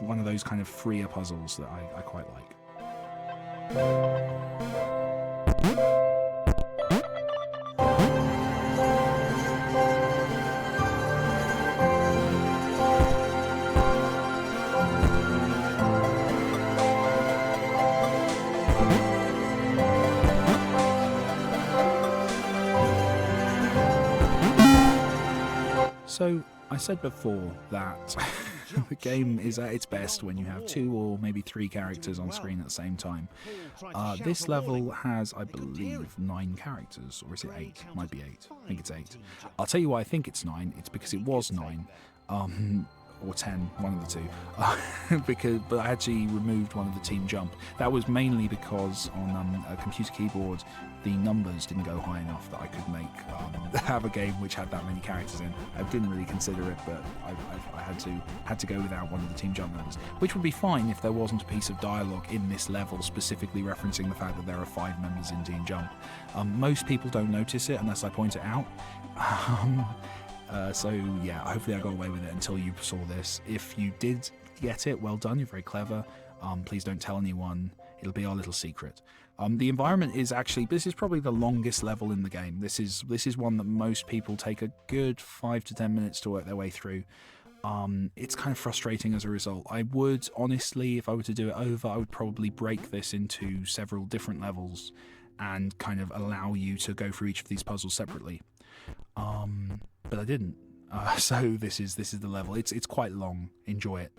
one of those kind of freer puzzles that I quite like. So I said before that the game is at its best when you have 2 or maybe 3 characters on screen at the same time. This level has, I believe, 9 characters, or is it 8? Might be 8. I think it's 8. I'll tell you why I think it's 9. It's because it was 9. Or 10, one of the two, but I actually removed one of the team jump. That was mainly because on a computer keyboard the numbers didn't go high enough that I could make have a game which had that many characters in. I didn't really consider it, but I had to go without one of the team jump numbers, which would be fine if there wasn't a piece of dialogue in this level specifically referencing the fact that there are 5 members in team jump. Most people don't notice it unless I point it out. So yeah, hopefully I got away with it until you saw this. If you did get it, well done, you're very clever. Please don't tell anyone, it'll be our little secret. The environment is actually, this is probably the longest level in the game. This is one that most people take a good 5 to 10 minutes to work their way through. It's kind of frustrating as a result. I would, honestly, if I were to do it over, I would probably break this into several different levels and kind of allow you to go through each of these puzzles separately. But I didn't. So this is the level. It's quite long. Enjoy it.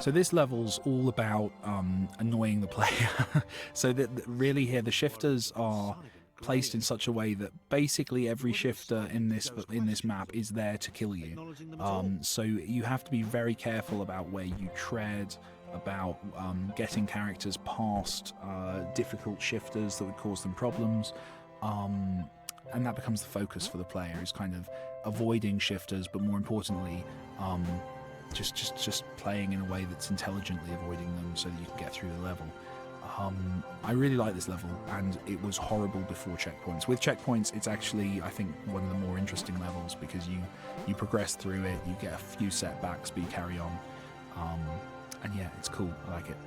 So this level's all about annoying the player. So that really here the shifters are placed in such a way that basically every shifter in this map is there to kill you. So you have to be very careful about where you tread, about getting characters past difficult shifters that would cause them problems. And that becomes the focus for the player, is kind of avoiding shifters, but more importantly, just playing in a way that's intelligently avoiding them so that you can get through the level. I really like this level, and it was horrible before checkpoints. With checkpoints, it's actually, I think, one of the more interesting levels, because you progress through it, you get a few setbacks, but you carry on. And yeah, it's cool. I like it.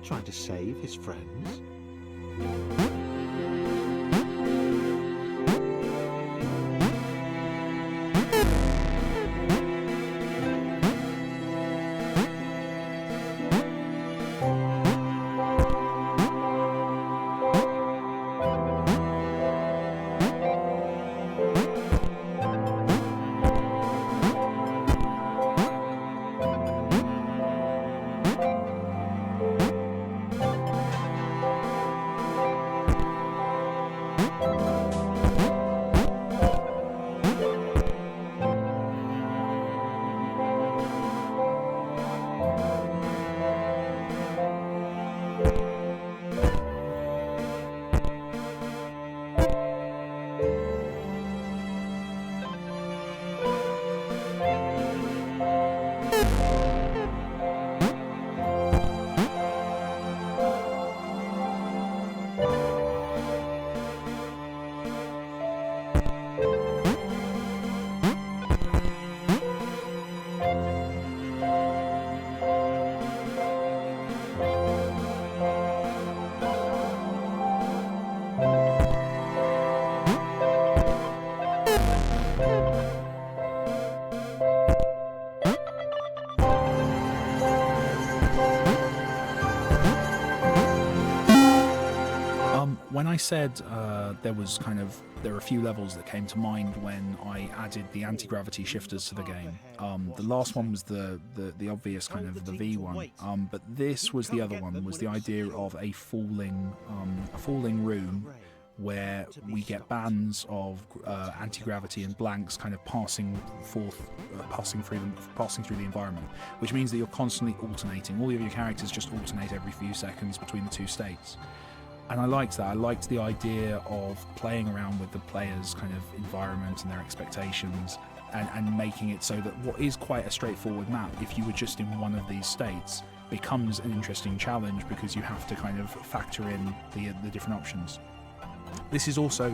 Trying to save his friends? When I said there are a few levels that came to mind when I added the anti-gravity shifters to the game. The last one was the obvious kind of the V one, but this was the other one. Was the idea of a falling room where we get bands of anti-gravity and blanks kind of passing through the environment, which means that you're constantly alternating. All of your characters just alternate every few seconds between the two states. And I liked that. I liked the idea of playing around with the player's kind of environment and their expectations, and making it so that what is quite a straightforward map, if you were just in one of these states, becomes an interesting challenge, because you have to kind of factor in the different options. This is also,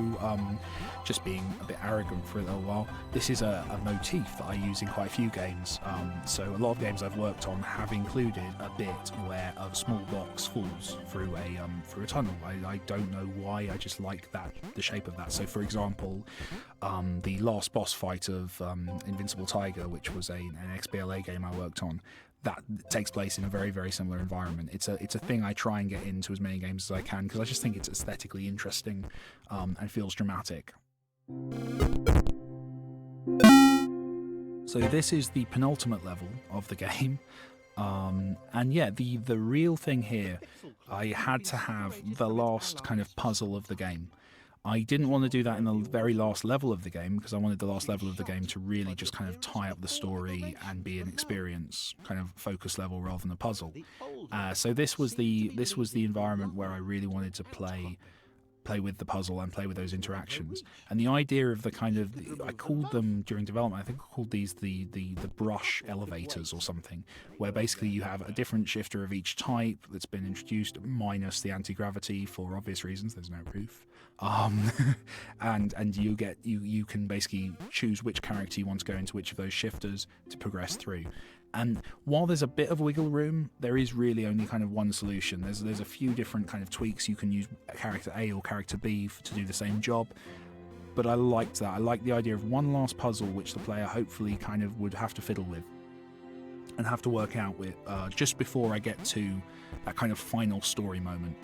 just being a bit arrogant for a little while, this is a motif that I use in quite a few games. So a lot of games I've worked on have included a bit where a small box falls through a tunnel. I don't know why, I just like the shape of that. So for example, the last boss fight of Invincible Tiger, which was an XBLA game I worked on, that takes place in a very, very similar environment. It's a thing I try and get into as many games as I can because I just think it's aesthetically interesting and feels dramatic. So this is the penultimate level of the game. And yeah, the real thing here, I had to have the last kind of puzzle of the game. I didn't want to do that in the very last level of the game because I wanted the last level of the game to really just kind of tie up the story and be an experience kind of focus level rather than a puzzle. So this was the environment where I really wanted to play with the puzzle and play with those interactions. And the idea of the kind of, I called them during development, I think I called these the brush elevators or something, where basically you have a different shifter of each type that's been introduced, minus the anti-gravity for obvious reasons, there's no roof. And you can basically choose which character you want to go into which of those shifters to progress through. And while there's a bit of wiggle room, there is really only kind of one solution. There's a few different kind of tweaks. You can use character A or character B to do the same job. But I liked that. I liked the idea of one last puzzle which the player hopefully kind of would have to fiddle with and have to work out with just before I get to that kind of final story moment.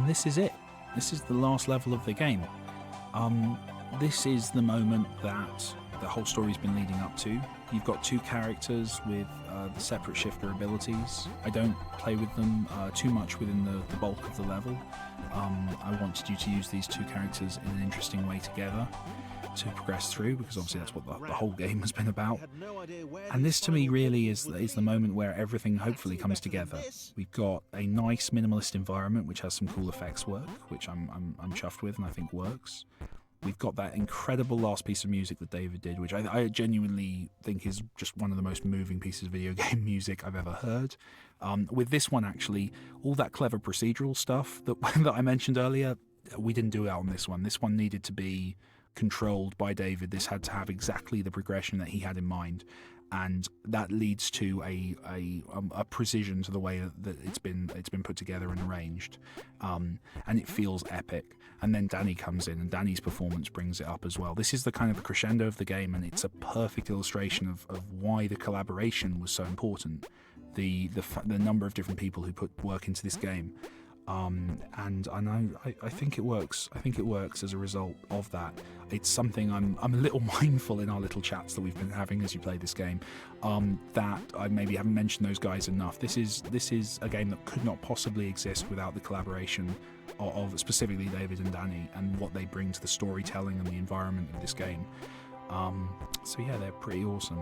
This is it. This is the last level of the game. This is the moment that the whole story's been leading up to. You've got two characters with the separate shifter abilities. I don't play with them too much within the bulk of the level. I wanted you to use these two characters in an interesting way together to progress through, because obviously that's what the whole game has been about. And this to me really is the moment where everything hopefully comes together. We've got a nice minimalist environment which has some cool effects work, which I'm chuffed with and I think works. We've got that incredible last piece of music that David did, which I genuinely think is just one of the most moving pieces of video game music I've ever heard. With this one, actually, all that clever procedural stuff that I mentioned earlier, we didn't do it on this one. This one needed to be controlled by David. This had to have exactly the progression that he had in mind, and that leads to a precision to the way that it's been put together and arranged, and it feels epic. And then Danny comes in, and Danny's performance brings it up as well. This is the kind of crescendo of the game, and it's a perfect illustration of why the collaboration was so important. The number of different people who put work into this game. And I think it works. I think it works as a result of that. It's something I'm a little mindful in our little chats that we've been having as you play this game, that I maybe haven't mentioned those guys enough. This is a game that could not possibly exist without the collaboration of specifically David and Danny and what they bring to the storytelling and the environment of this game. So yeah, they're pretty awesome.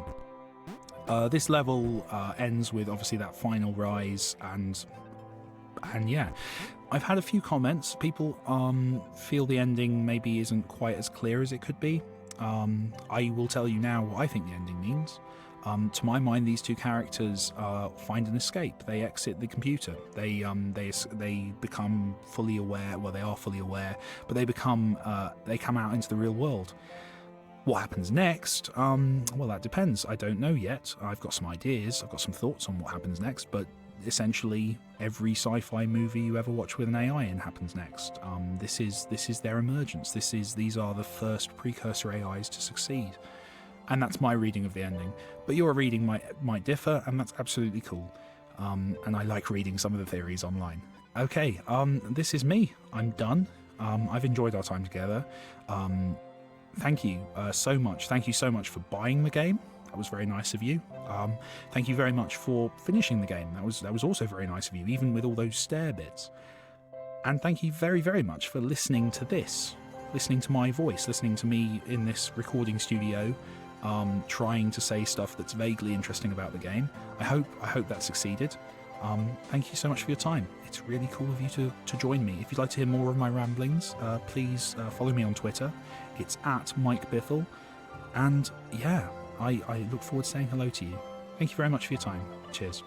This level ends with obviously that final rise, and yeah, I've had a few comments. People feel the ending maybe isn't quite as clear as it could be. I will tell you now what I think the ending means. To my mind, these two characters find an escape. They exit the computer. They become fully aware. Well, they are fully aware, but they come out into the real world. What happens next? Well, that depends. I don't know yet. I've got some ideas. I've got some thoughts on what happens next, but essentially every sci-fi movie you ever watch with an AI in happens next. This is their emergence. These are the first precursor AIs to succeed, and that's my reading of the ending. But your reading might differ, and that's absolutely cool. And I like reading some of the theories online. Okay, this is me. I'm done. I've enjoyed our time together. Thank you so much. Thank you so much for buying the game. That was very nice of you. Thank you very much for finishing the game. That was also very nice of you, even with all those stair bits. And thank you very, very much for listening to this, listening to my voice, listening to me in this recording studio, trying to say stuff that's vaguely interesting about the game. I hope that succeeded. Thank you so much for your time. It's really cool of you to join me. If you'd like to hear more of my ramblings, please follow me on Twitter. It's @MikeBithell. And yeah, I look forward to saying hello to you. Thank you very much for your time. Cheers.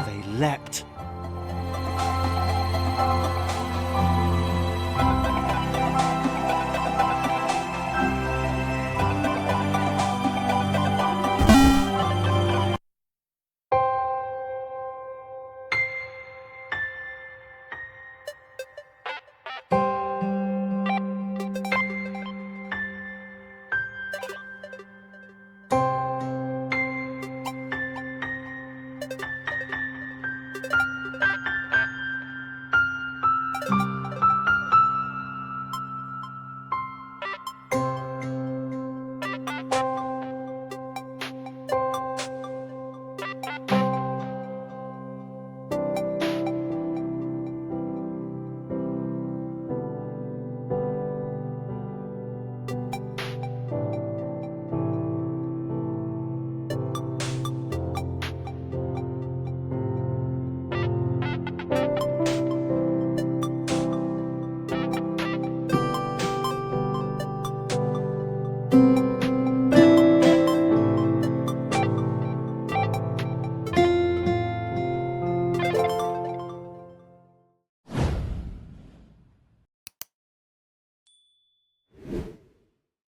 They leapt.